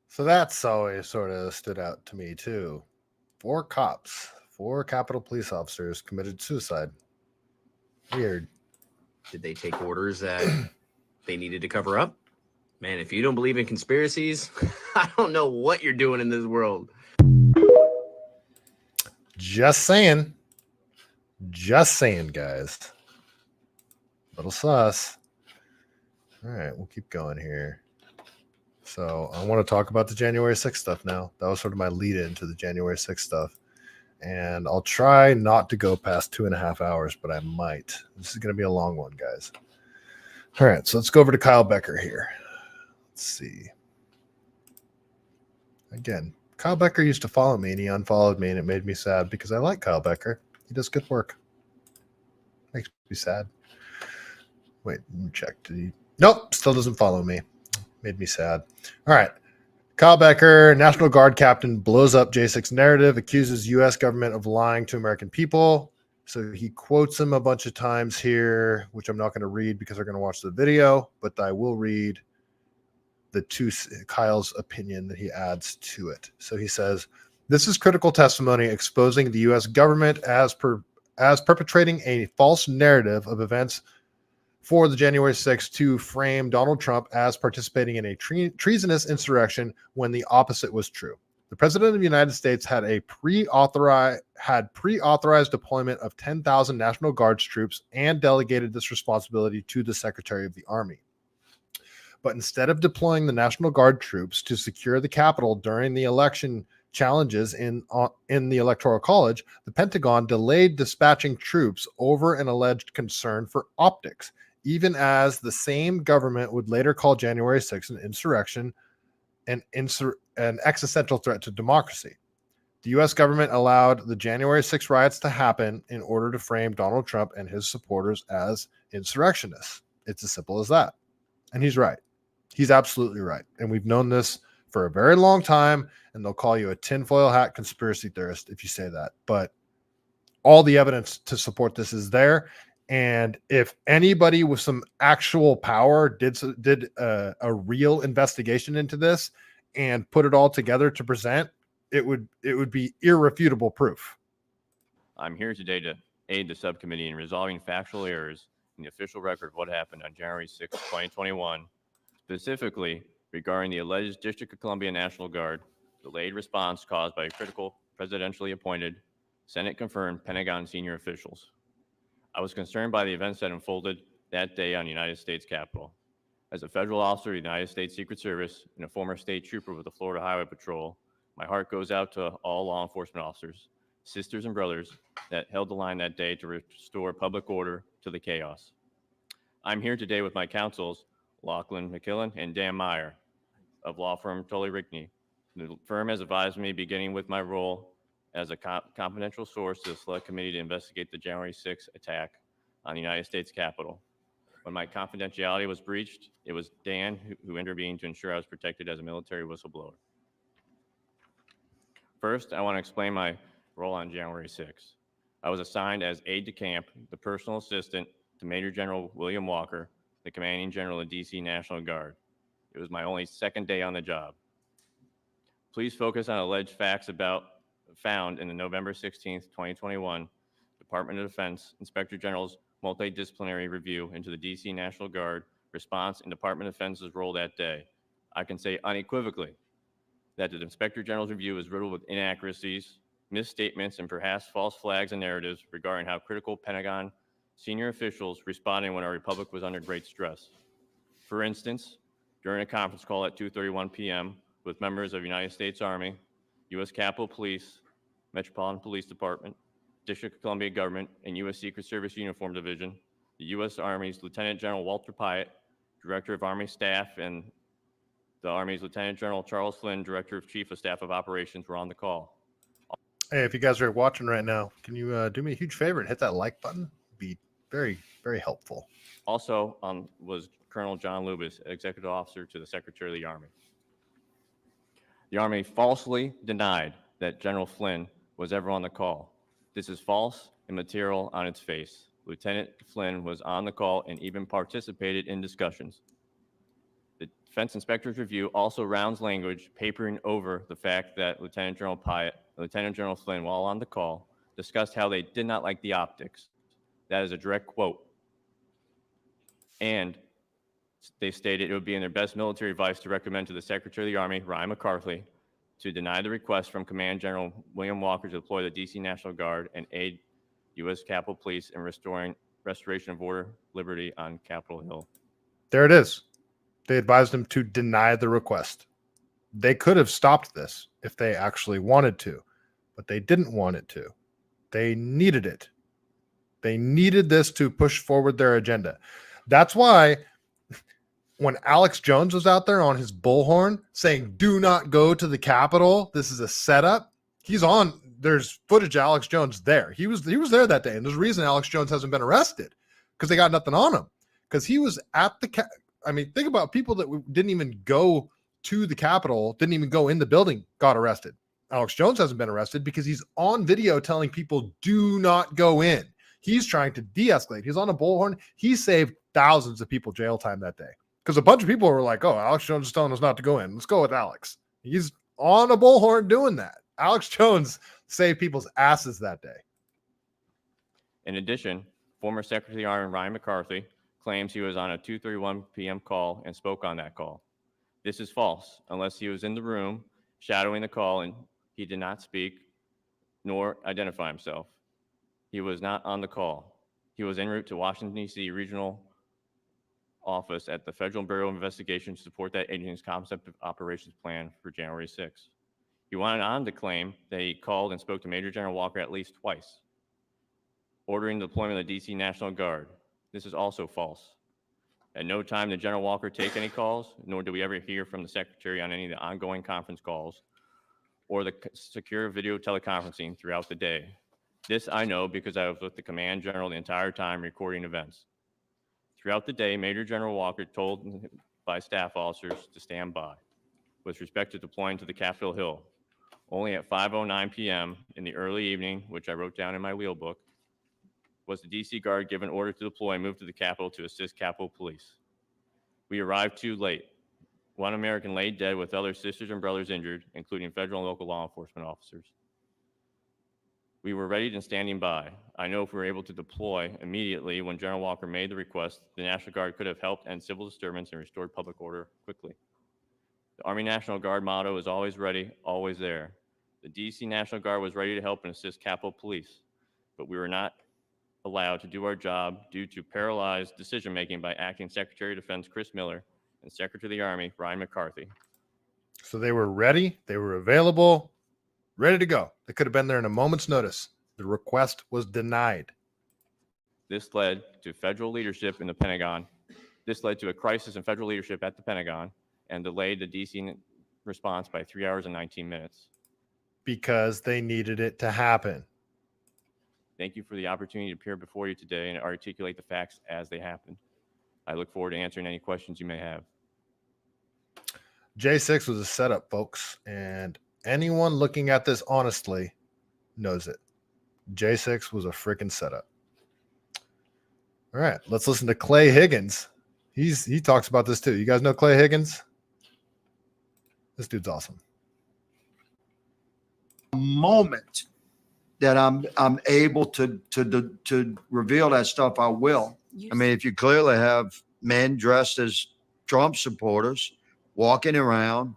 A: So that's always sort of stood out to me too. 4 cops, 4 Capitol police officers committed suicide. Weird.
I: Did they take orders that they needed to cover up? Man, if you don't believe in conspiracies, I don't know what you're doing in this world.
A: Just saying. Just saying, guys. Little sus. All right, we'll keep going here. So I want to talk about the January 6th stuff now. That was sort of my lead into the January 6th stuff. And I'll try not to go past 2.5 hours, but I might. This is going to be a long one, guys. All right, so let's go over to Kyle Becker here. Let's see. Again, Kyle Becker used to follow me, and he unfollowed me, and it made me sad because I like Kyle Becker. He does good work. Makes me sad. Wait, let me check. Did he? Nope, still doesn't follow me. Made me sad. All right. Kyle Becker, National Guard captain, blows up J6 narrative, accuses U.S. government of lying to American people. So he quotes him a bunch of times here, which I'm not going to read because they're going to watch the video, but I will read Kyle's opinion that he adds to it. So he says, this is critical testimony exposing the U.S. government as perpetrating a false narrative of events for the January 6th to frame Donald Trump as participating in a treasonous insurrection when the opposite was true. The President of the United States had pre-authorized deployment of 10,000 National Guard troops and delegated this responsibility to the Secretary of the Army. But instead of deploying the National Guard troops to secure the Capitol during the election challenges in the Electoral College, the Pentagon delayed dispatching troops over an alleged concern for optics, even as the same government would later call January 6th an insurrection, an existential threat to democracy. The U.S. government allowed the January 6th riots to happen in order to frame Donald Trump and his supporters as insurrectionists. It's as simple as that. And he's right. He's absolutely right. And we've known this for a very long time, and they'll call you a tinfoil hat conspiracy theorist if you say that. But all the evidence to support this is there. And if anybody with some actual power did a real investigation into this and put it all together to present, it would be irrefutable proof.
R: I'm here today to aid the subcommittee in resolving factual errors in the official record of what happened on January 6, 2021, specifically regarding the alleged District of Columbia National Guard delayed response caused by critical presidentially appointed, Senate-confirmed Pentagon senior officials. I was concerned by the events that unfolded that day on the United States Capitol. As a federal officer of the United States Secret Service and a former state trooper with the Florida Highway Patrol, my heart goes out to all law enforcement officers, sisters and brothers that held the line that day to restore public order to the chaos. I'm here today with my counsels, Lachlan McKillen and Dan Meyer of law firm Tully Rickney. The firm has advised me, beginning with my role as a confidential source to the Select Committee to investigate the January 6th attack on the United States Capitol. When my confidentiality was breached, it was Dan who intervened to ensure I was protected as a military whistleblower. First, I want to explain my role on January 6th. I was assigned as aide-de-camp, the personal assistant to Major General William Walker, the commanding general of DC National Guard. It was my only second day on the job. Please focus on alleged facts found in the November 16th, 2021 Department of Defense Inspector General's multidisciplinary review into the DC National Guard response and Department of Defense's role that day. I can say unequivocally that the Inspector General's review is riddled with inaccuracies, misstatements, and perhaps false flags and narratives regarding how critical Pentagon senior officials responded when our republic was under great stress. For instance, during a conference call at 2:31 p.m. with members of United States Army, U.S. Capitol Police, Metropolitan Police Department, District of Columbia Government, and U.S. Secret Service Uniform Division, the U.S. Army's Lieutenant General Walter Pyatt, Director of Army Staff, and the Army's Lieutenant General Charles Flynn, Director of Chief of Staff of Operations, were on the call.
A: Hey, if you guys are watching right now, can you do me a huge favor and hit that like button? Be very, very helpful.
R: Also was Colonel John Lubis, Executive Officer to the Secretary of the Army. The Army falsely denied that General Flynn was ever on the call. This is false and material on its face. Lieutenant Flynn was on the call and even participated in discussions. The Defense Inspector's review also rounds language, papering over the fact that Lieutenant General Pyatt and Lieutenant General Flynn, while on the call, discussed how they did not like the optics. That is a direct quote. And they stated it would be in their best military advice to recommend to the Secretary of the Army, Ryan McCarthy, to deny the request from Command General William Walker to deploy the DC National Guard and aid U.S. Capitol Police in restoration of order, liberty on Capitol Hill.
A: There it is. They advised him to deny the request. They could have stopped this if they actually wanted to, but they didn't want it to. They needed it. They needed this to push forward their agenda. That's why when Alex Jones was out there on his bullhorn saying, do not go to the Capitol, this is a setup, he's on, there's footage of Alex Jones there. He was there that day. And there's a reason Alex Jones hasn't been arrested, because they got nothing on him. because he was at the I mean, think about people that didn't even go to the Capitol, didn't even go in the building, got arrested. Alex Jones hasn't been arrested because he's on video telling people do not go in. He's trying to de-escalate. He's on a bullhorn. He saved thousands of people jail time that day because a bunch of people were like, oh, Alex Jones is telling us not to go in. Let's go with Alex. He's on a bullhorn doing that. Alex Jones saved people's asses that day.
R: In addition, former Secretary of the Army Ryan McCarthy claims he was on a 2:31 p.m. call and spoke on that call. This is false, unless he was in the room shadowing the call and he did not speak nor identify himself. He was not on the call. He was en route to Washington, D.C. regional office at the Federal Bureau of Investigation to support that agency's concept of operations plan for January 6th. He went on to claim that he called and spoke to Major General Walker at least twice, ordering the deployment of the D.C. National Guard. This is also false. At no time did General Walker take any calls, nor did we ever hear from the Secretary on any of the ongoing conference calls or the secure video teleconferencing throughout the day. This I know because I was with the Command General the entire time recording events. Throughout the day, Major General Walker told by staff officers to stand by with respect to deploying to the Capitol Hill. Only at 5:09 p.m. in the early evening, which I wrote down in my wheel book, was the D.C. Guard given order to deploy and move to the Capitol to assist Capitol Police. We arrived too late. One American lay dead with other sisters and brothers injured, including federal and local law enforcement officers. We were ready and standing by. I know if we were able to deploy immediately when General Walker made the request, the National Guard could have helped end civil disturbance and restored public order quickly. The Army National Guard motto is always ready, always there. The D.C. National Guard was ready to help and assist Capitol Police, but we were not allowed to do our job due to paralyzed decision-making by Acting Secretary of Defense Chris Miller and Secretary of the Army Ryan McCarthy.
A: So they were ready, they were available, ready to go. They could have been there in a moment's notice. The request was denied.
R: This led to federal leadership in the Pentagon. This led to a crisis in federal leadership at the Pentagon and delayed the D.C. response by 3 hours and 19 minutes.
A: Because they needed it to happen.
R: Thank you for the opportunity to appear before you today and articulate the facts as they happened. I look forward to answering any questions you may have.
A: J6 was a setup, folks, and anyone looking at this honestly knows it. J6 was a freaking setup. All right, let's listen to Clay Higgins. He talks about this too. You guys know Clay Higgins? This dude's awesome.
S: Moment that I'm able to reveal that stuff, I will. I mean, if you clearly have men dressed as Trump supporters walking around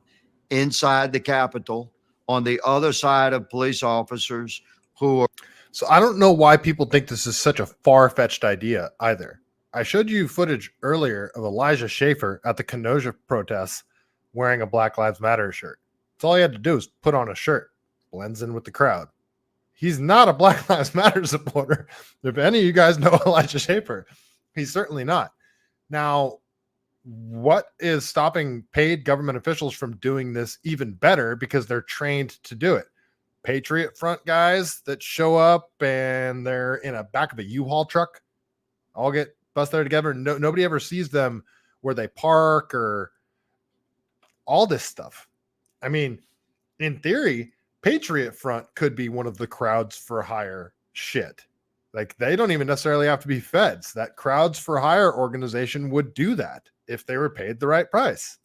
S: inside the Capitol on the other side of police officers who are.
A: So I don't know why people think this is such a far-fetched idea either. I showed you footage earlier of Elijah Schaffer at the Kenosha protests wearing a Black Lives Matter shirt. That's all he had to do is put on a shirt. Blends in with the crowd. He's not a Black Lives Matter supporter. If any of you guys know Elijah Schaffer, he's certainly not. Now, what is stopping paid government officials from doing this even better because they're trained to do it? Patriot Front guys that show up and they're in a back of a U-Haul truck, all get busted there together. Nobody ever sees them where they park or all this stuff. I mean, in theory, Patriot Front could be one of the crowds for hire shit. Like, they don't even necessarily have to be feds. That crowds for hire organization would do that if they were paid the right price.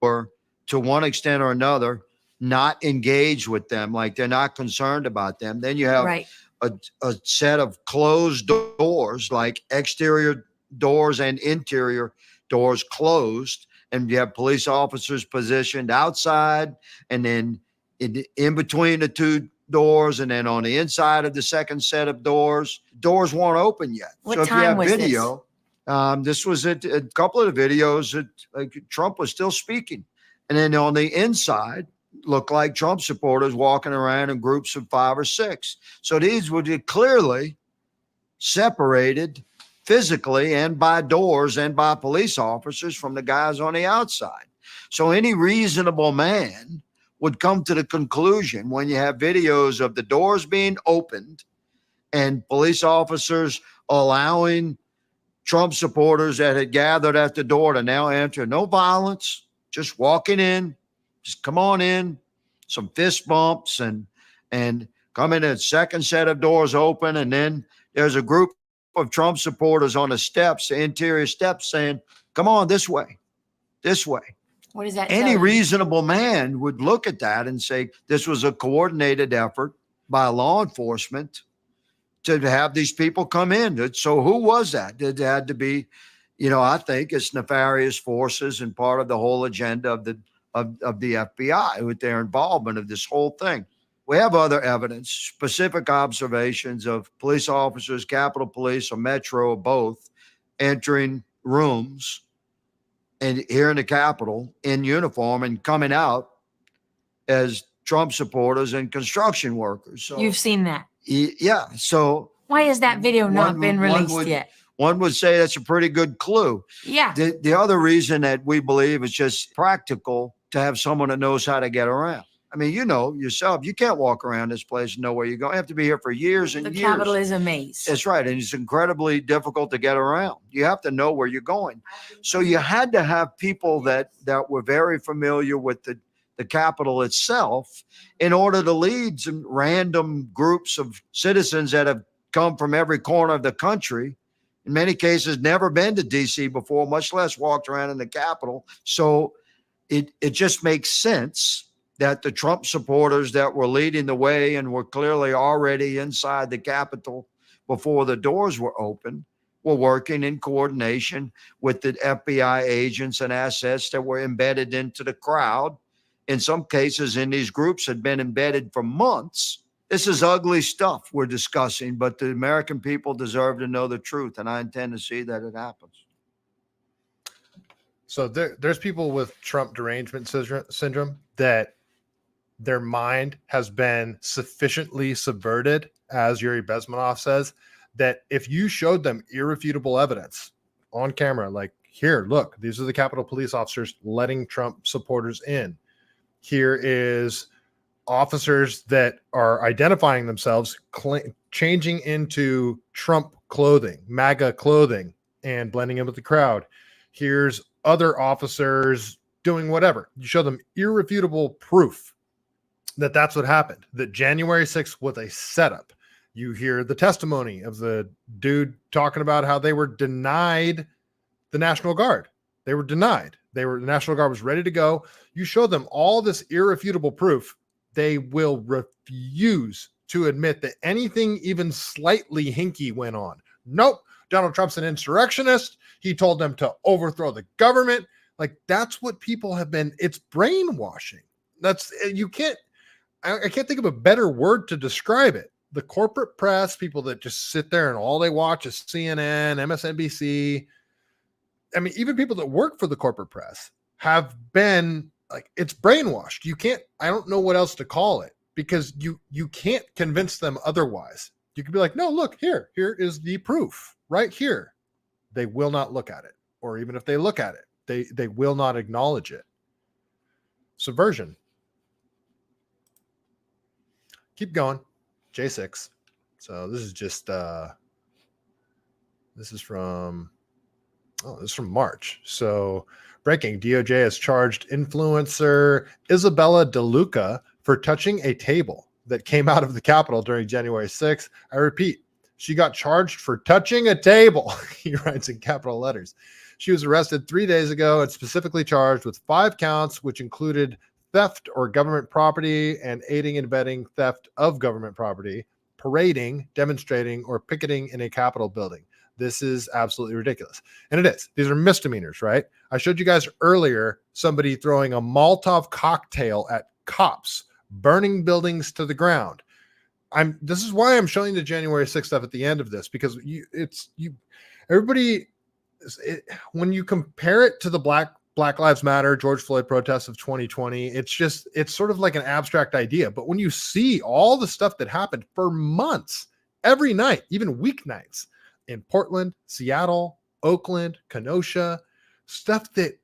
S: Or to one extent or another, not engage with them, like they're not concerned about them. Then you have a set of closed doors, like exterior doors and interior doors closed, and you have police officers positioned outside and then in between the two doors, and then on the inside of the second set of doors won't open yet.
T: What
S: so if
T: time
S: you have
T: was
S: video, this was a couple of the videos that like Trump was still speaking. And then on the inside, looked like Trump supporters walking around in groups of 5 or 6. So these would be clearly separated physically and by doors and by police officers from the guys on the outside. So any reasonable man would come to the conclusion when you have videos of the doors being opened and police officers allowing Trump supporters that had gathered at the door to now enter. No violence, just walking in, just come on in, some fist bumps and come in, a second set of doors open. And then there's a group of Trump supporters on the steps, the interior steps, saying, come on this way, this way.
T: What does that
S: Any
T: tell you?
S: reasonable man would look at that and say, this was a coordinated effort by law enforcement to have these people come in. So who was that? It had to be, I think it's nefarious forces and part of the whole agenda of the FBI with their involvement of this whole thing. We have other evidence, specific observations of police officers, Capitol Police or Metro or both, entering rooms and here in the Capitol in uniform and coming out as Trump supporters and construction workers. So
T: You've seen that.
S: yeah. So
T: why has that video not been released yet?
S: One would say that's a pretty good clue.
T: Yeah.
S: The other reason that we believe is just practical to have someone that knows how to get around. I mean, you know yourself, you can't walk around this place and know where you're going. You have to be here for years and years.
T: The Capitol is a maze.
S: That's right. And it's incredibly difficult to get around. You have to know where you're going. So you had to have people that were very familiar with the Capitol itself in order to lead some random groups of citizens that have come from every corner of the country, in many cases never been to D.C. before, much less walked around in the Capitol. So it just makes sense that the Trump supporters that were leading the way and were clearly already inside the Capitol before the doors were open were working in coordination with the FBI agents and assets that were embedded into the crowd. In some cases, in these groups had been embedded for months. This is ugly stuff we're discussing, but the American people deserve to know the truth, and I intend to see that it happens.
A: So there's people with Trump derangement syndrome that their mind has been sufficiently subverted, as Yuri Bezmenov says, that if you showed them irrefutable evidence on camera, like, here, look, these are the Capitol Police officers letting Trump supporters in. Here is officers that are identifying themselves, changing into Trump clothing, MAGA clothing, and blending in with the crowd. Here's other officers doing whatever. You show them irrefutable proof that that's what happened, that January 6th was a setup. You hear the testimony of the dude talking about how they were denied the National Guard. They were denied. The National Guard was ready to go. You show them all this irrefutable proof, they will refuse to admit that anything even slightly hinky went on. Nope. Donald Trump's an insurrectionist. He told them to overthrow the government. Like, that's what people have been. It's brainwashing. I can't think of a better word to describe it. The corporate press, people that just sit there and all they watch is CNN, MSNBC. I mean, even people that work for the corporate press have been like, it's brainwashed. I don't know what else to call it, because you can't convince them otherwise. You could be like, no, look, here is the proof right here. They will not look at it. Or even if they look at it, they will not acknowledge it. Subversion. Keep going. J6. So this is just this is from March. So breaking: DOJ has charged influencer Isabella DeLuca for touching a table that came out of the Capitol during January 6th. I repeat, she got charged for touching a table. He writes in capital letters. She was arrested 3 days ago and specifically charged with 5 counts, which included theft or government property and aiding and abetting theft of government property, parading, demonstrating, or picketing in a Capitol building. This is absolutely ridiculous. And it is. These are misdemeanors, right? I showed you guys earlier somebody throwing a Molotov cocktail at cops, burning buildings to the ground. This is why I'm showing the January 6th stuff at the end of this, because when you compare it to the Black Lives Matter, George Floyd protests of 2020, it's sort of like an abstract idea. But when you see all the stuff that happened for months, every night, even weeknights, in Portland, Seattle, Oakland, Kenosha, stuff that,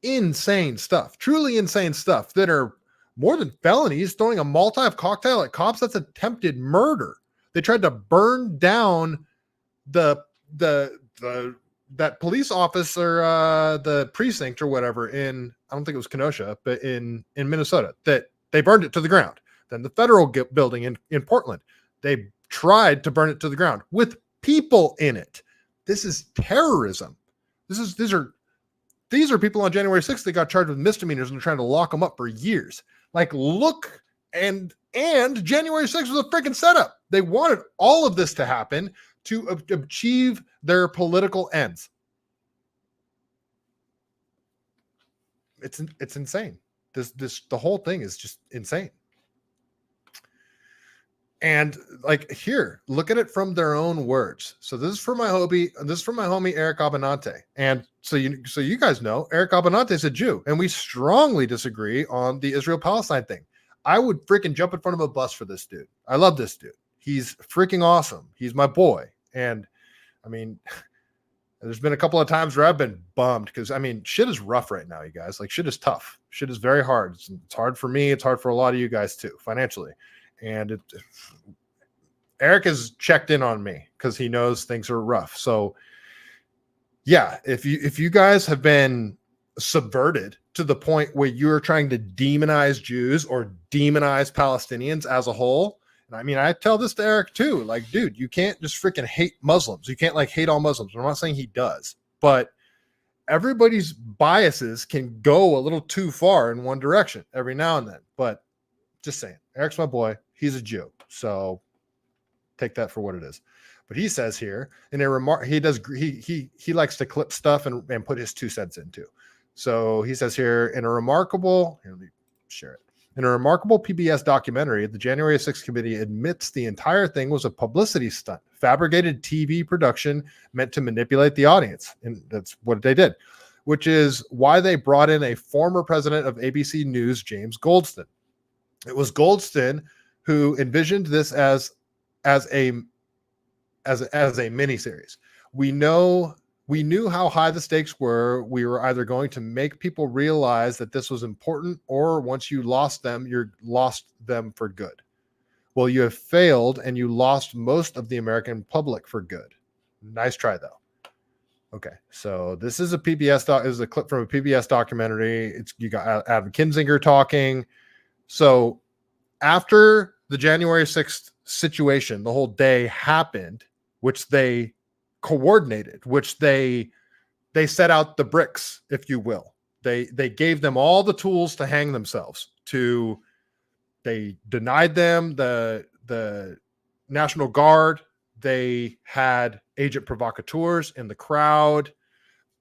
A: insane stuff, truly insane stuff that are more than felonies. Throwing a Molotov cocktail at cops, that's attempted murder. They tried to burn down the that police officer, the precinct or whatever in, I don't think it was Kenosha, but in Minnesota, that they burned it to the ground. Then the federal building in Portland, they tried to burn it to the ground with people in it. This is terrorism. These are people on January 6th that got charged with misdemeanors and they're trying to lock them up for years. Like, look, and January 6th was a freaking setup. They wanted all of this to happen to achieve their political ends. It's insane. The whole thing is just insane. And like, here, look at it from their own words. So this is from my homie Eric Abenante. And so you guys know Eric Abenante is a Jew, and we strongly disagree on the Israel-Palestine thing. I would freaking jump in front of a bus for this dude. I love this dude. He's freaking awesome. He's my boy. And I mean, there's been a couple of times where I've been bummed because, I mean, shit is rough right now, you guys. Like, shit is tough. Shit is very hard. It's hard for me. It's hard for a lot of you guys too, financially. And Eric has checked in on me because he knows things are rough. So yeah, if you guys have been subverted to the point where you're trying to demonize Jews or demonize Palestinians as a whole, and I mean, I tell this to Eric too, like, dude, you can't just freaking hate Muslims. You can't like hate all Muslims. I'm not saying he does, but everybody's biases can go a little too far in one direction every now and then. But just saying, Eric's my boy. He's a Jew. So take that for what it is. But he says here in a remark, he likes to clip stuff and put his 2 cents into. So he says here, let me share it. In a remarkable PBS documentary, the January 6th committee admits the entire thing was a publicity stunt, fabricated TV production meant to manipulate the audience. And that's what they did, which is why they brought in a former president of ABC News, James Goldston. It was Goldston who envisioned this as a miniseries. We knew how high the stakes were. We were either going to make people realize that this was important, or once you lost them, you lost them for good. Well, you have failed, and you lost most of the American public for good. Nice try, though. Okay, so this is a PBS is a clip from a PBS documentary. You got Adam Kinzinger talking. So after the January 6th situation, the whole day happened, which they coordinated, which they set out the bricks, if you will. They gave them all the tools to hang themselves. They denied them the National Guard. They had agent provocateurs in the crowd,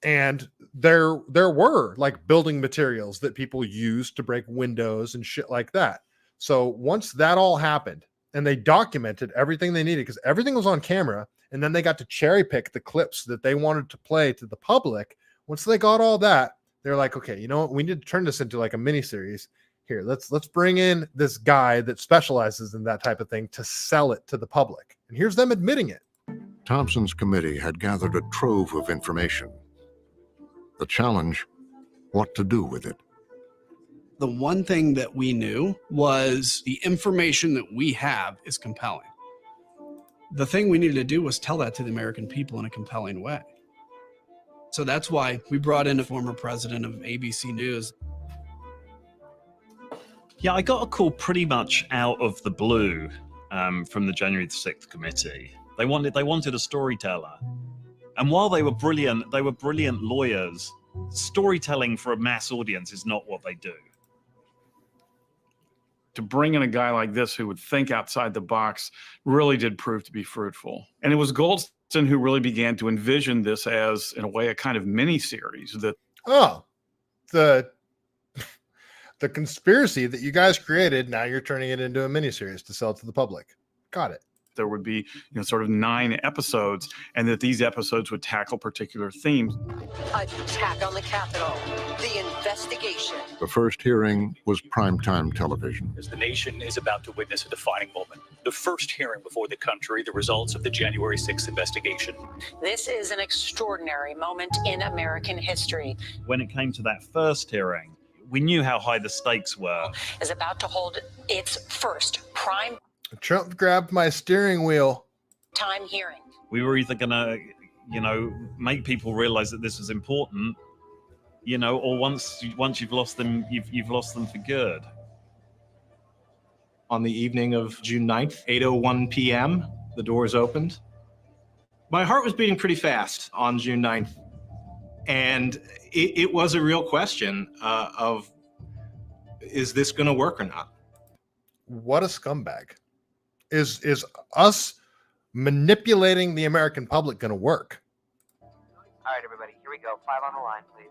A: and there were like building materials that people used to break windows and shit like that. So once that all happened, and they documented everything they needed because everything was on camera, and then they got to cherry pick the clips that they wanted to play to the public. Once they got all that, they're like, okay, you know what? We need to turn this into like a mini series. Here, let's bring in this guy that specializes in that type of thing to sell it to the public. And here's them admitting it.
D: Thompson's committee had gathered a trove of information. The challenge, what to do with it.
V: The one thing that we knew was the information that we have is compelling. The thing we needed to do was tell that to the American people in a compelling way. So that's why we brought in a former president of ABC News.
W: Yeah, I got a call pretty much out of the blue from the January 6th committee. They wanted a storyteller. And while they were brilliant lawyers, storytelling for a mass audience is not what they do.
X: To bring in a guy like this who would think outside the box really did prove to be fruitful. And it was Goldston who really began to envision this as, in a way, a kind of mini-series.
A: The conspiracy that you guys created, now you're turning it into a miniseries to sell to the public. Got it.
X: There would be, sort of 9 episodes, and that these episodes would tackle particular themes.
Y: Attack on the Capitol, the investigation.
D: The first hearing was primetime television.
Z: As the nation is about to witness a defining moment, the first hearing before the country, the results of the January 6th investigation.
Y: This is an extraordinary moment in American history.
W: When it came to that first hearing, we knew how high the stakes were.
Y: Is about to hold its first prime
A: Trump grabbed my steering wheel.
Y: time hearing.
W: We were either going to make people realize that this is important, or once you've lost them, you've lost them for good.
B: On the evening of June 9th, 8:01 p.m., the doors opened. My heart was beating pretty fast on June 9th. And it was a real question of, is this going to work or not?
A: What a scumbag. Is us manipulating the American public going to work?
E: All right, everybody, here we go. 5 on the line, please.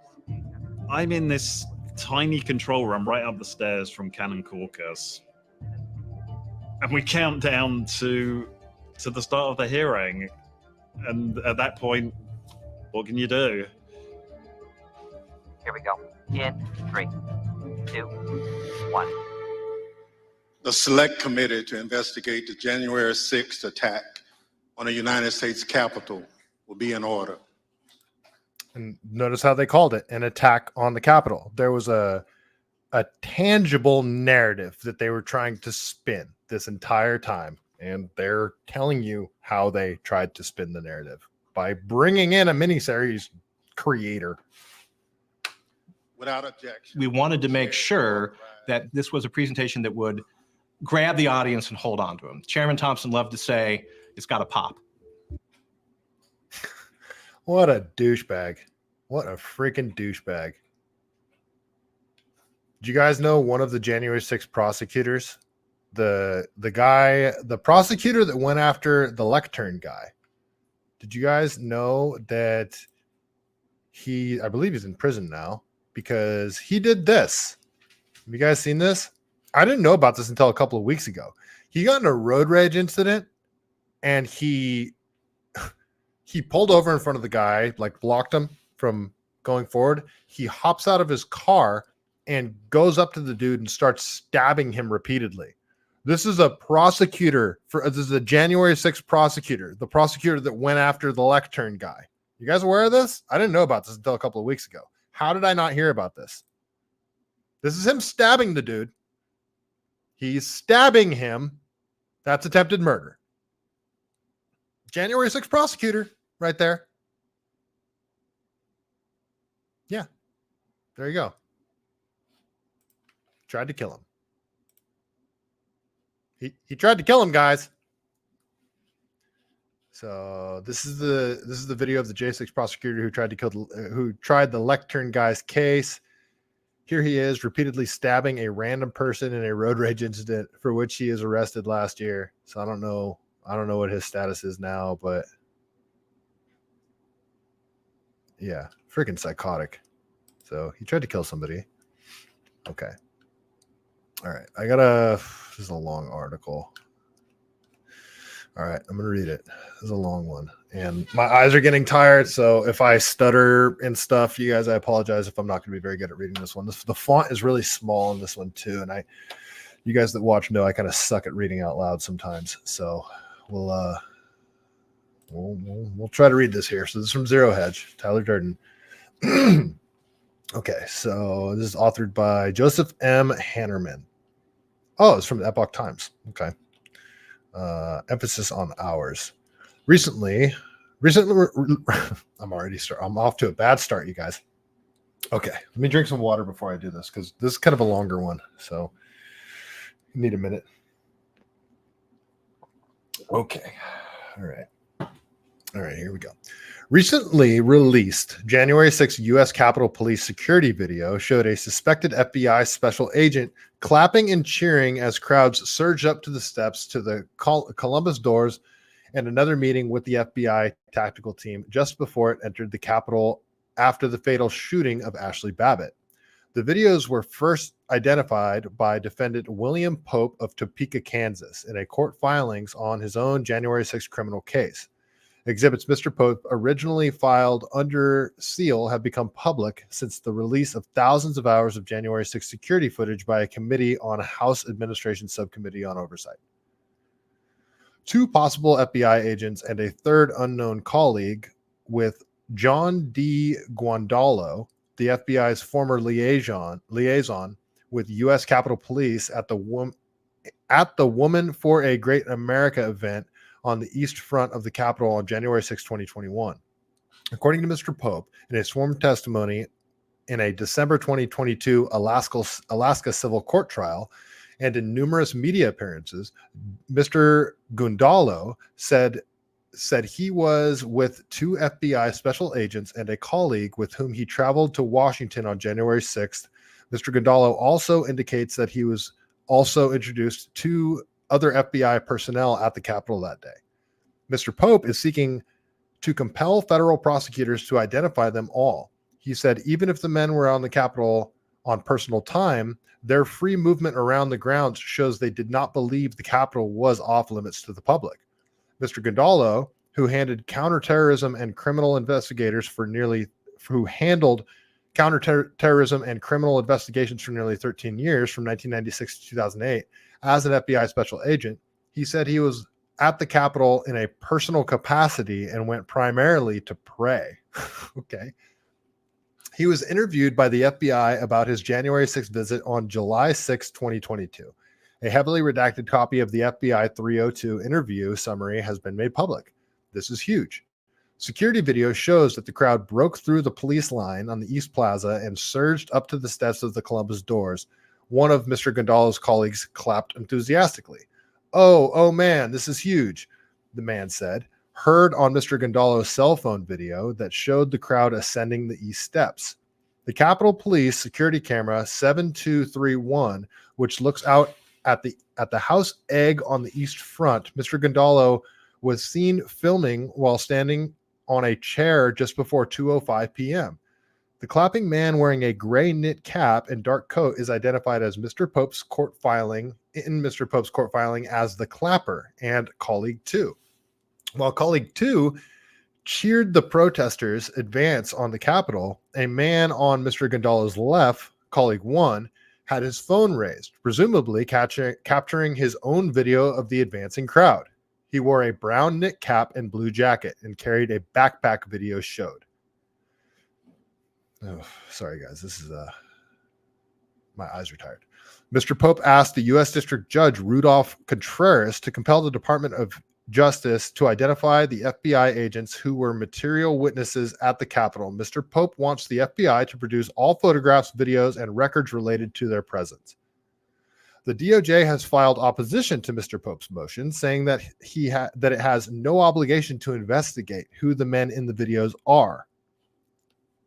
W: I'm in this tiny control room right up the stairs from Cannon Caucus. And we count down to the start of the hearing. And at that point, what can you do?
E: Here we go. In 3, 2, 1.
F: The Select Committee to investigate the January 6th attack on the United States Capitol will be in order.
A: And notice how they called it an attack on the Capitol. There was a tangible narrative that they were trying to spin this entire time. And they're telling you how they tried to spin the narrative by bringing in a miniseries creator.
F: Without objection.
B: We wanted to make sure that this was a presentation that would grab the audience and hold on to them. Chairman Thompson loved to say, it's got to pop.
A: What a douchebag. What a freaking douchebag. Did you guys know one of the January 6th prosecutors? The prosecutor that went after the lectern guy. Did you guys know that I believe he's in prison now because he did this? Have you guys seen this? I didn't know about this until a couple of weeks ago. He got in a road rage incident and he pulled over in front of the guy, like blocked him from going forward. He hops out of his car and goes up to the dude and starts stabbing him repeatedly. This is a prosecutor this is a January 6th prosecutor, the prosecutor that went after the lectern guy. You guys aware of this? I didn't know about this until a couple of weeks ago. How did I not hear about this? This is him stabbing the dude. He's stabbing him. That's attempted murder. January 6th prosecutor right there. Yeah. There you go. Tried to kill him. He tried to kill him, guys. So this is the video of the J6 prosecutor who tried the lectern guy's case. Here he is repeatedly stabbing a random person in a road rage incident for which he is arrested last year. So I don't know what his status is now, but yeah, freaking psychotic. So he tried to kill somebody. Okay. All right. This is a long article. All right. I'm going to read it. This is a long one. And my eyes are getting tired. So if I stutter and stuff, you guys, I apologize if I'm not going to be very good at reading this one. The font is really small in this one too. And you guys that watch know I kind of suck at reading out loud sometimes. So we'll try to read this here. So this is from Zero Hedge, Tyler Durden. Okay. So this is authored by Joseph M. Hannerman. Oh, it's from the Epoch Times. Okay. Emphasis on hours. Recently, I'm off to a bad start, you guys. Okay, let me drink some water before I do this because this is kind of a longer one, so you need a minute. Okay, all right, here we go. Recently released January 6th U.S. Capitol Police security video showed a suspected FBI special agent clapping and cheering as crowds surged up to the steps to the Columbus doors and another meeting with the FBI tactical team just before it entered the Capitol after the fatal shooting of Ashley Babbitt. The videos were first identified by defendant William Pope of Topeka, Kansas, in a court filings on his own January 6th criminal case. Exhibits Mr. Pope originally filed under seal have become public since the release of thousands of hours of January 6th security footage by a committee on House Administration Subcommittee on Oversight. 2 possible FBI agents and a third unknown colleague with John D. Guandolo, the FBI's former liaison with U.S. Capitol Police at the Woman for a Great America event on the east front of the Capitol on January 6, 2021. According to Mr. Pope, in a sworn testimony in a December 2022 Alaska civil court trial and in numerous media appearances, Mr. Gundalo said he was with 2 FBI special agents and a colleague with whom he traveled to Washington on January 6th. Mr. Gundalo also indicates that he was also introduced to other FBI personnel at the Capitol that day. Mr. Pope is seeking to compel federal prosecutors to identify them all. He said even if the men were on the Capitol on personal time, their free movement around the grounds shows they did not believe the Capitol was off limits to the public. Mr. Gundalo, who handled counterterrorism and criminal investigations for nearly 13 years from 1996 to 2008 as an FBI special agent, he said he was at the Capitol in a personal capacity and went primarily to pray. Okay. He was interviewed by the FBI about his January 6th visit on July 6, 2022. A heavily redacted copy of the FBI 302 interview summary has been made public. This is huge. Security video shows that the crowd broke through the police line on the East Plaza and surged up to the steps of the Columbus doors. One of Mr. Gundalo's colleagues clapped enthusiastically. Oh man, this is huge, the man said, heard on Mr. Gundalo's cell phone video that showed the crowd ascending the east steps. The Capitol Police security camera 7231, which looks out at the house egg on the east front, Mr. Gundalo was seen filming while standing on a chair just before 2:05 p.m. The clapping man wearing a gray knit cap and dark coat is identified as Mr. Pope's court filing as the clapper and colleague 2. While colleague 2 cheered the protesters advance on the Capitol, a man on Mr. Gundalo's left, colleague 1, had his phone raised, presumably capturing his own video of the advancing crowd. He wore a brown knit cap and blue jacket and carried a backpack, video showed. Oh, sorry guys, this is my eyes are tired. Mr. Pope asked the U.S. District Judge Rudolph Contreras to compel the Department of Justice to identify the FBI agents who were material witnesses at the Capitol. Mr. Pope wants the FBI to produce all photographs, videos, and records related to their presence. The DOJ has filed opposition to Mr. Pope's motion, saying that it has no obligation to investigate who the men in the videos are.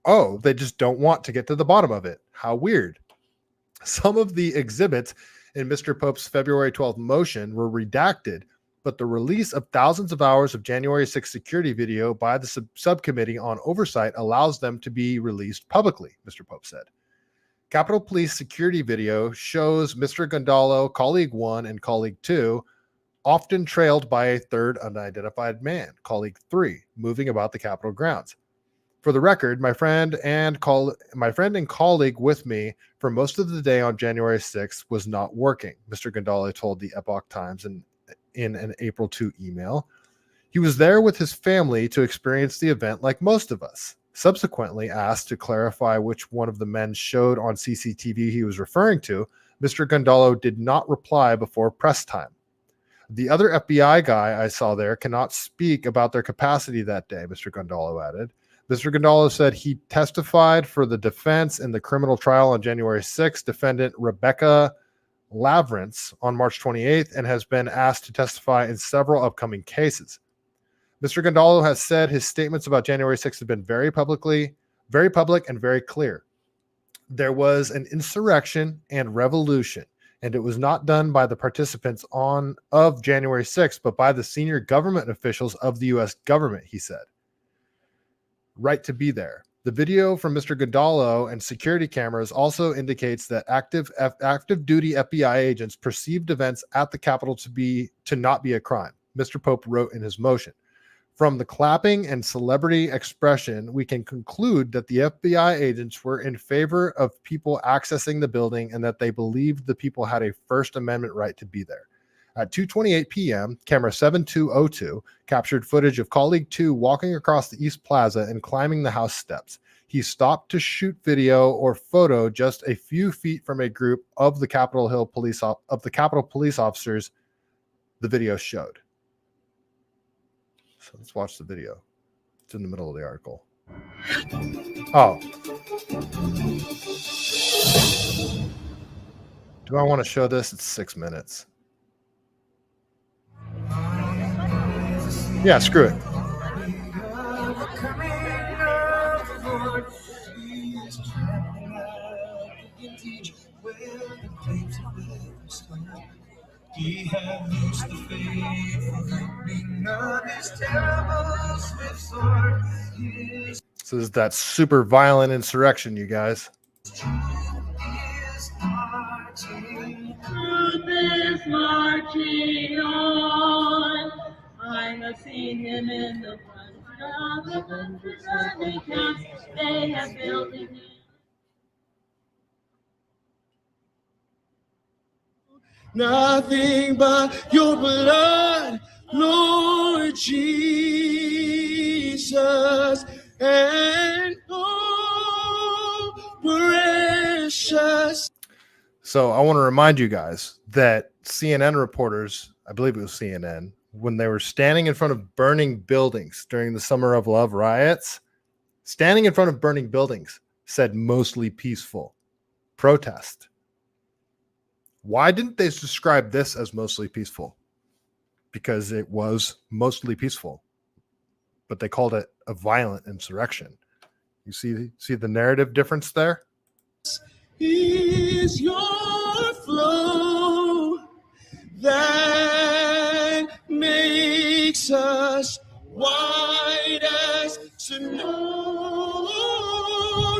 A: Oh, they just don't want to get to the bottom of it. How weird. Some of the exhibits in Mr. Pope's February 12th motion were redacted, but the release of thousands of hours of January 6th security video by the subcommittee on oversight allows them to be released publicly, Mr. Pope said. Capitol Police security video shows Mr. Gundalo, colleague 1 and colleague 2, often trailed by a third unidentified man, colleague 3, moving about the Capitol grounds. For the record, my friend and colleague with me for most of the day on January 6th was not working, Mr. Gundalo told the Epoch Times in an April 2 email. He was there with his family to experience the event like most of us. Subsequently asked to clarify which one of the men showed on CCTV he was referring to, Mr. Gundalo did not reply before press time. The other FBI guy I saw there cannot speak about their capacity that day, Mr. Gundalo added. Mr. Gundalo said he testified for the defense in the criminal trial on January 6th, defendant Rebecca Lavrance on March 28th, and has been asked to testify in several upcoming cases. Mr. Gundalo has said his statements about January 6th have been very public and very clear. There was an insurrection and revolution, and it was not done by the participants of January 6th, but by the senior government officials of the U.S. government, he said. Right to be there. The video from Mr. Gundalo and security cameras also indicates that active duty FBI agents perceived events at the Capitol to not be a crime, Mr. Pope wrote in his motion. From the clapping and celebrity expression, we can conclude that the FBI agents were in favor of people accessing the building and that they believed the people had a First Amendment right to be there. At 2:28 p.m., camera 7202 captured footage of colleague 2 walking across the East Plaza and climbing the house steps. He stopped to shoot video or photo just a few feet from a group of the Capitol police officers the video showed. So let's watch the video. It's in the middle of the article. Oh. Do I want to show this? It's 6 minutes. Yeah, screw it. So this is that super violent insurrection, you guys.
L: Truth is marching on. I have seen him in the front of the country camps. They have built him.
G: Nothing but your blood, Lord Jesus, and oh, precious.
A: So I want to remind you guys that CNN reporters, I believe it was CNN, when they were standing in front of burning buildings during the Summer of Love riots, standing in front of burning buildings, said mostly peaceful protest. Why didn't they describe this as mostly peaceful? Because it was mostly peaceful, but they called it a violent insurrection. You see the narrative difference there?
G: Is your flow that makes us white as snow.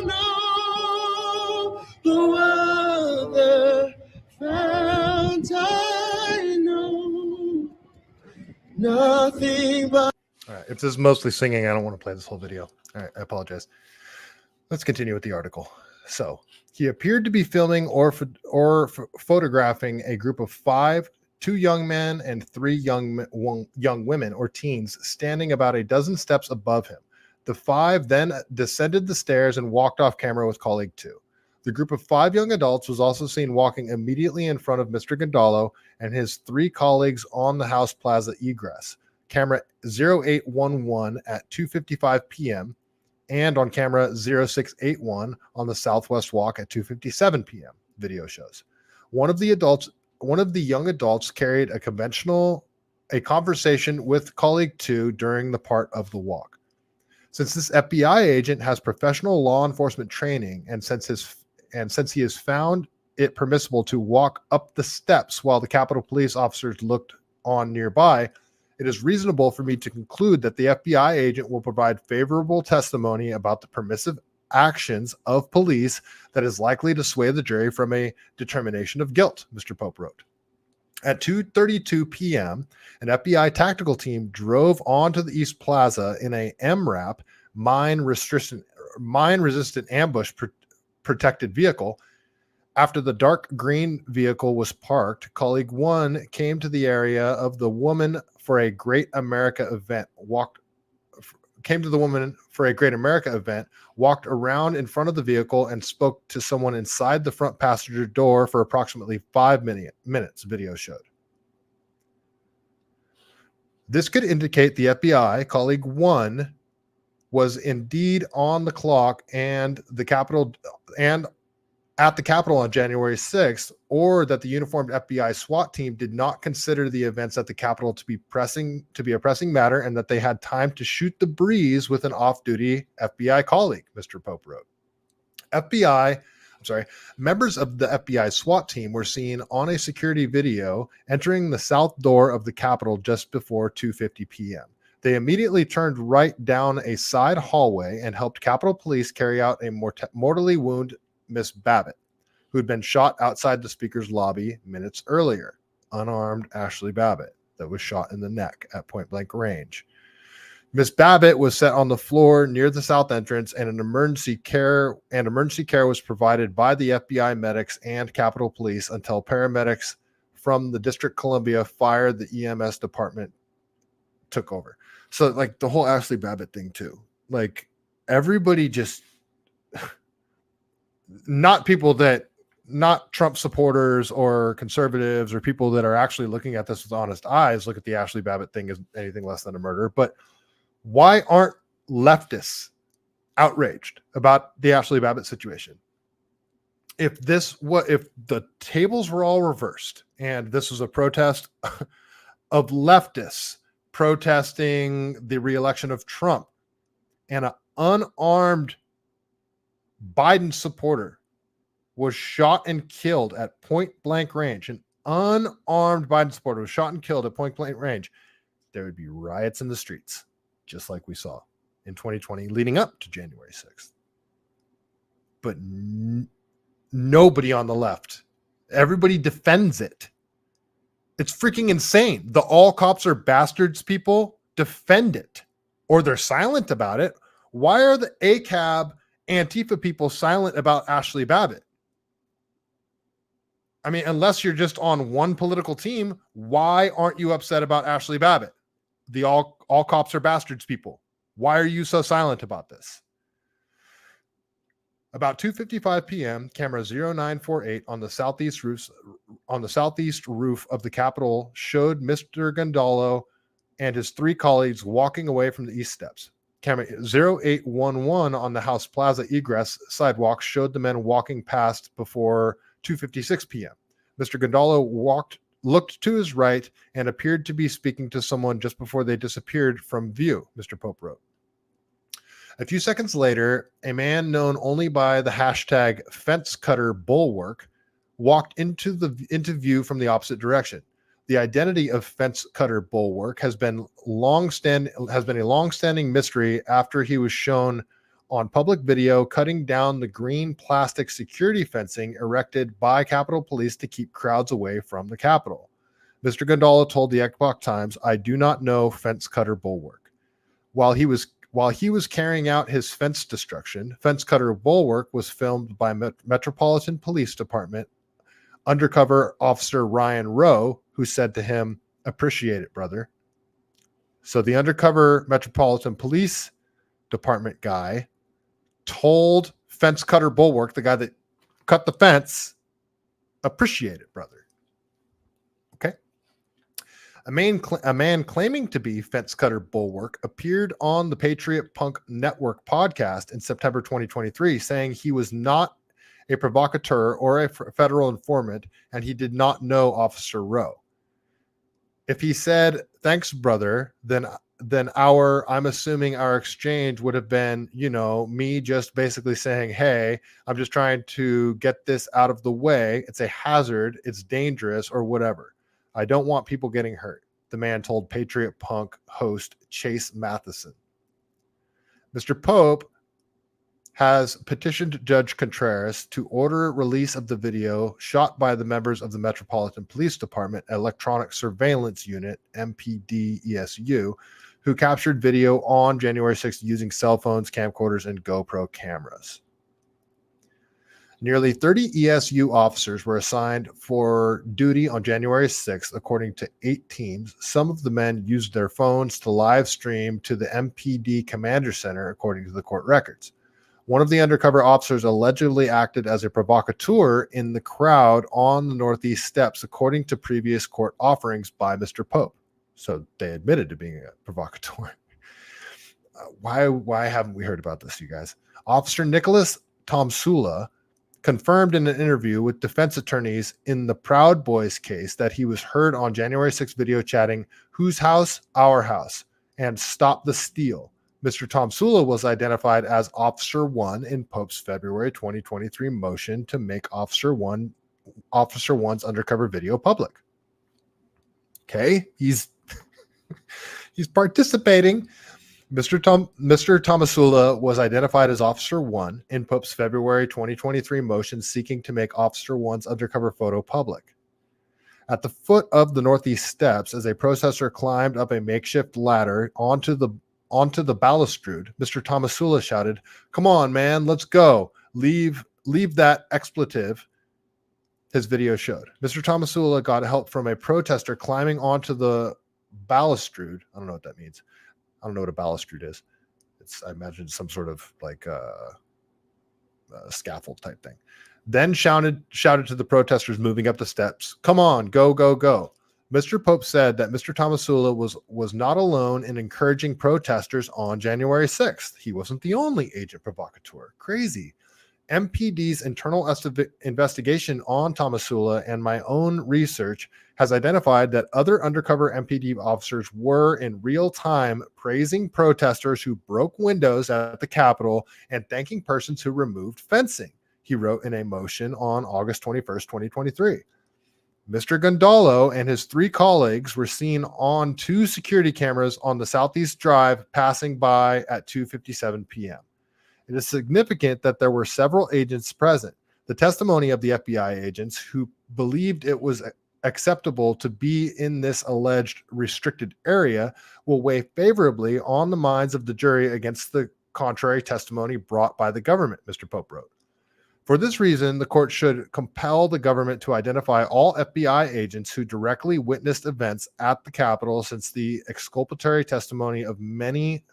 G: No, no other fount I know. Nothing but.
A: All right, if this is mostly singing, I don't want to play this whole video. All right, I apologize. Let's continue with the article. So he appeared to be filming or photographing a group of 5, 2 young men and 3 young women or teens standing about a dozen steps above him. The 5 then descended the stairs and walked off camera with colleague 2. The group of 5 young adults was also seen walking immediately in front of Mr. Gondalo and his 3 colleagues on the House Plaza egress. Camera 0811 at 2:55 p.m. and on camera 0681 on the Southwest Walk at 2:57 p.m. Video shows. One of the young adults carried a conversation with colleague 2 during the part of the walk. Since this FBI agent has professional law enforcement training and since he has found it permissible to walk up the steps while the Capitol Police officers looked on nearby, it is reasonable for me to conclude that the FBI agent will provide favorable testimony about the permissive actions of police that is likely to sway the jury from a determination of guilt, Mr. Pope wrote. At 2:32 p.m., an FBI tactical team drove onto the East Plaza in a MRAP, mine-resistant ambush protected vehicle. After the dark green vehicle was parked, colleague 1 came to the area of the Woman for a Great America event, walked around in front of the vehicle and spoke to someone inside the front passenger door for approximately 5 minutes, video showed. This could indicate the FBI, colleague 1, was indeed on the clock and at the Capitol on January 6th, or that the uniformed FBI SWAT team did not consider the events at the Capitol to be a pressing matter, and that they had time to shoot the breeze with an off-duty FBI colleague, Mr. Pope wrote. Members of the FBI SWAT team were seen on a security video entering the south door of the Capitol just before 2:50 p.m. They immediately turned right down a side hallway and helped Capitol Police carry out a mortally wounded Miss Babbitt, who had been shot outside the speaker's lobby minutes earlier. Unarmed Ashley Babbitt that was shot in the neck at point blank range. Miss Babbitt was set on the floor near the south entrance, and emergency care was provided by the FBI medics and Capitol Police until paramedics from the District Columbia Fire, the EMS department, took over. So, like, the whole Ashley Babbitt thing too. Like, everybody just not Trump supporters or conservatives or people that are actually looking at this with honest eyes look at the Ashley Babbitt thing as anything less than a murder. But why aren't leftists outraged about the Ashley Babbitt situation. If the tables were all reversed and this was a protest of leftists protesting the re-election of Trump, and an unarmed Biden supporter was shot and killed at point blank range, an unarmed Biden supporter was shot and killed at point blank range, there would be riots in the streets, just like we saw in 2020 leading up to January 6th. But nobody on the left, everybody defends it. It's freaking insane. The all cops are bastards people defend it, or they're silent about it. Why are the ACAB Antifa people silent about Ashley Babbitt? I mean, unless you're just on one political team, why aren't you upset about Ashley Babbitt? The all cops are bastards people. Why are you so silent about this? About 2:55 p.m., camera 0948 on the southeast roof of the Capitol showed Mr. Gandolfo and his three colleagues walking away from the east steps. Camera 0811 on the House Plaza egress sidewalk showed the men walking past before 2:56 p.m. Mr. Gandolfo looked to his right and appeared to be speaking to someone just before they disappeared from view, Mr. Pope wrote. A few seconds later, a man known only by the hashtag fence cutter bulwark walked into view from the opposite direction. The identity of fence cutter bulwark has been a long-standing mystery after he was shown on public video cutting down the green plastic security fencing erected by Capitol Police to keep crowds away from the Capitol. Mr. Gandolfo told the Epoch Times, "I do not know fence cutter bulwark." While he was carrying out his fence destruction, fence cutter bulwark was filmed by Metropolitan Police Department undercover officer Ryan Rowe, who said to him, "Appreciate it, brother." So the undercover Metropolitan Police Department guy told fence cutter bulwark, the guy that cut the fence, "Appreciate it, brother." Okay. A man claiming to be fence cutter bulwark appeared on the Patriot Punk Network podcast in September 2023, saying he was not a provocateur or a federal informant, and he did not know Officer Rowe. If he said, "Thanks, brother," then I'm assuming our exchange would have been, me just basically saying, "Hey, I'm just trying to get this out of the way. It's a hazard. It's dangerous," or whatever. "I don't want people getting hurt," the man told Patriot Punk host Chase Matheson. Mr. Pope has petitioned Judge Contreras to order release of the video shot by the members of the Metropolitan Police Department Electronic Surveillance Unit, MPD-ESU, who captured video on January 6th using cell phones, camcorders, and GoPro cameras. Nearly 30 ESU officers were assigned for duty on January 6th, according to 8 teams. Some of the men used their phones to live stream to the MPD Commander Center, according to the court records. One of the undercover officers allegedly acted as a provocateur in the crowd on the northeast steps, according to previous court offerings by Mr. Pope. So they admitted to being a provocateur. Why haven't we heard about this, you guys? Officer Nicholas Tomsula confirmed in an interview with defense attorneys in the Proud Boys case that he was heard on January 6th video chatting, "Whose house? Our house," and "Stop the steal." Mr. Tomsula was identified as Officer 1 in Pope's February 2023 motion to make Officer 1's undercover video public. Okay, he's participating. Mr. Tomsula was identified as Officer 1 in Pope's February 2023 motion seeking to make Officer 1's undercover photo public. At the foot of the northeast steps, as a protester climbed up a makeshift ladder onto the balustrade, Mr. Tomsula shouted, "Come on, man, let's go. Leave that expletive," his video showed. Mr. Tomsula got help from a protester climbing onto the balustrade. I don't know what that means. I don't know what a balustrade is. I imagine some sort of like a scaffold type thing. Then shouted to the protesters moving up the steps, "Come on, go, go, go." Mr. Pope said that Mr. Tomasula was not alone in encouraging protesters on January 6th. He wasn't the only agent provocateur. Crazy. MPD's internal investigation on Tomasula and my own research has identified that other undercover MPD officers were in real time praising protesters who broke windows at the Capitol and thanking persons who removed fencing, he wrote in a motion on August 21st, 2023. Mr. Gondalo and his 3 colleagues were seen on 2 security cameras on the Southeast Drive passing by at 2:57 p.m. It is significant that there were several agents present. The testimony of the FBI agents who believed it was acceptable to be in this alleged restricted area will weigh favorably on the minds of the jury against the contrary testimony brought by the government, Mr. Pope wrote. For this reason, the court should compel the government to identify all FBI agents who directly witnessed events at the Capitol, since the exculpatory testimony of many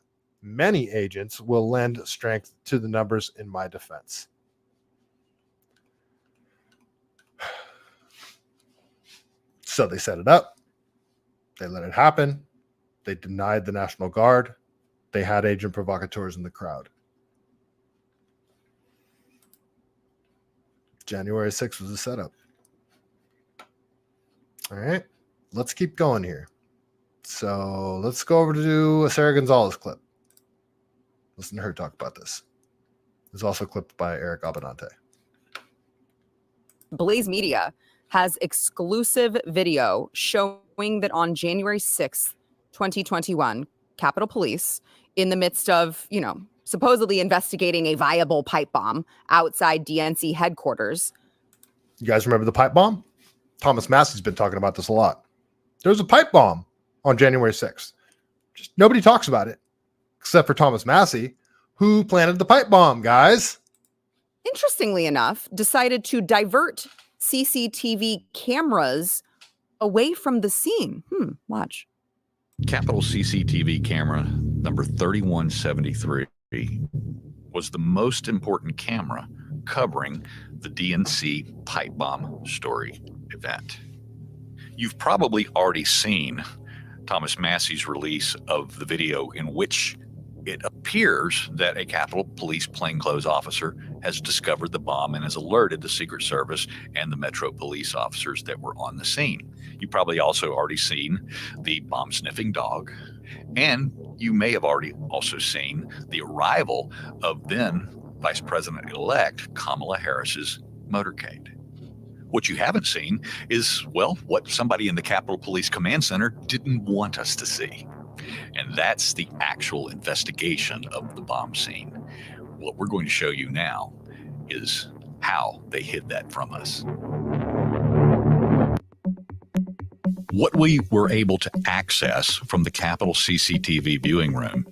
A: agents will lend strength to the numbers in my defense. So they set it up. They let it happen. They denied the National Guard. They had agent provocateurs in the crowd. January 6th was a setup. All right, let's keep going here. So let's go over to a Sarah Gonzalez clip. Listen to her talk about this. It's also clipped by Eric Abinante.
H: Blaze Media has exclusive video showing that on January 6th, 2021, Capitol Police, in the midst of, supposedly investigating a viable pipe bomb outside DNC headquarters.
A: You guys remember the pipe bomb? Thomas Massey's been talking about this a lot. There was a pipe bomb on January 6th. Just nobody talks about it, except for Thomas Massey, who planted the pipe bomb, guys.
H: Interestingly enough, decided to divert CCTV cameras away from the scene. Watch.
J: Capitol CCTV camera number 3173 was the most important camera covering the DNC pipe bomb story event. You've probably already seen Thomas Massey's release of the video in which it appears that a Capitol Police plainclothes officer has discovered the bomb and has alerted the Secret Service and the Metro Police officers that were on the scene. You probably also already seen the bomb-sniffing dog, and you may have already also seen the arrival of then Vice President-elect Kamala Harris's motorcade. What you haven't seen is, well, what somebody in the Capitol Police Command Center didn't want us to see. And that's the actual investigation of the bomb scene. What we're going to show you now is how they hid that from us. What we were able to access from the Capitol CCTV viewing room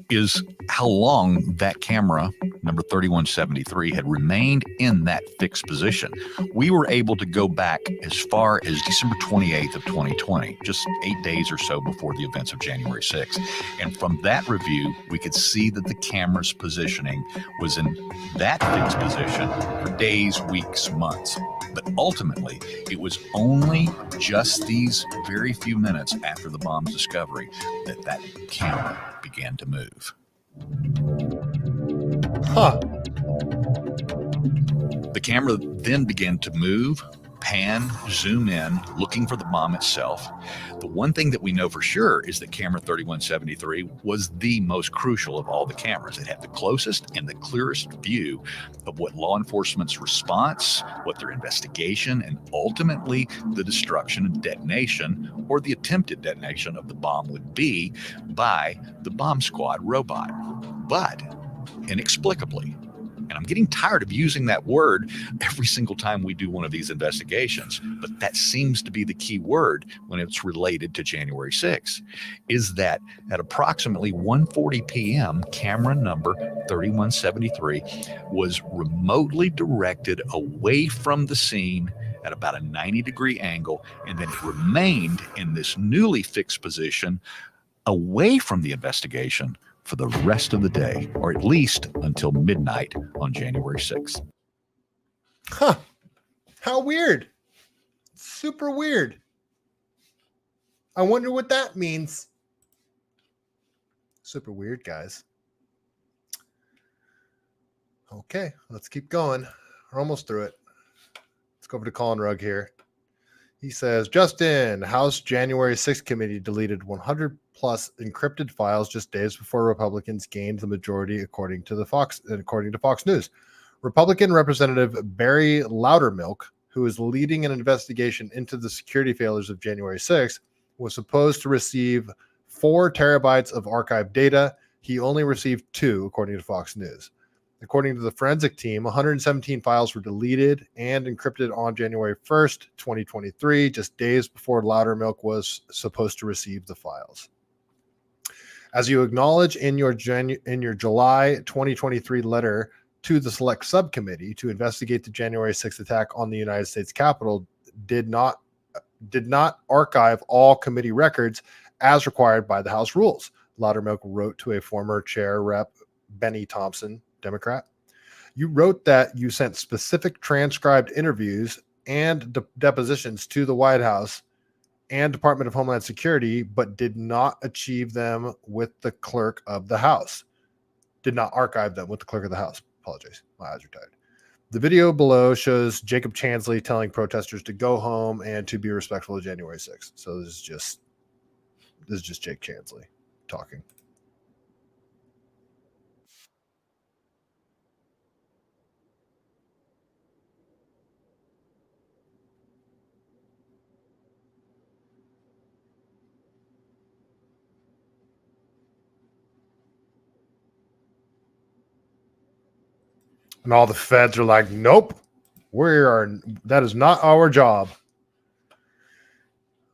J: is how long that camera, number 3173, had remained in that fixed position. We were able to go back as far as December 28th of 2020, just 8 days or so before the events of January 6th. And from that review, we could see that the camera's positioning was in that fixed position for days, weeks, months. But ultimately, it was only just these very few minutes after the bomb's discovery that that camera began to move. The camera then began to move, pan, zoom in, looking for the bomb itself. The one thing that we know for sure is that camera 3173 was the most crucial of all the cameras. It had the closest and the clearest view of what law enforcement's response, what their investigation, and ultimately the destruction and detonation, or the attempted detonation of the bomb would be by the bomb squad robot. But inexplicably, and I'm getting tired of using that word every single time we do one of these investigations, but that seems to be the key word when it's related to January 6th, is that at approximately 1:40 p.m., camera number 3173 was remotely directed away from the scene at about a 90-degree angle, and then it remained in this newly fixed position away from the investigation for the rest of the day, or at least until midnight on January 6th.
A: Huh. How weird. Super weird. I wonder what that means. Super weird, guys. Okay, let's keep going. We're almost through it. Let's go over to Colin Rugg here. He says, Justin, House January 6th committee deleted 100 plus encrypted files just days before Republicans gained the majority, according to Fox News. Republican Representative Barry Loudermilk, who is leading an investigation into the security failures of January 6th, was supposed to receive 4 terabytes of archived data. He only received 2, according to Fox News. According to the forensic team, 117 files were deleted and encrypted on January 1st, 2023, just days before Loudermilk was supposed to receive the files. As you acknowledge in your July 2023 letter to the Select Subcommittee to investigate the January 6th attack on the United States Capitol, did not archive all committee records as required by the House rules. Loudermilk wrote to a former chair rep, Benny Thompson, Democrat. You wrote that you sent specific transcribed interviews and depositions to the White House and Department of Homeland Security, but did not achieve them with the clerk of the House. Did not archive them with the clerk of the House. Apologies. My eyes are tired. The video below shows Jacob Chansley telling protesters to go home and to be respectful of January 6th. So this is just Jake Chansley talking. And all the feds are like, nope, that is not our job.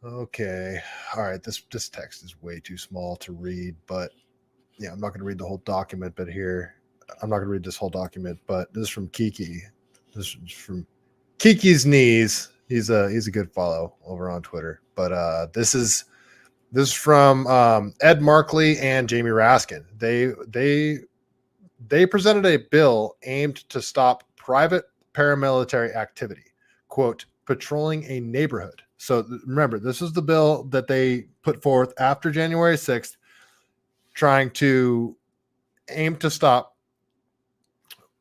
A: Okay. All right. This text is way too small to read, but yeah, I'm not going to read the whole document, but here, I'm not going to read this whole document, but this is from Kiki. This is from Kiki's Knees. He's a good follow over on Twitter, but this is from Ed Markley and Jamie Raskin. They presented a bill aimed to stop private paramilitary activity, quote, patrolling a neighborhood. So remember, this is the bill that they put forth after January 6th, trying to aim to stop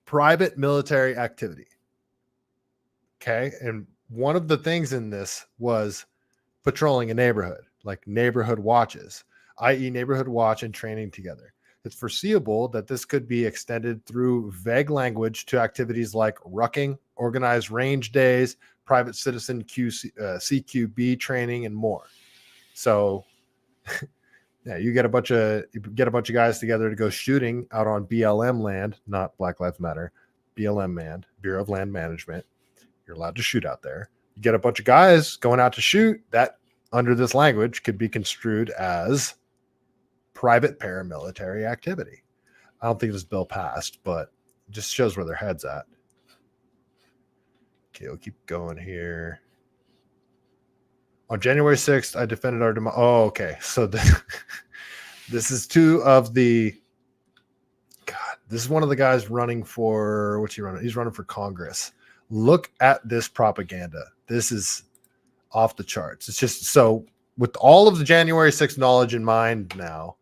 A: private military activity. Okay. And one of the things in this was patrolling a neighborhood, like neighborhood watches, i.e. neighborhood watch and training together. It's foreseeable that this could be extended through vague language to activities like rucking, organized range days, private citizen CQB training, and more. So, yeah, you get a bunch of guys together to go shooting out on BLM land, not Black Lives Matter, BLM land, Bureau of Land Management. You're allowed to shoot out there. You get a bunch of guys going out to shoot. That, under this language, could be construed as private paramilitary activity. I don't think this bill passed, but it just shows where their head's at. Okay, we'll keep going here. On January 6th, I defended our democracy. Oh, okay. So this is two of the... God, this is one of the guys running for... What's he running? He's running for Congress. Look at this propaganda. This is off the charts. It's just so... With all of the January 6th knowledge in mind now,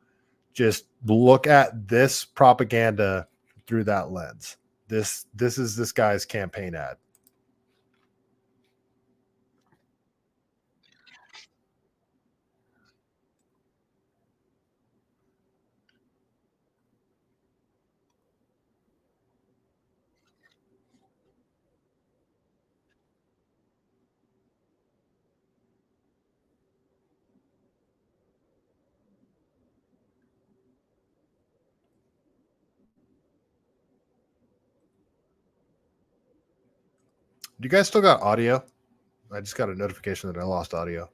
A: just look at this propaganda through that lens. This is this guy's campaign ad. Do you guys still got audio? I just got a notification that I lost audio.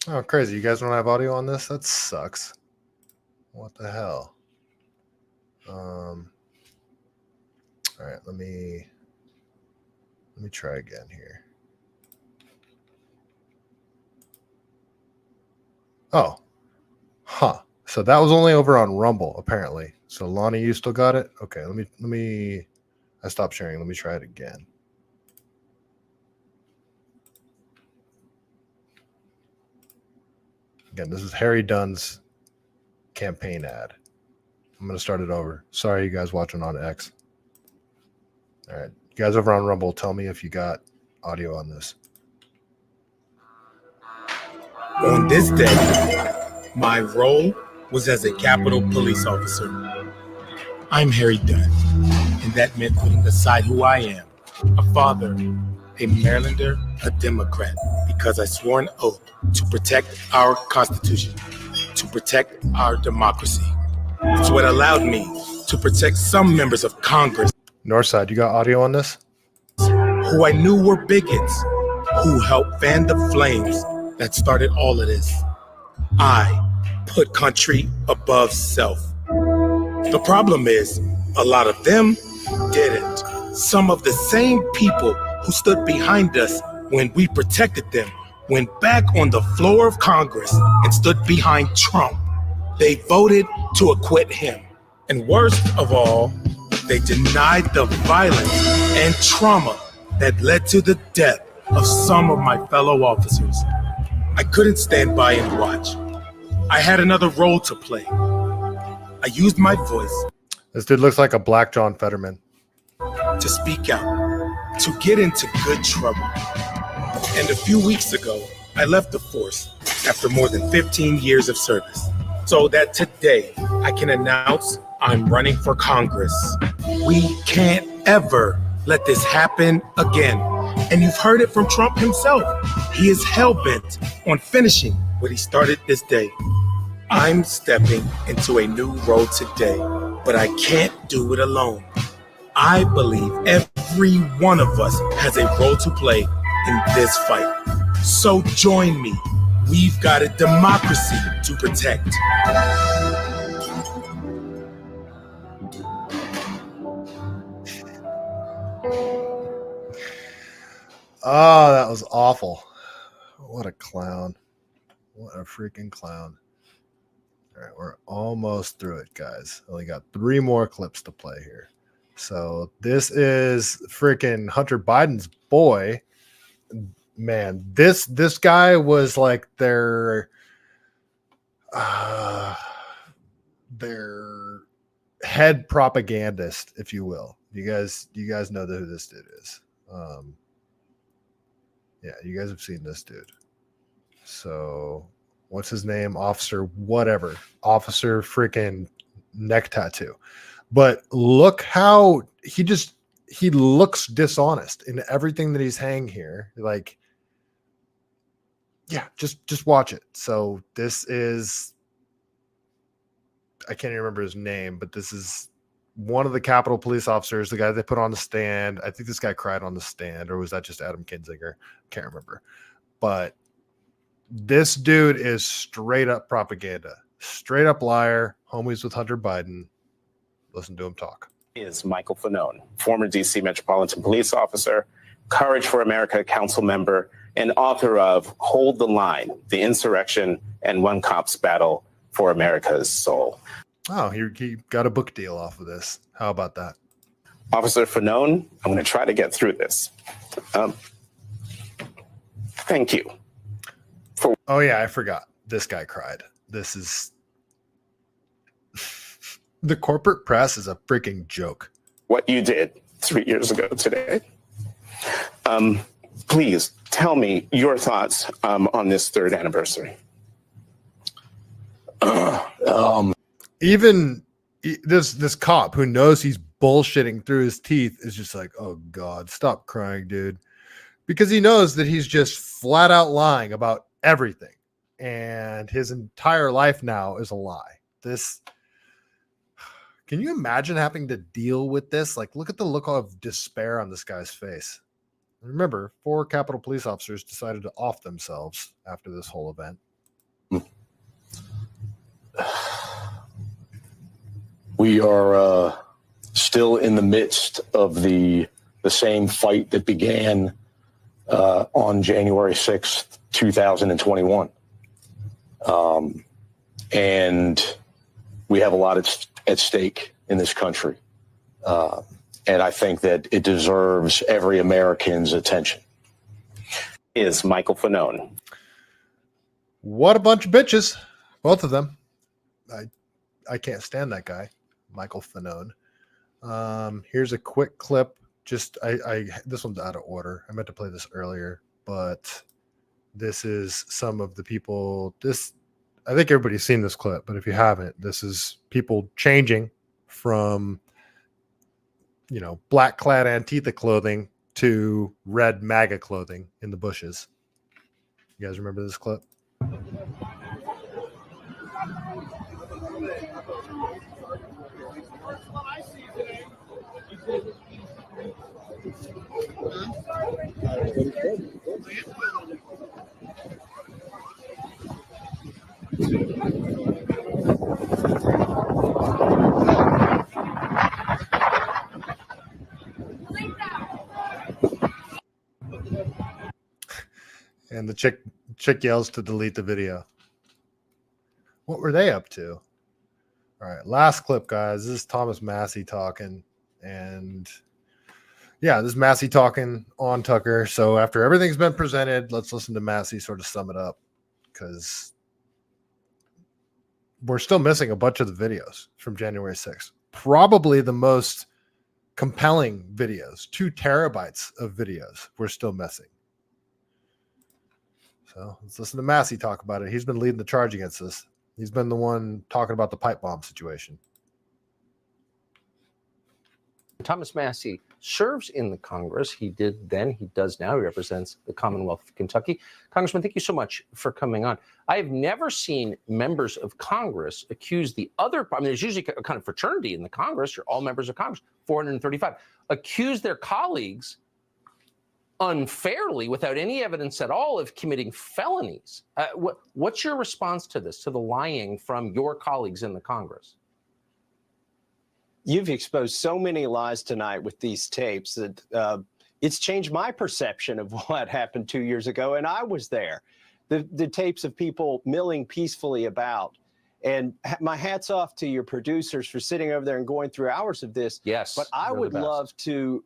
A: Oh, crazy. You guys don't have audio on this? That sucks. What the hell? All right, let me try again here. Oh, huh. So that was only over on Rumble, apparently. So Lonnie, you still got it? Okay, let me. I stopped sharing. Let me try it again. Again, this is Harry Dunn's campaign ad. I'm going to start it over. Sorry, you guys watching on X. All right. You guys over on Rumble, tell me if you got audio on this.
C: On this day, my role was as a Capitol Police officer. I'm Harry Dunn, and that meant putting aside who I am, a father, a Marylander, a Democrat, because I swore an oath to protect our Constitution, to protect our democracy. It's what allowed me to protect some members of Congress.
A: Northside, you got audio on this?
C: Who I knew were bigots, who helped fan the flames that started all of this. I put country above self. The problem is, a lot of them didn't. Some of the same people who stood behind us when we protected them went back on the floor of Congress and stood behind Trump. They voted to acquit him. And worst of all, they denied the violence and trauma that led to the death of some of my fellow officers. I couldn't stand by and watch. I had another role to play. I used my voice.
A: This dude looks like a black John Fetterman.
C: To speak out, to get into good trouble. And a few weeks ago, I left the force after more than 15 years of service, so that today I can announce I'm running for Congress. We can't ever let this happen again. And you've heard it from Trump himself. He is hell-bent on finishing what he started this day. I'm stepping into a new role today, but I can't do it alone. I believe every one of us has a role to play in this fight. So join me. We've got a democracy to protect.
A: Oh, that was awful. What a clown. What a freaking clown. All right, we're almost through it, guys. Only got 3 more clips to play here. So this is freaking Hunter Biden's boy. Man, this guy was like their head propagandist, if you will. You guys know who this dude is. Yeah, you guys have seen this dude. So what's his name? Officer whatever. Officer freaking neck tattoo. But look how he looks dishonest in everything that he's saying here. Like, yeah, just watch it. So this is, I can't even remember his name, but this is one of the Capitol police officers, the guy they put on the stand. I think this guy cried on the stand, or was that just Adam Kinzinger? Can't remember. But this dude is straight up propaganda, straight up liar, homies with Hunter Biden. Listen to him talk.
K: Is Michael Fanone, former DC Metropolitan Police Officer, Courage for America Council member, and author of Hold the Line, The Insurrection and One Cop's Battle for America's Soul.
A: Oh, he got a book deal off of this. How about that?
K: Officer Fanone, I'm going to try to get through this. Thank you.
A: Oh, yeah, I forgot. This guy cried. This is... The corporate press is a freaking joke.
K: What you did 3 years ago today. Please tell me your thoughts on this 3rd anniversary.
A: Even this cop who knows he's bullshitting through his teeth is just like, oh God, stop crying, dude. Because he knows that he's just flat out lying about everything. And his entire life now is a lie. Can you imagine having to deal with this? Like, look at the look of despair on this guy's face. Remember, 4 Capitol police officers decided to off themselves after this whole event.
M: We are still in the midst of the same fight that began on January 6th, 2021. And we have a lot at stake in this country. And I think that it deserves every American's attention.
K: Is Michael Fanone.
A: What a bunch of bitches, both of them. I can't stand that guy, Michael Fanone. Here's a quick clip. Just this one's out of order. I meant to play this earlier, but this is some of the people. I think everybody's seen this clip, but if you haven't, this is people changing from black clad Antifa clothing to red MAGA clothing in the bushes. You guys remember this clip? And the chick yells to delete the video. What were they up to? All right, last clip, guys. This is Thomas Massey talking. And yeah, this is Massey talking on Tucker. So after everything's been presented, let's listen to Massey sort of sum it up, because we're still missing a bunch of the videos from January 6th. Probably the most compelling videos, 2 terabytes of videos we're still missing. So let's listen to Massey talk about it. He's been leading the charge against this. He's been the one talking about the pipe bomb situation.
N: Thomas Massey serves in the Congress. He did then, he does now. He represents the Commonwealth of Kentucky. Congressman, thank you so much for coming on. I have never seen members of Congress accuse the other, I mean, there's usually a kind of fraternity in the Congress. You're all members of Congress, 435, accuse their colleagues unfairly, without any evidence at all, of committing felonies. What's your response to this, to the lying from your colleagues in the Congress?
O: You've exposed so many lies tonight with these tapes that it's changed my perception of what happened 2 years ago, and I was there. The tapes of people milling peacefully about. And my hat's off to your producers for sitting over there and going through hours of this.
N: Yes,
O: but I would love to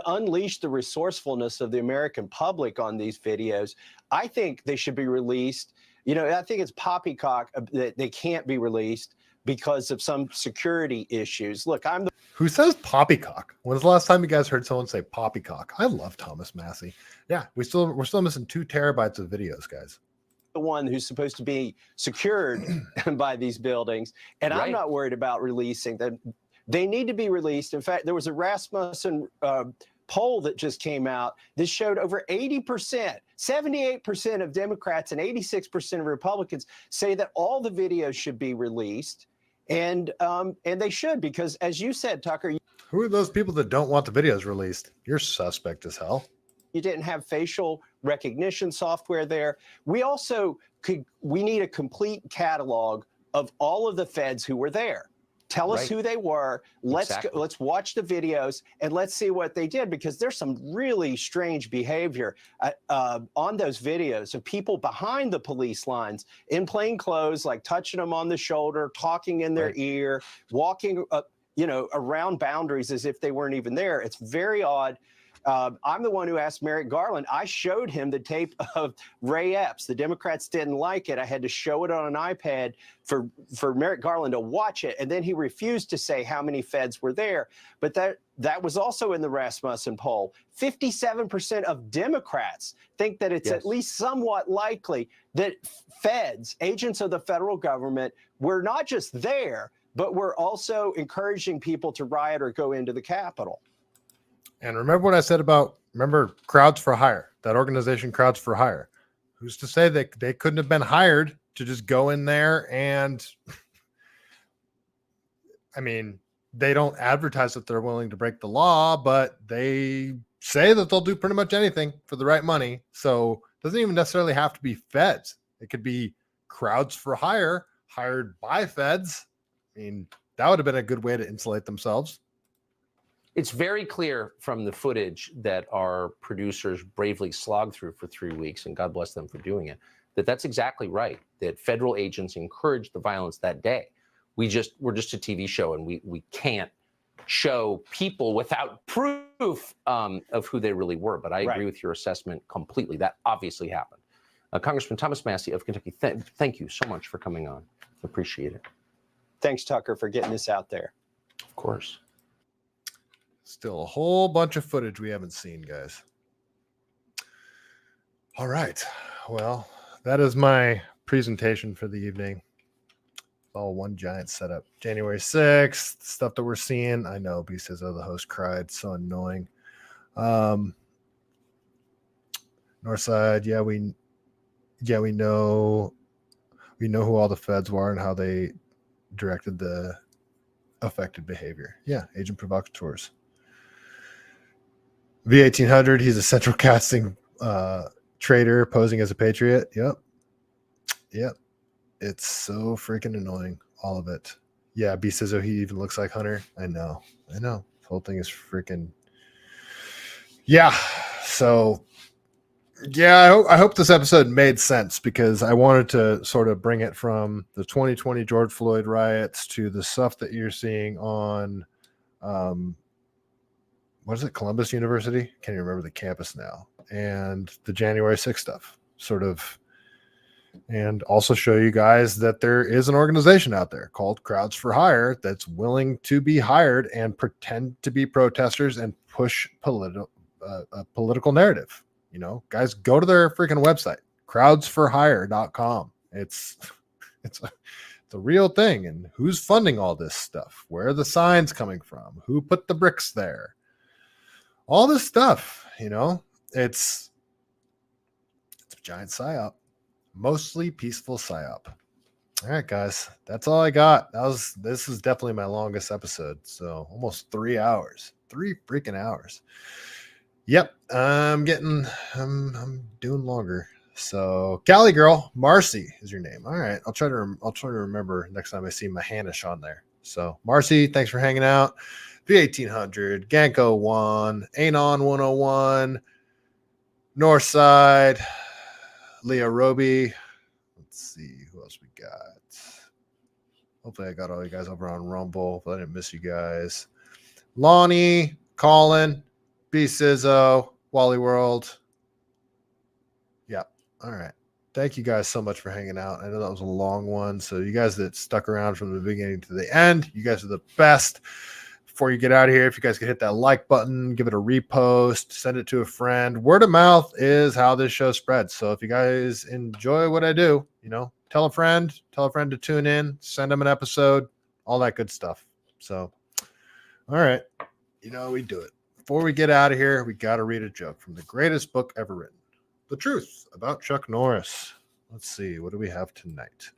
O: unleash the resourcefulness of the American public on these videos. I think they should be released. I think it's poppycock that they can't be released because of some security issues. Look,
A: Who says poppycock? When's the last time you guys heard someone say poppycock? I love Thomas Massey. Yeah, we're still missing 2 terabytes of videos, guys.
O: The one who's supposed to be secured by these buildings, and right. I'm not worried about releasing them. They need to be released. In fact, there was a Rasmussen poll that just came out. This showed over 80%, 78% of Democrats and 86% of Republicans say that all the videos should be released. And they should, because as you said, Tucker,
A: who are those people that don't want the videos released? You're suspect as hell.
O: You didn't have facial recognition software there. We also we need a complete catalog of all of the feds who were there. Tell us who they were. Let's watch the videos and let's see what they did, because there's some really strange behavior on those videos of people behind the police lines in plain clothes, like touching them on the shoulder, talking in their ear, walking around boundaries as if they weren't even there. It's very odd. I'm the one who asked Merrick Garland. I showed him the tape of Ray Epps. The Democrats didn't like it. I had to show it on an iPad for Merrick Garland to watch it. And then he refused to say how many feds were there. But that was also in the Rasmussen poll. 57% of Democrats think that it's at least somewhat likely that feds, agents of the federal government, were not just there, but were also encouraging people to riot or go into the Capitol.
A: And remember what I said about, Crowds for Hire, that organization Crowds for Hire. Who's to say that they couldn't have been hired to just go in there and, they don't advertise that they're willing to break the law, but they say that they'll do pretty much anything for the right money. So it doesn't even necessarily have to be feds. It could be Crowds for Hire, hired by feds I mean, that would have been a good way to insulate themselves.
N: It's very clear from the footage that our producers bravely slogged through for 3 weeks, and God bless them for doing it, that's exactly right, that federal agents encouraged the violence that day. We're just a TV show, and we can't show people without proof of who they really were. But I agree with your assessment completely. That obviously happened. Congressman Thomas Massie of Kentucky, thank you so much for coming on. Appreciate it.
O: Thanks, Tucker, for getting this out there.
N: Of course.
A: Still a whole bunch of footage we haven't seen, guys. All right. Well, that is my presentation for the evening. All one giant setup. January 6th, stuff that we're seeing. I know B says, oh, the host cried. So annoying. Northside, we know who all the feds were and how they directed the affected behavior. Yeah, agent provocateurs. V1800, he's a central casting traitor posing as a patriot. Yep. It's so freaking annoying, all of it. Yeah, B says, oh, he even looks like Hunter. I know. The whole thing is freaking. Yeah. So, yeah, I hope this episode made sense, because I wanted to sort of bring it from the 2020 George Floyd riots to the stuff that you're seeing on, what is it, Columbus University? Can't even remember the campus now. And the January 6th stuff, sort of. And also show you guys that there is an organization out there called Crowds for Hire that's willing to be hired and pretend to be protesters and push a political narrative. You know, guys, go to their freaking website, crowdsforhire.com. It's a real thing. And who's funding all this stuff? Where are the signs coming from? Who put the bricks there? All this stuff, you know, it's a giant psyop. Mostly peaceful psyop. All right, guys, that's all I got. This is definitely my longest episode. So almost 3 hours, 3 freaking hours. Yep. I'm doing longer. So Cali girl, Marcy is your name. All right. I'll try to remember next time I see Mahanish on there. So Marcy, thanks for hanging out. V1800, Ganko 1, Anon 101, Northside, Leah Roby. Let's see who else we got. Hopefully I got all you guys over on Rumble, but I didn't miss you guys. Lonnie, Colin, B Sizzo, Wally World. Yep. All right. Thank you guys so much for hanging out. I know that was a long one. So you guys that stuck around from the beginning to the end, you guys are the best. Before you get out of here, if you guys could hit that like button, give it a repost, send it to a friend. Word of mouth is how this show spreads. So if you guys enjoy what I do, you know, tell a friend to tune in, send them an episode, all that good stuff. So, all right, you know, we do it. Before we get out of here, we got to read a joke from the greatest book ever written, The Truth About Chuck Norris. Let's see, what do we have tonight?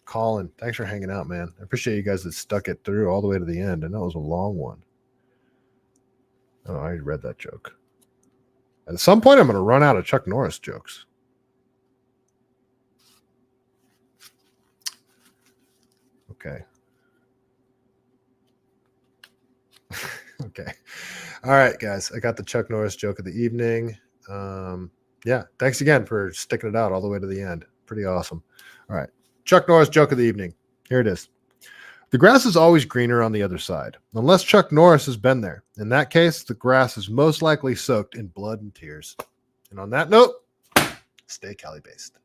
A: Colin, thanks for hanging out, man. I appreciate you guys that stuck it through all the way to the end. I know it was a long one. Oh, I already read that joke. At some point, I'm going to run out of Chuck Norris jokes. Okay. Okay. All right, guys. I got the Chuck Norris joke of the evening. Yeah, thanks again for sticking it out all the way to the end. Pretty awesome. All right. Chuck Norris joke of the evening. Here it is. The grass is always greener on the other side, unless Chuck Norris has been there. In that case, the grass is most likely soaked in blood and tears. And on that note, stay Cali-based.